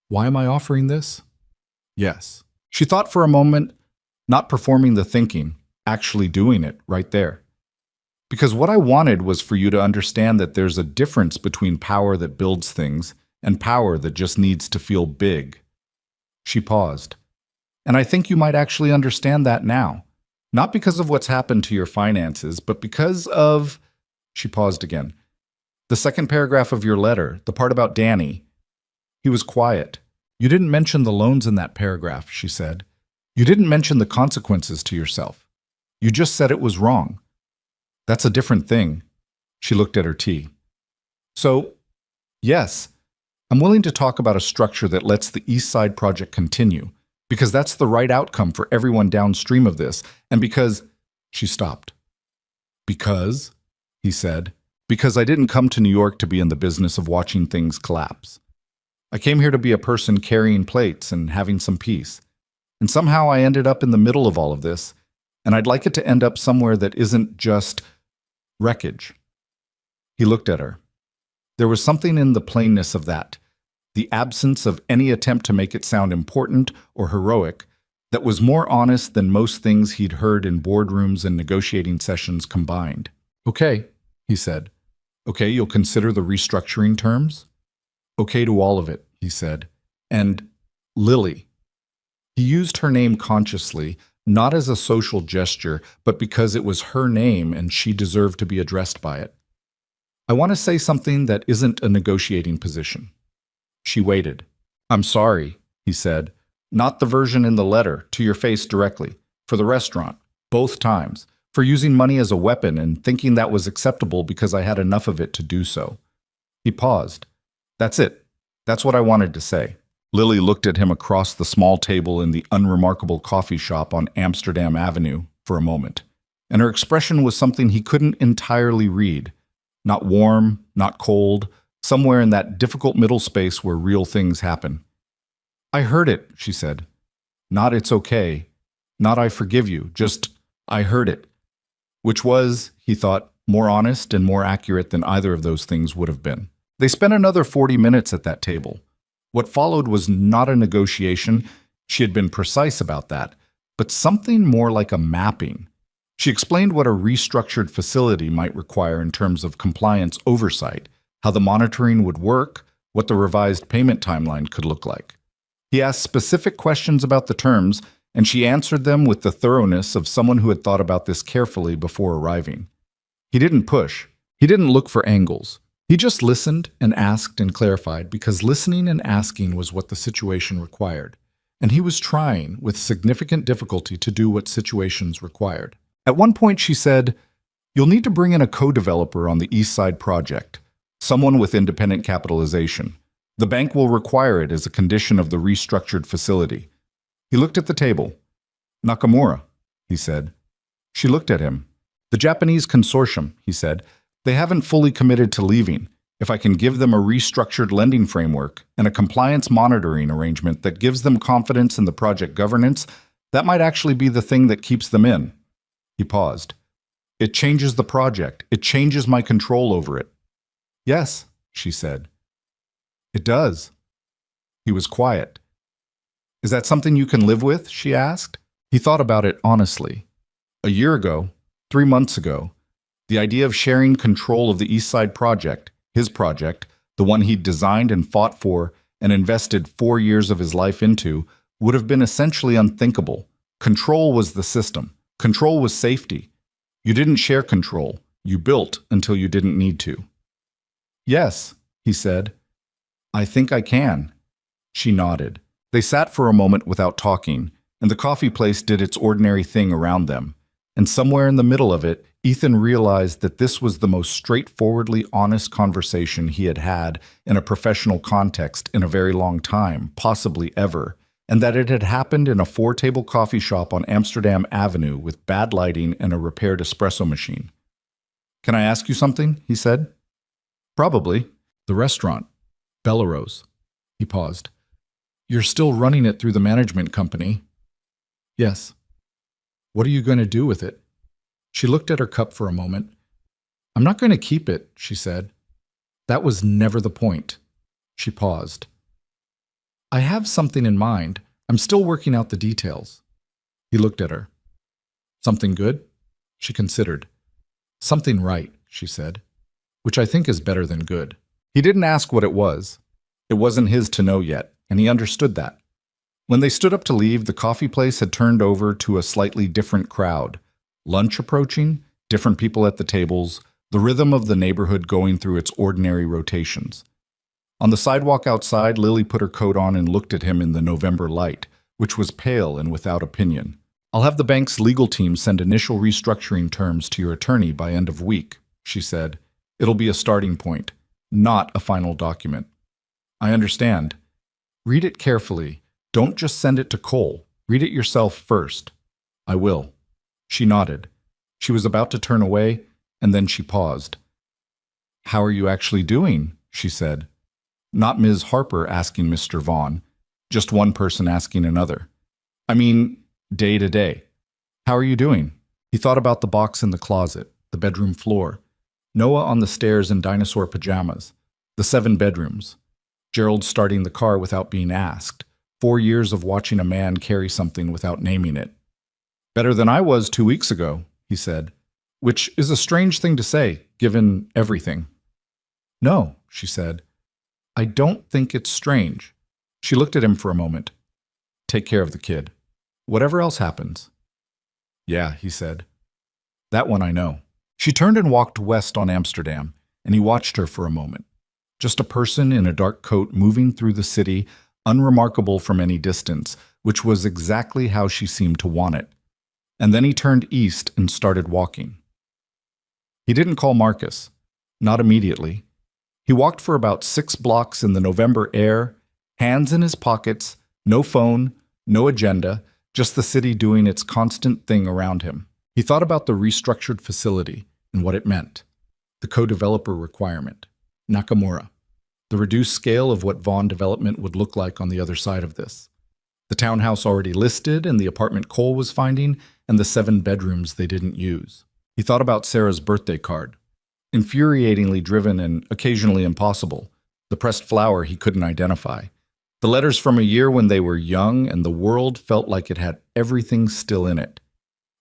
Why am I offering this? Yes. She thought for a moment, not performing the thinking, actually doing it right there. Because what I wanted was for you to understand that there's a difference between power that builds things and power that just needs to feel big. She paused. And I think you might actually understand that now. Not because of what's happened to your finances, but because of… She paused again. The second paragraph of your letter, the part about Danny. He was quiet. You didn't mention the loans in that paragraph, she said. You didn't mention the consequences to yourself. You just said it was wrong. That's a different thing. She looked at her tea. So, yes, I'm willing to talk about a structure that lets the East Side project continue, because that's the right outcome for everyone downstream of this, and because… She stopped. Because, he said, because I didn't come to New York to be in the business of watching things collapse. I came here to be a person carrying plates and having some peace. And somehow I ended up in the middle of all of this, and I'd like it to end up somewhere that isn't just wreckage. He looked at her. There was something in the plainness of that, the absence of any attempt to make it sound important or heroic, that was more honest than most things he'd heard in boardrooms and negotiating sessions combined. Okay, he said. Okay, you'll consider the restructuring terms? Okay to all of it, he said. And Lily. He used her name consciously, not as a social gesture, but because it was her name and she deserved to be addressed by it. I want to say something that isn't a negotiating position. She waited. I'm sorry, he said. Not the version in the letter, to your face directly, for the restaurant, both times, for using money as a weapon and thinking that was acceptable because I had enough of it to do so. He paused. That's it. That's what I wanted to say. Lily looked at him across the small table in the unremarkable coffee shop on Amsterdam Avenue for a moment, and her expression was something he couldn't entirely read. Not warm, not cold, somewhere in that difficult middle space where real things happen. I heard it, she said. Not it's okay. Not I forgive you. Just I heard it. Which was, he thought, more honest and more accurate than either of those things would have been. They spent another 40 minutes at that table. What followed was not a negotiation, she had been precise about that, but something more like a mapping. She explained what a restructured facility might require in terms of compliance oversight, how the monitoring would work, what the revised payment timeline could look like. He asked specific questions about the terms, and she answered them with the thoroughness of someone who had thought about this carefully before arriving. He didn't push. He didn't look for angles. He just listened and asked and clarified because listening and asking was what the situation required. And he was trying, with significant difficulty, to do what situations required. At one point she said, "You'll need to bring in a co-developer on the East Side project. Someone with independent capitalization. The bank will require it as a condition of the restructured facility. He looked at the table. Nakamura, he said. She looked at him. The Japanese consortium, he said. They haven't fully committed to leaving. If I can give them a restructured lending framework and a compliance monitoring arrangement that gives them confidence in the project governance, that might actually be the thing that keeps them in. He paused. It changes the project. It changes my control over it. Yes, she said. It does. He was quiet. Is that something you can live with? She asked. He thought about it honestly. A year ago, 3 months ago, the idea of sharing control of the East Side project, his project, the one he'd designed and fought for and invested 4 years of his life into, would have been essentially unthinkable. Control was the system. Control was safety. You didn't share control. You built until you didn't need to. Yes, he said. I think I can. She nodded. They sat for a moment without talking, and the coffee place did its ordinary thing around them. And somewhere in the middle of it, Ethan realized that this was the most straightforwardly honest conversation he had had in a professional context in a very long time, possibly ever, and that it had happened in a 4-table coffee shop on Amsterdam Avenue with bad lighting and a repaired espresso machine. Can I ask you something? He said. Probably. The restaurant. Bellerose. He paused. You're still running it through the management company. Yes. What are you going to do with it? She looked at her cup for a moment. I'm not going to keep it, she said. That was never the point. She paused. I have something in mind. I'm still working out the details. He looked at her. Something good? She considered. Something right, she said, which I think is better than good. He didn't ask what it was. It wasn't his to know yet, and he understood that. When they stood up to leave, the coffee place had turned over to a slightly different crowd. Lunch approaching, different people at the tables, the rhythm of the neighborhood going through its ordinary rotations. On the sidewalk outside, Lily put her coat on and looked at him in the November light, which was pale and without opinion. I'll have the bank's legal team send initial restructuring terms to your attorney by end of week, she said. It'll be a starting point, not a final document. I understand. Read it carefully. Don't just send it to Cole. Read it yourself first. I will. She nodded. She was about to turn away, and then she paused. How are you actually doing? She said. Not Ms. Harper asking Mr. Vaughn, just one person asking another. I mean, day to day. How are you doing? He thought about the box in the closet, the bedroom floor, Noah on the stairs in dinosaur pajamas, the 7 bedrooms, Gerald starting the car without being asked, 4 years of watching a man carry something without naming it. Better than I was 2 weeks ago, he said, which is a strange thing to say, given everything. No, she said. I don't think it's strange. She looked at him for a moment. Take care of the kid. Whatever else happens. Yeah, he said. That one I know. She turned and walked west on Amsterdam, and he watched her for a moment. Just a person in a dark coat moving through the city, unremarkable from any distance, which was exactly how she seemed to want it. And then he turned east and started walking. He didn't call Marcus. Not immediately. He walked for about 6 blocks in the November air, hands in his pockets, no phone, no agenda, just the city doing its constant thing around him. He thought about the restructured facility and what it meant. The co-developer requirement. Nakamura. The reduced scale of what Vaughn development would look like on the other side of this. The townhouse already listed and the apartment Cole was finding and the 7 bedrooms they didn't use. He thought about Sarah's birthday card. Infuriatingly driven and occasionally impossible. The pressed flower he couldn't identify. The letters from a year when they were young and the world felt like it had everything still in it.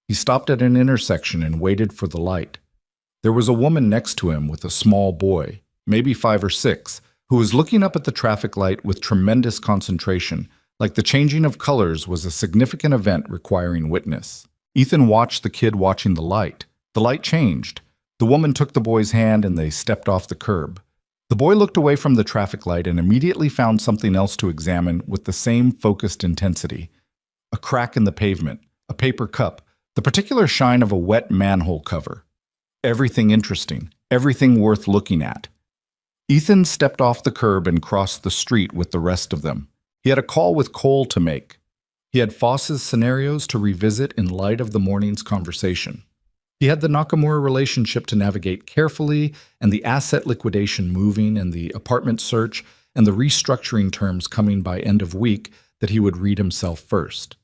He stopped at an intersection and waited for the light. There was a woman next to him with a small boy, maybe 5 or 6, who was looking up at the traffic light with tremendous concentration, like the changing of colors was a significant event requiring witness. Ethan watched the kid watching the light. The light changed. The woman took the boy's hand and they stepped off the curb. The boy looked away from the traffic light and immediately found something else to examine with the same focused intensity. A crack in the pavement, a paper cup, the particular shine of a wet manhole cover. Everything interesting, everything worth looking at. Ethan stepped off the curb and crossed the street with the rest of them. He had a call with Cole to make. He had Foss's scenarios to revisit in light of the morning's conversation. He had the Nakamura relationship to navigate carefully, and the asset liquidation moving, and the apartment search, and the restructuring terms coming by end of week that he would read himself first.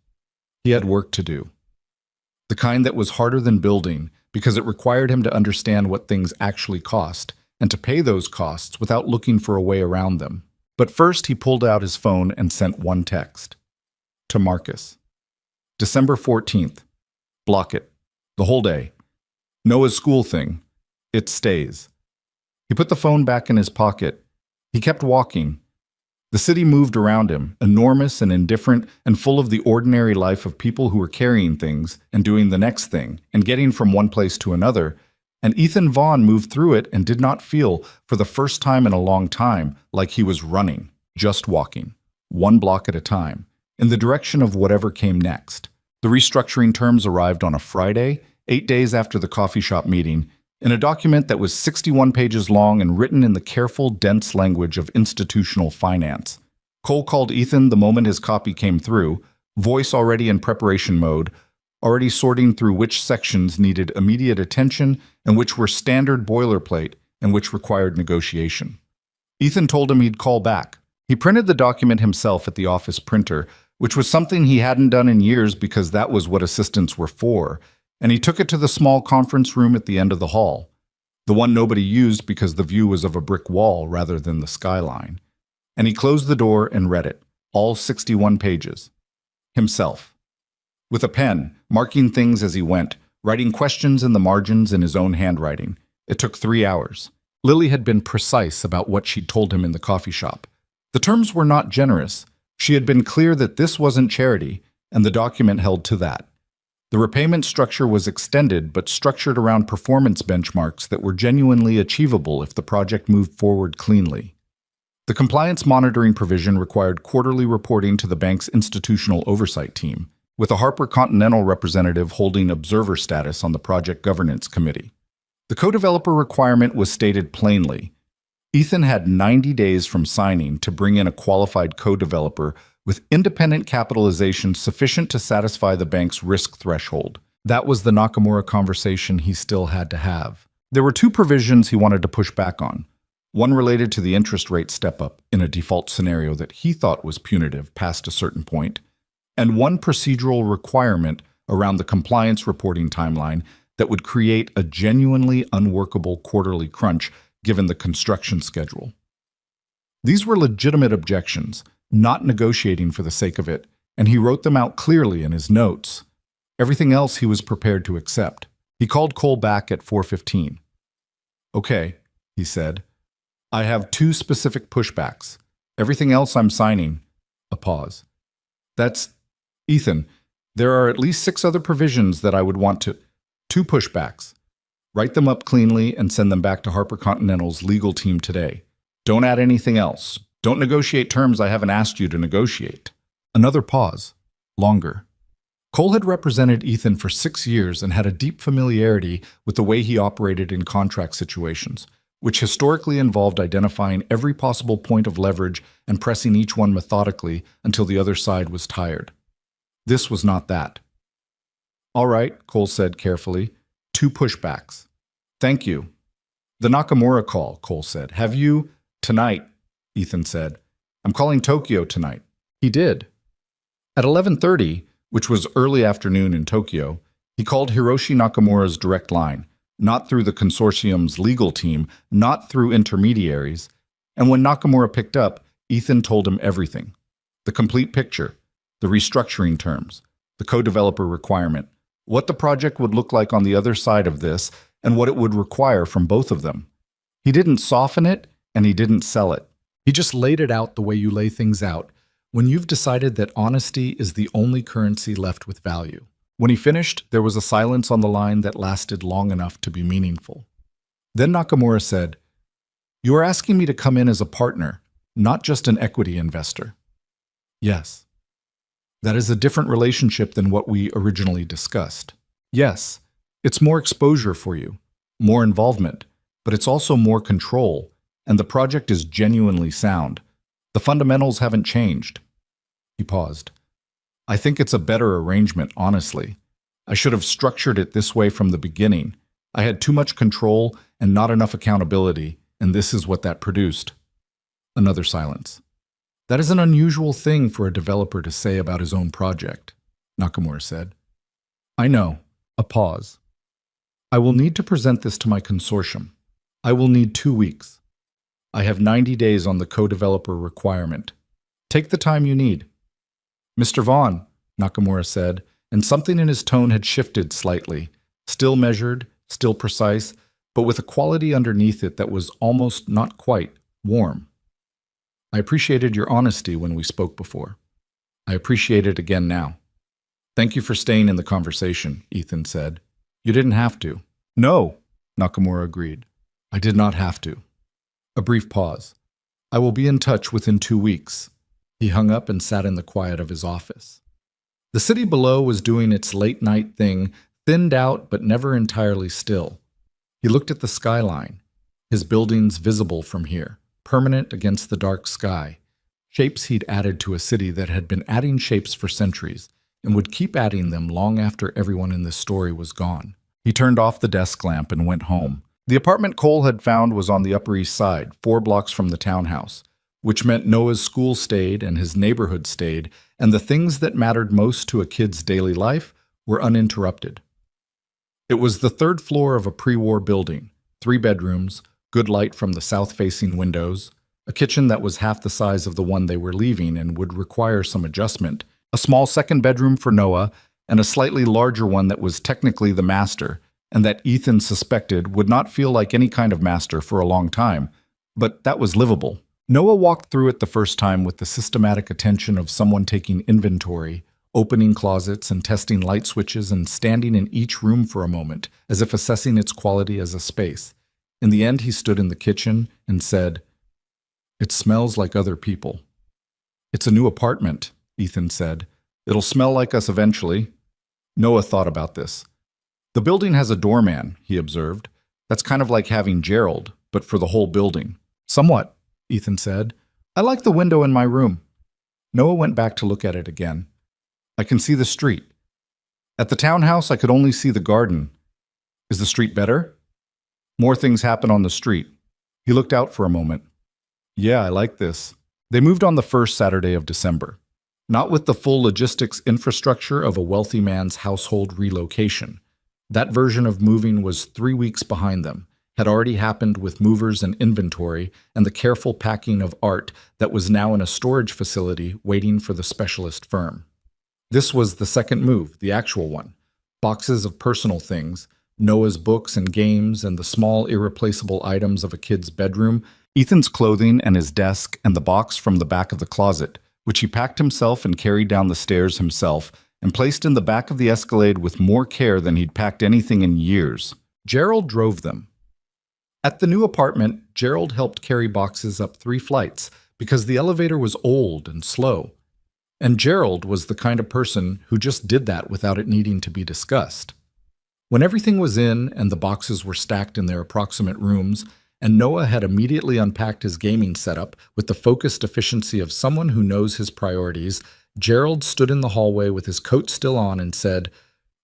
He had work to do. The kind that was harder than building, because it required him to understand what things actually cost, and to pay those costs without looking for a way around them. But first he pulled out his phone and sent one text. To Marcus. December 14th. Block it. The whole day. Noah's school thing. It stays. He put the phone back in his pocket. He kept walking. The city moved around him, enormous and indifferent and full of the ordinary life of people who were carrying things and doing the next thing and getting from one place to another. And Ethan Vaughn moved through it and did not feel, for the first time in a long time, like he was running, just walking, one block at a time, in the direction of whatever came next. The restructuring terms arrived on a Friday, 8 days after the coffee shop meeting, in a document that was 61 pages long and written in the careful, dense language of institutional finance. Cole called Ethan the moment his copy came through, voice already in preparation mode, already sorting through which sections needed immediate attention and which were standard boilerplate and which required negotiation. Ethan told him he'd call back. He printed the document himself at the office printer, which was something he hadn't done in years because that was what assistants were for, and he took it to the small conference room at the end of the hall, the one nobody used because the view was of a brick wall rather than the skyline. And he closed the door and read it, all 61 pages. Himself. With a pen, marking things as he went, writing questions in the margins in his own handwriting. It took 3 hours. Lily had been precise about what she'd told him in the coffee shop. The terms were not generous. She had been clear that this wasn't charity, and the document held to that. The repayment structure was extended but structured around performance benchmarks that were genuinely achievable if the project moved forward cleanly. The compliance monitoring provision required quarterly reporting to the bank's institutional oversight team, with a Harper Continental representative holding observer status on the project governance committee. The co-developer requirement was stated plainly. Ethan had 90 days from signing to bring in a qualified co-developer with independent capitalization sufficient to satisfy the bank's risk threshold. That was the Nakamura conversation he still had to have. There were 2 provisions he wanted to push back on. One related to the interest rate step-up in a default scenario that he thought was punitive past a certain point, and one procedural requirement around the compliance reporting timeline that would create a genuinely unworkable quarterly crunch given the construction schedule. These were legitimate objections, not negotiating for the sake of it, and he wrote them out clearly in his notes. Everything else he was prepared to accept. He called Cole back at 4:15. Okay, he said. I have 2 specific pushbacks. Everything else I'm signing. A pause. That's Ethan. There are at least 6 other provisions that I would want to. 2 pushbacks. Write them up cleanly and send them back to Harper Continental's legal team today. Don't add anything else. Don't negotiate terms I haven't asked you to negotiate. Another pause. Longer. Cole had represented Ethan for 6 years and had a deep familiarity with the way he operated in contract situations, which historically involved identifying every possible point of leverage and pressing each one methodically until the other side was tired. This was not that. All right, Cole said carefully. 2 pushbacks. Thank you. The Nakamura call, Cole said. Have you? Tonight, Ethan said. I'm calling Tokyo tonight. He did. At 11:30, which was early afternoon in Tokyo, he called Hiroshi Nakamura's direct line, not through the consortium's legal team, not through intermediaries, and when Nakamura picked up, Ethan told him everything. The complete picture, the restructuring terms, the co-developer requirement, what the project would look like on the other side of this, and what it would require from both of them. He didn't soften it, and he didn't sell it. He just laid it out the way you lay things out, when you've decided that honesty is the only currency left with value. When he finished, there was a silence on the line that lasted long enough to be meaningful. Then Nakamura said, "You are asking me to come in as a partner, not just an equity investor." Yes. That is a different relationship than what we originally discussed. Yes, it's more exposure for you, more involvement, but it's also more control, and the project is genuinely sound. The fundamentals haven't changed. He paused. I think it's a better arrangement, honestly. I should have structured it this way from the beginning. I had too much control and not enough accountability, and this is what that produced. Another silence. That is an unusual thing for a developer to say about his own project, Nakamura said. I know. A pause. I will need to present this to my consortium. I will need 2 weeks. I have 90 days on the co-developer requirement. Take the time you need. Mr. Vaughn, Nakamura said, and something in his tone had shifted slightly, still measured, still precise, but with a quality underneath it that was almost not quite warm. I appreciated your honesty when we spoke before. I appreciate it again now. Thank you for staying in the conversation, Ethan said. You didn't have to. No, Nakamura agreed. I did not have to. A brief pause. I will be in touch within 2 weeks. He hung up and sat in the quiet of his office. The city below was doing its late-night thing, thinned out but never entirely still. He looked at the skyline, his buildings visible from here, permanent against the dark sky, shapes he'd added to a city that had been adding shapes for centuries and would keep adding them long after everyone in this story was gone. He turned off the desk lamp and went home. The apartment Cole had found was on the Upper East Side, 4 blocks from the townhouse, which meant Noah's school stayed and his neighborhood stayed, and the things that mattered most to a kid's daily life were uninterrupted. It was the 3rd floor of a pre-war building, 3 bedrooms, good light from the south-facing windows, a kitchen that was half the size of the one they were leaving and would require some adjustment, a small 2nd bedroom for Noah, and a slightly larger one that was technically the master, and that Ethan suspected would not feel like any kind of master for a long time, but that was livable. Noah walked through it the first time with the systematic attention of someone taking inventory, opening closets and testing light switches and standing in each room for a moment, as if assessing its quality as a space. In the end, he stood in the kitchen and said, "It smells like other people." "It's a new apartment," Ethan said. "It'll smell like us eventually." Noah thought about this. "The building has a doorman," he observed. "That's kind of like having Gerald, but for the whole building." "Somewhat," Ethan said. "I like the window in my room." Noah went back to look at it again. "I can see the street. At the townhouse, I could only see the garden. Is the street better?" "More things happen on the street." He looked out for a moment. "Yeah, I like this." They moved on the first Saturday of December. Not with the full logistics infrastructure of a wealthy man's household relocation. That version of moving was 3 weeks behind them, had already happened with movers and inventory and the careful packing of art that was now in a storage facility waiting for the specialist firm. This was the second move, the actual one. Boxes of personal things, Noah's books and games and the small irreplaceable items of a kid's bedroom, Ethan's clothing and his desk and the box from the back of the closet, which he packed himself and carried down the stairs himself and placed in the back of the Escalade with more care than he'd packed anything in years. Gerald drove them. At the new apartment, Gerald helped carry boxes up 3 flights because the elevator was old and slow. And Gerald was the kind of person who just did that without it needing to be discussed. When everything was in and the boxes were stacked in their approximate rooms, and Noah had immediately unpacked his gaming setup with the focused efficiency of someone who knows his priorities, Gerald stood in the hallway with his coat still on and said,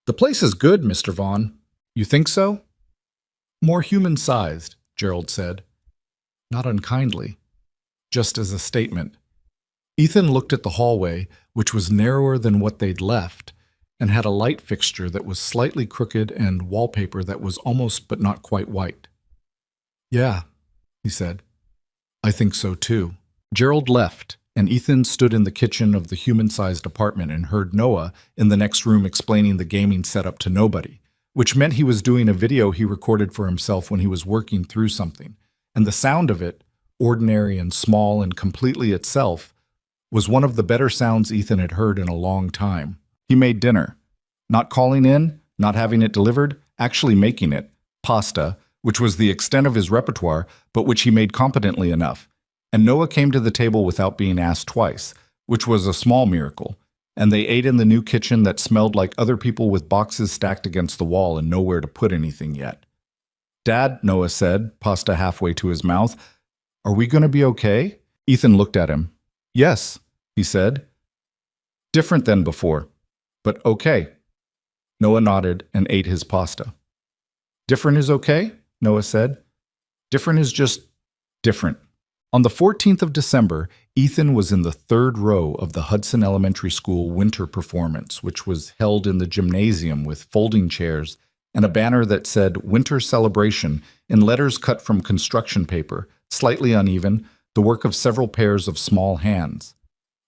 "The place is good, Mr. Vaughn. You think so?" "More human-sized," Gerald said. Not unkindly, just as a statement. Ethan looked at the hallway, which was narrower than what they'd left, and had a light fixture that was slightly crooked and wallpaper that was almost but not quite white. "Yeah," he said. "I think so too." Gerald left, and Ethan stood in the kitchen of the human-sized apartment and heard Noah in the next room explaining the gaming setup to nobody, which meant he was doing a video he recorded for himself when he was working through something, and the sound of it, ordinary and small and completely itself, was one of the better sounds Ethan had heard in a long time. He made dinner. Not calling in, not having it delivered, actually making it. Pasta, which was the extent of his repertoire, but which he made competently enough. And Noah came to the table without being asked twice, which was a small miracle. And they ate in the new kitchen that smelled like other people with boxes stacked against the wall and nowhere to put anything yet. "Dad," Noah said, pasta halfway to his mouth, Are we going to be okay? Ethan looked at him. Yes, he said. Different than before, but okay. Noah nodded and ate his pasta. Different is okay, Noah said. Different is just different. On the 14th of December, Ethan was in the third row of the Hudson Elementary School winter performance, which was held in the gymnasium with folding chairs and a banner that said Winter Celebration in letters cut from construction paper, slightly uneven, the work of several pairs of small hands.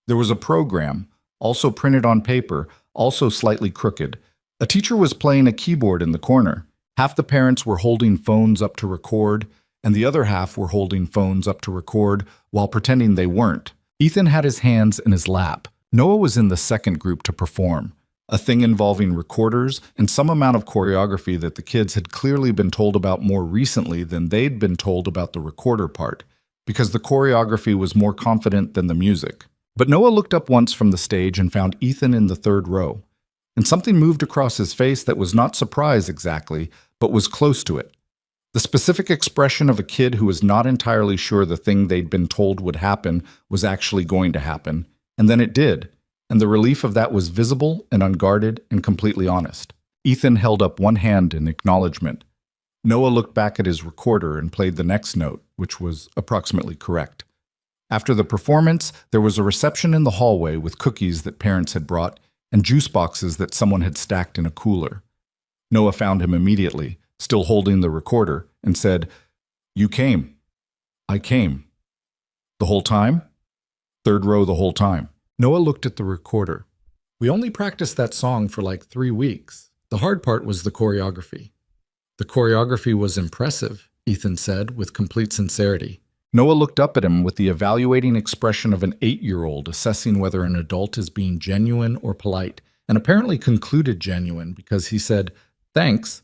There was a program, also printed on paper, also slightly crooked. A teacher was playing a keyboard in the corner. Half the parents were holding phones up to record, and the other half were holding phones up to record while pretending they weren't. Ethan had his hands in his lap. Noah was in the second group to perform, a thing involving recorders and some amount of choreography that the kids had clearly been told about more recently than they'd been told about the recorder part, because the choreography was more confident than the music. But Noah looked up once from the stage and found Ethan in the third row, and something moved across his face that was not surprise exactly, but was close to it. The specific expression of a kid who was not entirely sure the thing they'd been told would happen was actually going to happen, and then it did, and the relief of that was visible and unguarded and completely honest. Ethan held up one hand in acknowledgement. Noah looked back at his recorder and played the next note, which was approximately correct. After the performance, there was a reception in the hallway with cookies that parents had brought and juice boxes that someone had stacked in a cooler. Noah found him immediately, still holding the recorder, and said, "You came. I came. The whole time?" Third row the whole time. Noah looked at the recorder. "We only practiced that song for like 3 weeks. The hard part was the choreography." "The choreography was impressive," Ethan said with complete sincerity. Noah looked up at him with the evaluating expression of an 8-year-old assessing whether an adult is being genuine or polite, and apparently concluded genuine because he said, "Thanks,"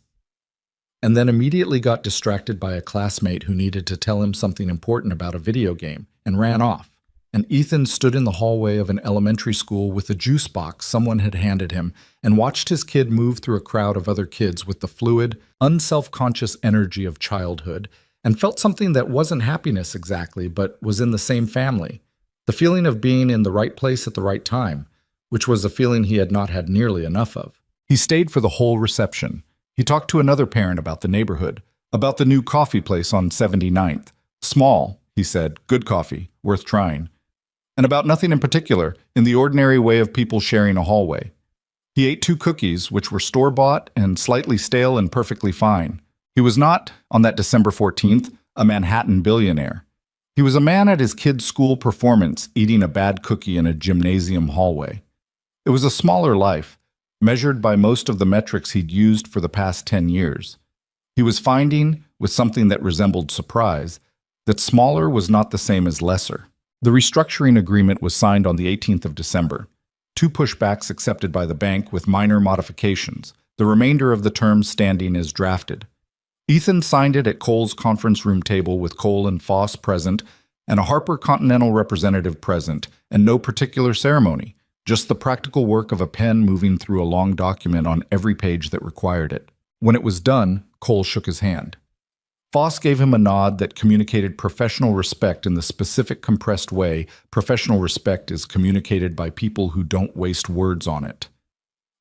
and then immediately got distracted by a classmate who needed to tell him something important about a video game, and ran off. And Ethan stood in the hallway of an elementary school with a juice box someone had handed him and watched his kid move through a crowd of other kids with the fluid, unself-conscious energy of childhood, and felt something that wasn't happiness exactly, but was in the same family. The feeling of being in the right place at the right time, which was a feeling he had not had nearly enough of. He stayed for the whole reception. He talked to another parent about the neighborhood, about the new coffee place on 79th. Small, he said, good coffee, worth trying. And about nothing in particular, in the ordinary way of people sharing a hallway. He ate 2 cookies, which were store-bought and slightly stale and perfectly fine. He was not, on that December 14th, a Manhattan billionaire. He was a man at his kid's school performance eating a bad cookie in a gymnasium hallway. It was a smaller life, measured by most of the metrics he'd used for the past 10 years. He was finding, with something that resembled surprise, that smaller was not the same as lesser. The restructuring agreement was signed on the 18th of December. 2 pushbacks accepted by the bank with minor modifications, the remainder of the terms standing as drafted. Ethan signed it at Cole's conference room table with Cole and Foss present and a Harper Continental representative present, and no particular ceremony, just the practical work of a pen moving through a long document on every page that required it. When it was done, Cole shook his hand. Foss gave him a nod that communicated professional respect in the specific compressed way professional respect is communicated by people who don't waste words on it.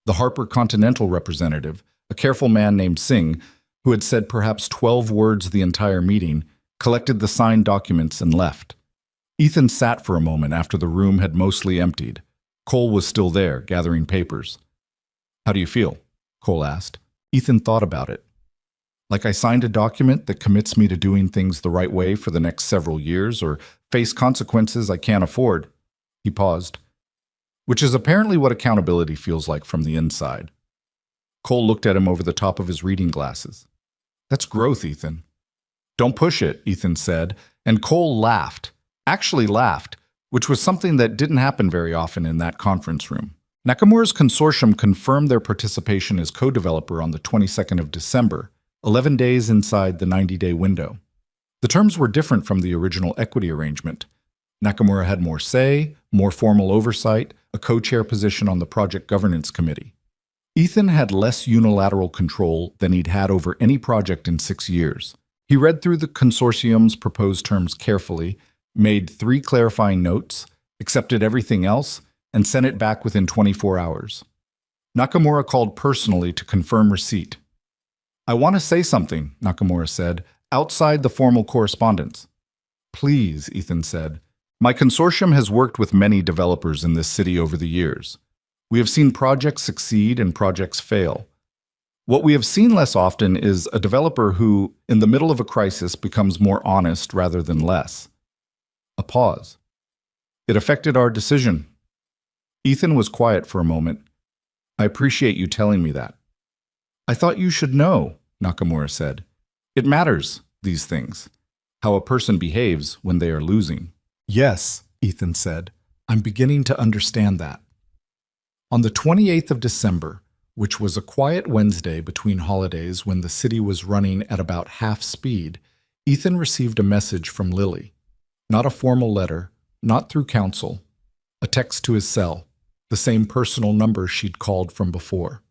The Harper Continental representative, a careful man named Singh, who had said perhaps 12 words the entire meeting, collected the signed documents and left. Ethan sat for a moment after the room had mostly emptied. Cole was still there, gathering papers. "How do you feel?" Cole asked. Ethan thought about it. "Like I signed a document that commits me to doing things the right way for the next several years or face consequences I can't afford." He paused. "Which is apparently what accountability feels like from the inside." Cole looked at him over the top of his reading glasses. "That's growth, Ethan." "Don't push it," Ethan said, and Cole laughed. Actually laughed, which was something that didn't happen very often in that conference room. Nakamura's consortium confirmed their participation as co-developer on the 22nd of December, 11 days inside the 90-day window. The terms were different from the original equity arrangement. Nakamura had more say, more formal oversight, a co-chair position on the project governance committee. Ethan had less unilateral control than he'd had over any project in 6 years. He read through the consortium's proposed terms carefully, made 3 clarifying notes, accepted everything else, and sent it back within 24 hours. Nakamura called personally to confirm receipt. "I want to say something," Nakamura said, "outside the formal correspondence." "Please," Ethan said. "My consortium has worked with many developers in this city over the years. We have seen projects succeed and projects fail. What we have seen less often is a developer who, in the middle of a crisis, becomes more honest rather than less." A pause. "It affected our decision." Ethan was quiet for a moment. "I appreciate you telling me that." "I thought you should know," Nakamura said. "It matters, these things, how a person behaves when they are losing." "Yes," Ethan said. "I'm beginning to understand that." On the 28th of December, which was a quiet Wednesday between holidays when the city was running at about half speed, Ethan received a message from Lily. Not a formal letter, not through counsel. A text to his cell, the same personal number she'd called from before.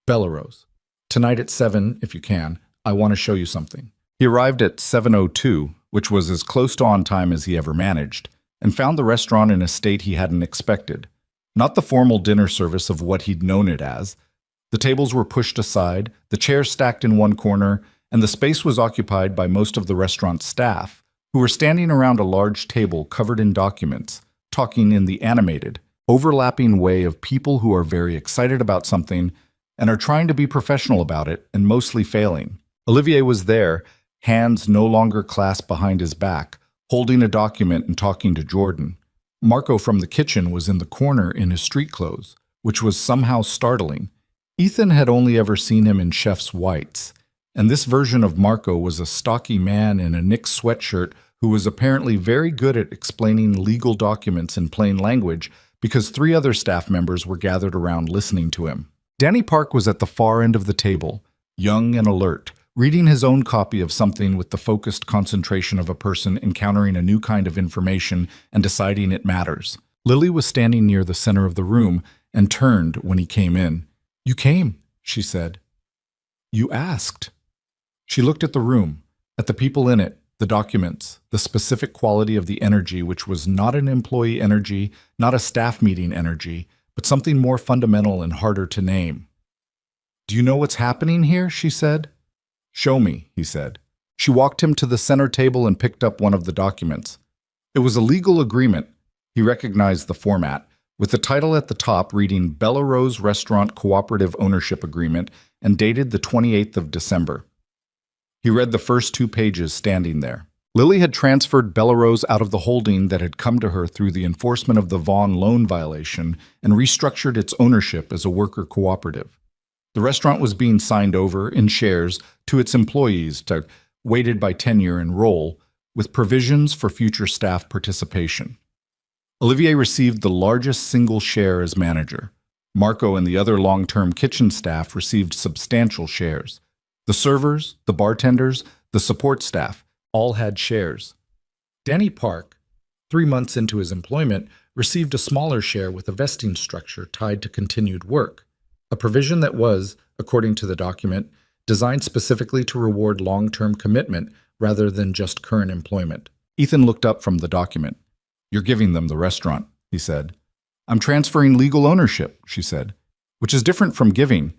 "Belarus. Tonight at 7, if you can, I want to show you something." He arrived at 7:02, which was as close to on time as he ever managed, and found the restaurant in a state he hadn't expected. Not the formal dinner service of what he'd known it as. The tables were pushed aside, the chairs stacked in one corner, and the space was occupied by most of the restaurant's staff, who were standing around a large table covered in documents, talking in the animated, overlapping way of people who are very excited about something and are trying to be professional about it and mostly failing. Olivier was there, hands no longer clasped behind his back, holding a document and talking to Jordan. Marco from the kitchen was in the corner in his street clothes, which was somehow startling. Ethan had only ever seen him in chef's whites, and this version of Marco was a stocky man in a knit sweatshirt who was apparently very good at explaining legal documents in plain language because 3 other staff members were gathered around listening to him. Danny Park was at the far end of the table, young and alert, reading his own copy of something with the focused concentration of a person encountering a new kind of information and deciding it matters. Lily was standing near the center of the room and turned when he came in. "You came," she said. "You asked." She looked at the room, at the people in it, the documents, the specific quality of the energy, which was not an employee energy, not a staff meeting energy, but something more fundamental and harder to name. "Do you know what's happening here?" she said. "Show me," he said. She walked him to the center table and picked up one of the documents. It was a legal agreement. He recognized the format, with the title at the top reading Belarus Restaurant Cooperative Ownership Agreement and dated the 28th of December. He read the first 2 pages standing there. Lily had transferred Belarus out of the holding that had come to her through the enforcement of the Vaughan loan violation and restructured its ownership as a worker cooperative. The restaurant was being signed over in shares to its employees, weighted by tenure and role, with provisions for future staff participation. Olivier received the largest single share as manager. Marco and the other long-term kitchen staff received substantial shares. The servers, the bartenders, the support staff all had shares. Danny Park, 3 months into his employment, received a smaller share with a vesting structure tied to continued work, a provision that was, according to the document, designed specifically to reward long-term commitment rather than just current employment. Ethan looked up from the document. "You're giving them the restaurant," he said. "I'm transferring legal ownership," she said, "which is different from giving.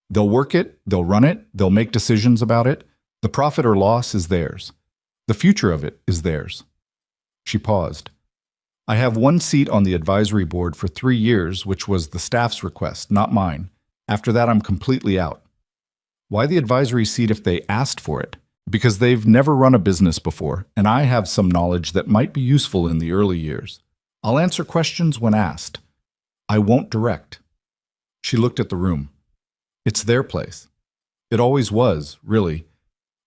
They'll work it, they'll run it, they'll make decisions about it. The profit or loss is theirs. The future of it is theirs." She paused. "I have 1 seat on the advisory board for 3 years, which was the staff's request, not mine. After that, I'm completely out." "Why the advisory seat if they asked for it?" "Because they've never run a business before, and I have some knowledge that might be useful in the early years. I'll answer questions when asked. I won't direct." She looked at the room. "It's their place. It always was, really.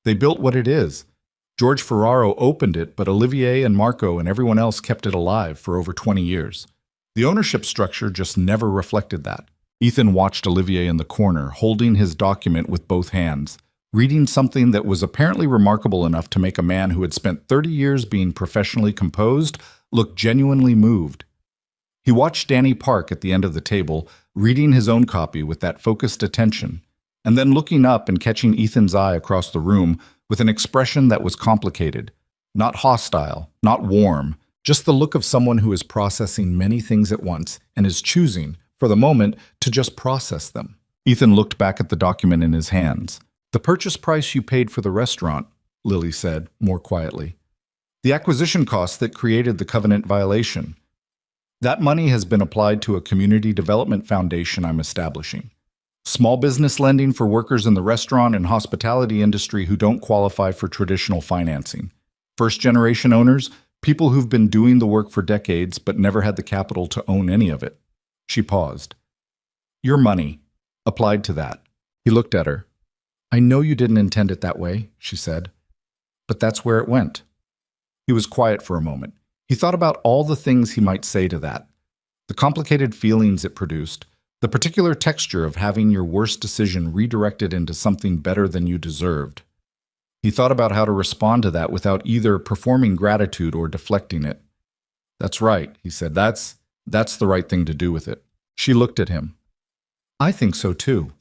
They built what it is. George Ferraro opened it, but Olivier and Marco and everyone else kept it alive for over 20 years. The ownership structure just never reflected that." Ethan watched Olivier in the corner, holding his document with both hands, reading something that was apparently remarkable enough to make a man who had spent 30 years being professionally composed look genuinely moved. He watched Danny Park at the end of the table, reading his own copy with that focused attention, and then looking up and catching Ethan's eye across the room with an expression that was complicated, not hostile, not warm, just the look of someone who is processing many things at once and is choosing, for the moment, to just process them. Ethan looked back at the document in his hands. "The purchase price you paid for the restaurant," Lily said, more quietly. "The acquisition cost that created the covenant violation. That money has been applied to a community development foundation I'm establishing. Small business lending for workers in the restaurant and hospitality industry who don't qualify for traditional financing. First-generation owners, people who've been doing the work for decades but never had the capital to own any of it." She paused. "Your money applied to that." He looked at her. "I know you didn't intend it that way," she said, "but that's where it went." He was quiet for a moment. He thought about all the things he might say to that, the complicated feelings it produced, the particular texture of having your worst decision redirected into something better than you deserved. He thought about how to respond to that without either performing gratitude or deflecting it. "That's right," he said. That's the right thing to do with it." She looked at him. "I think so too."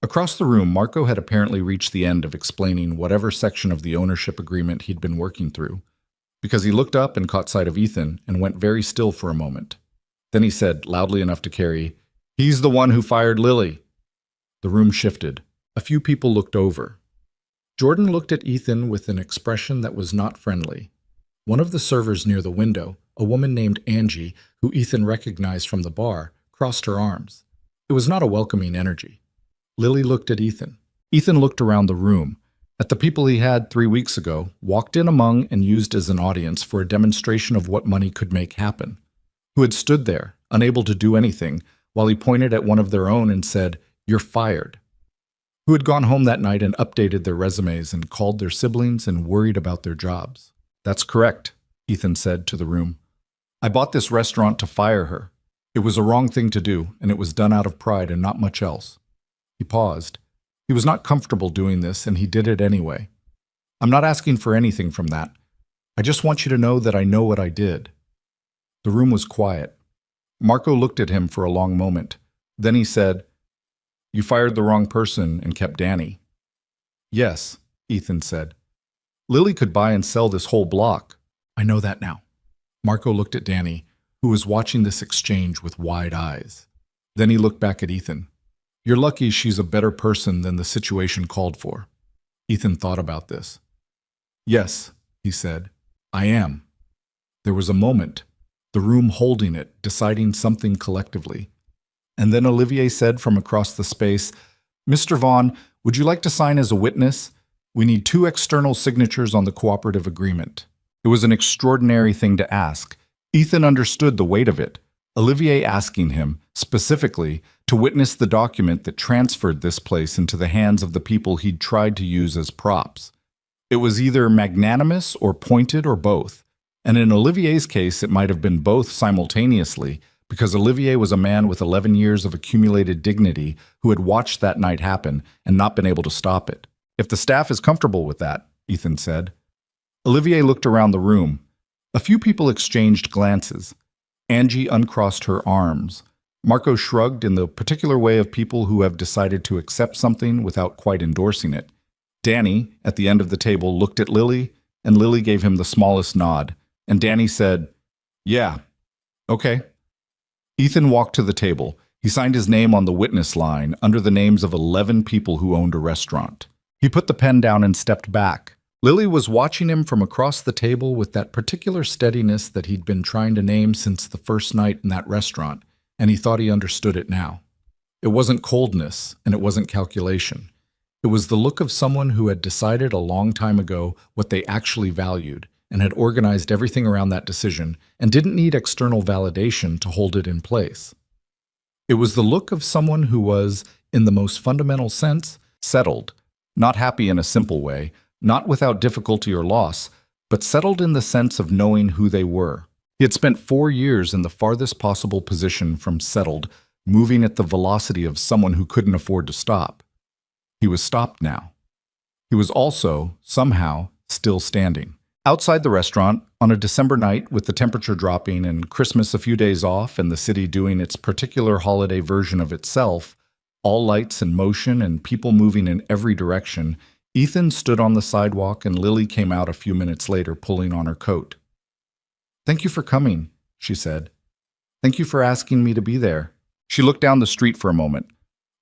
Across the room, Marco had apparently reached the end of explaining whatever section of the ownership agreement he'd been working through, because he looked up and caught sight of Ethan and went very still for a moment. Then he said, loudly enough to carry, "He's the one who fired Lily." The room shifted. A few people looked over. Jordan looked at Ethan with an expression that was not friendly. One of the servers near the window, a woman named Angie, who Ethan recognized from the bar, crossed her arms. It was not a welcoming energy. Lily looked at Ethan. Ethan looked around the room, at the people he had 3 weeks ago, walked in among and used as an audience for a demonstration of what money could make happen, who had stood there, unable to do anything, while he pointed at one of their own and said, "You're fired," who had gone home that night and updated their resumes and called their siblings and worried about their jobs. "That's correct," Ethan said to the room. "I bought this restaurant to fire her. It was a wrong thing to do, and it was done out of pride and not much else." He paused. He was not comfortable doing this, and he did it anyway. "I'm not asking for anything from that. I just want you to know that I know what I did." The room was quiet. Marco looked at him for a long moment. Then he said, "You fired the wrong person and kept Danny." "Yes," Ethan said. "Lily could buy and sell this whole block." "I know that now." Marco looked at Danny, who was watching this exchange with wide eyes. Then he looked back at Ethan. "You're lucky she's a better person than the situation called for." Ethan thought about this. "Yes," he said, "I am." There was a moment, the room holding it, deciding something collectively. And then Olivier said from across the space, "Mr. Vaughn, would you like to sign as a witness? We need 2 external signatures on the cooperative agreement." It was an extraordinary thing to ask. Ethan understood the weight of it. Olivier asking him, specifically, to witness the document that transferred this place into the hands of the people he'd tried to use as props. It was either magnanimous or pointed or both. And in Olivier's case, it might have been both simultaneously, because Olivier was a man with 11 years of accumulated dignity who had watched that night happen and not been able to stop it. "If the staff is comfortable with that," Ethan said. Olivier looked around the room. A few people exchanged glances. Angie uncrossed her arms. Marco shrugged in the particular way of people who have decided to accept something without quite endorsing it. Danny, at the end of the table, looked at Lily, and Lily gave him the smallest nod, and Danny said, "Yeah, okay." Ethan walked to the table. He signed his name on the witness line under the names of 11 people who owned a restaurant. He put the pen down and stepped back. Lily was watching him from across the table with that particular steadiness that he'd been trying to name since the first night in that restaurant, and he thought he understood it now. It wasn't coldness, and it wasn't calculation. It was the look of someone who had decided a long time ago what they actually valued, and had organized everything around that decision, and didn't need external validation to hold it in place. It was the look of someone who was, in the most fundamental sense, settled, not happy in a simple way, not without difficulty or loss, but settled in the sense of knowing who they were. He had spent 4 years in the farthest possible position from settled, moving at the velocity of someone who couldn't afford to stop. He was stopped now. He was also, somehow, still standing. Outside the restaurant, on a December night with the temperature dropping and Christmas a few days off and the city doing its particular holiday version of itself, all lights in motion and people moving in every direction, Ethan stood on the sidewalk and Lily came out a few minutes later pulling on her coat. "Thank you for coming," she said. "Thank you for asking me to be there." She looked down the street for a moment.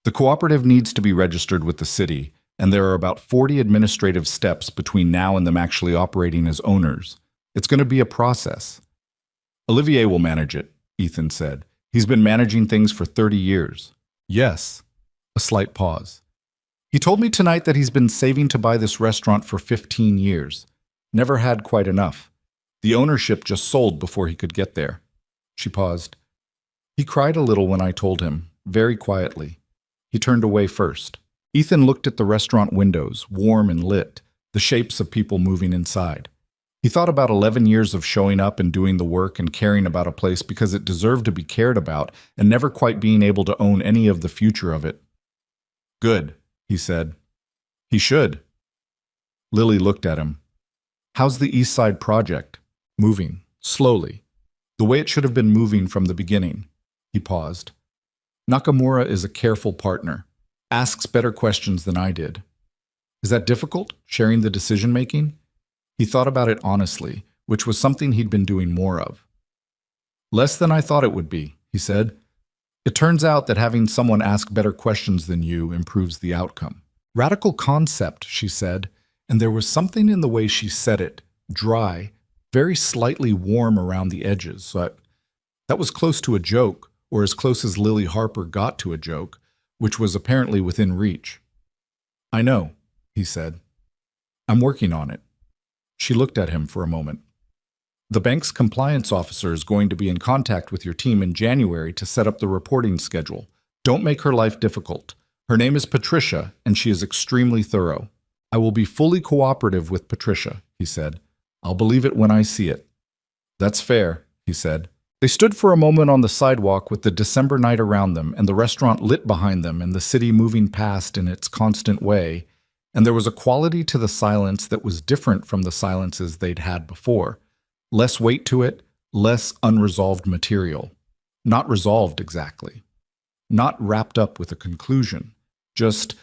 The cooperative needs to be registered with the city, and there are about 40 administrative steps between now and them actually operating as owners. It's going to be a process. "Olivier will manage it," Ethan said. "He's been managing things for 30 years. "Yes." A slight pause. "He told me tonight that he's been saving to buy this restaurant for 15 years. Never had quite enough. The ownership just sold before he could get there." She paused. "He cried a little when I told him, very quietly. He turned away first." Ethan looked at the restaurant windows, warm and lit, the shapes of people moving inside. He thought about 11 years of showing up and doing the work and caring about a place because it deserved to be cared about and never quite being able to own any of the future of it. "Good," he said. "He should." Lily looked at him. "How's the East Side project?" "Moving, slowly. The way it should have been moving from the beginning." He paused. "Nakamura is a careful partner. Asks better questions than I did." "Is that difficult, sharing the decision-making?" He thought about it honestly, which was something he'd been doing more of. "Less than I thought it would be," he said. "It turns out that having someone ask better questions than you improves the outcome." "Radical concept," she said, and there was something in the way she said it, dry, very slightly warm around the edges. So that was close to a joke, or as close as Lily Harper got to a joke, which was apparently within reach. "I know," he said. "I'm working on it." She looked at him for a moment. "The bank's compliance officer is going to be in contact with your team in January to set up the reporting schedule. Don't make her life difficult. Her name is Patricia, and she is extremely thorough. I will be fully cooperative with Patricia," he said. "I'll believe it when I see it." "That's fair," he said. They stood for a moment on the sidewalk with the December night around them and the restaurant lit behind them and the city moving past in its constant way, and there was a quality to the silence that was different from the silences they'd had before. Less weight to it, less unresolved material. Not resolved exactly. Not wrapped up with a conclusion. Just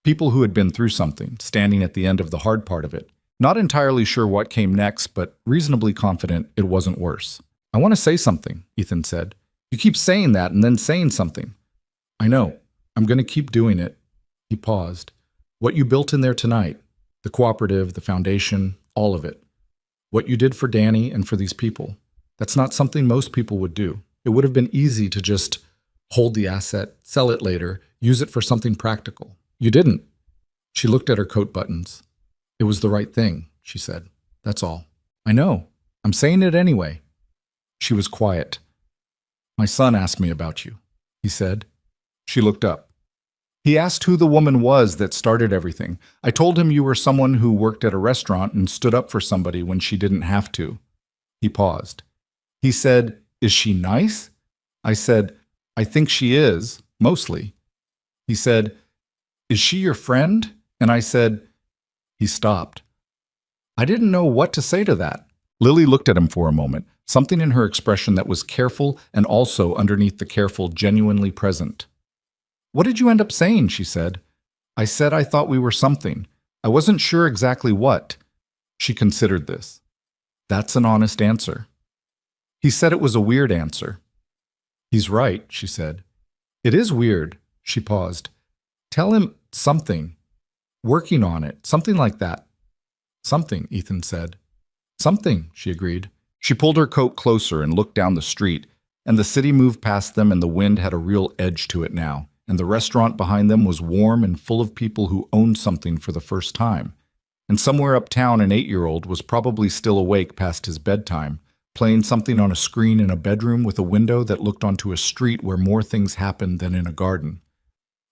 people who had been through something, standing at the end of the hard part of it. Not entirely sure what came next, but reasonably confident it wasn't worse. "I want to say something," Ethan said. "You keep saying that and then saying something." "I know. I'm going to keep doing it." He paused. "What you built in there tonight, the cooperative, the foundation, all of it. What you did for Danny and for these people, that's not something most people would do. It would have been easy to just hold the asset, sell it later, use it for something practical. You didn't." She looked at her coat buttons. "It was the right thing," she said. "That's all." "I know. I'm saying it anyway." She was quiet. "My son asked me about you," he said. She looked up. "He asked who the woman was that started everything. I told him you were someone who worked at a restaurant and stood up for somebody when she didn't have to." He paused. He said, "Is she nice?" I said, "I think she is, mostly." He said, "Is she your friend?" And I said, he stopped. I didn't know what to say to that. Lily looked at him for a moment, something in her expression that was careful and also, underneath the careful, genuinely present. "What did you end up saying?" she said. "I said I thought we were something. I wasn't sure exactly what." She considered this. "That's an honest answer." He said it was a weird answer. "He's right," she said. "It is weird." She paused. "Tell him something. Working on it. Something like that." "Something," Ethan said. "Something," she agreed. She pulled her coat closer and looked down the street, and the city moved past them and the wind had a real edge to it now, and the restaurant behind them was warm and full of people who owned something for the first time. And somewhere uptown an 8-year-old was probably still awake past his bedtime, playing something on a screen in a bedroom with a window that looked onto a street where more things happened than in a garden.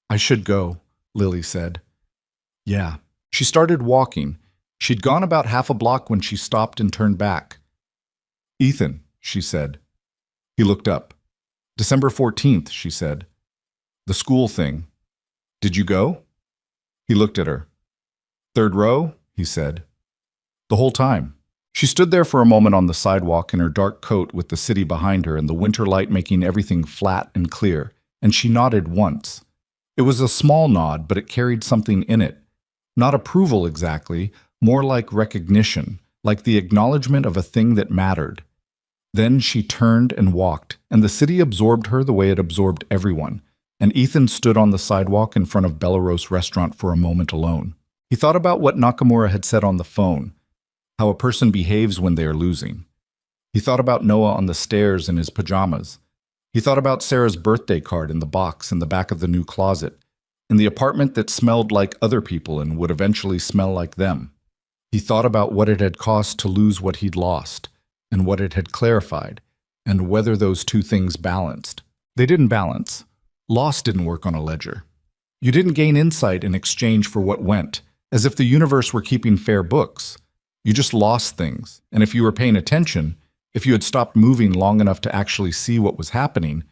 "I should go," Lily said. "Yeah." She started walking. She'd gone about half a block when she stopped and turned back. "Ethan," she said. He looked up. "December 14th, she said. "The school thing. Did you go?" He looked at her. "Third row?" he said. "The whole time." She stood there for a moment on the sidewalk in her dark coat with the city behind her and the winter light making everything flat and clear, and she nodded once. It was a small nod, but it carried something in it. Not approval exactly, more like recognition, like the acknowledgement of a thing that mattered. Then she turned and walked, and the city absorbed her the way it absorbed everyone, and Ethan stood on the sidewalk in front of Belarus restaurant for a moment alone. He thought about what Nakamura had said on the phone, how a person behaves when they are losing. He thought about Noah on the stairs in his pajamas. He thought about Sarah's birthday card in the box in the back of the new closet, in the apartment that smelled like other people and would eventually smell like them. He thought about what it had cost to lose what he'd lost, and what it had clarified, and whether those two things balanced. They didn't balance. Loss didn't work on a ledger. You didn't gain insight in exchange for what went, as if the universe were keeping fair books. You just lost things, and if you were paying attention, if you had stopped moving long enough to actually see what was happening,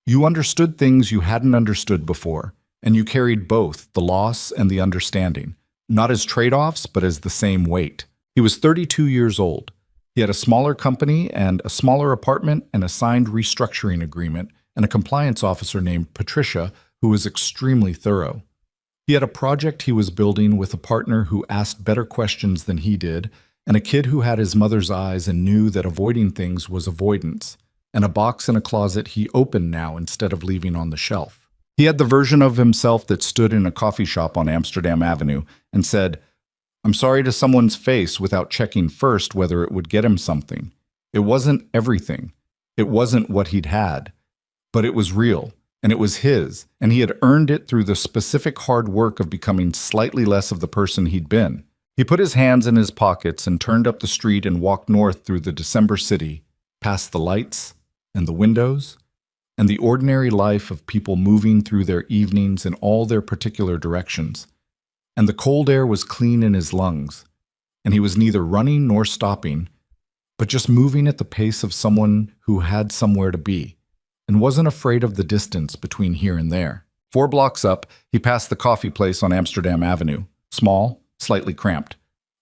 you understood things you hadn't understood before, and you carried both, the loss and the understanding, not as trade-offs, but as the same weight. He was 32 years old. He had a smaller company and a smaller apartment and a signed restructuring agreement and a compliance officer named Patricia who was extremely thorough. He had a project he was building with a partner who asked better questions than he did, and a kid who had his mother's eyes and knew that avoiding things was avoidance, and a box in a closet he opened now instead of leaving on the shelf. He had the version of himself that stood in a coffee shop on Amsterdam Avenue and said, "I'm sorry" to someone's face without checking first whether it would get him something. It wasn't everything. It wasn't what he'd had. But it was real, and it was his, and he had earned it through the specific hard work of becoming slightly less of the person he'd been. He put his hands in his pockets and turned up the street and walked north through the December city, past the lights and the windows and the ordinary life of people moving through their evenings in all their particular directions. And the cold air was clean in his lungs, and he was neither running nor stopping, but just moving at the pace of someone who had somewhere to be, and wasn't afraid of the distance between here and there. 4 blocks up, he passed the coffee place on Amsterdam Avenue, small, slightly cramped.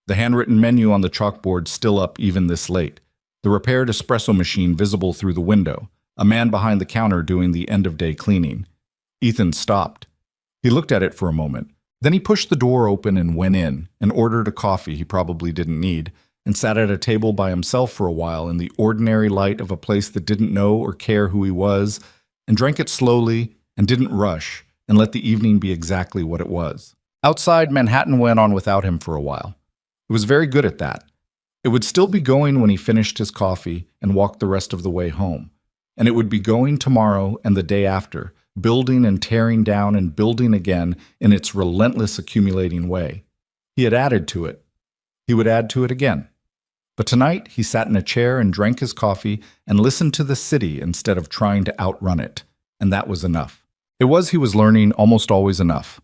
The handwritten menu on the chalkboard still up even this late. The repaired espresso machine visible through the window. A man behind the counter doing the end-of-day cleaning. Ethan stopped. He looked at it for a moment. Then he pushed the door open and went in, and ordered a coffee he probably didn't need, and sat at a table by himself for a while in the ordinary light of a place that didn't know or care who he was, and drank it slowly and didn't rush, and let the evening be exactly what it was. Outside, Manhattan went on without him for a while. It was very good at that. It would still be going when he finished his coffee and walked the rest of the way home. And it would be going tomorrow and the day after, building and tearing down and building again in its relentless accumulating way. He had added to it. He would add to it again. But tonight he sat in a chair and drank his coffee and listened to the city instead of trying to outrun it. And that was enough. It was, he was learning, almost always enough.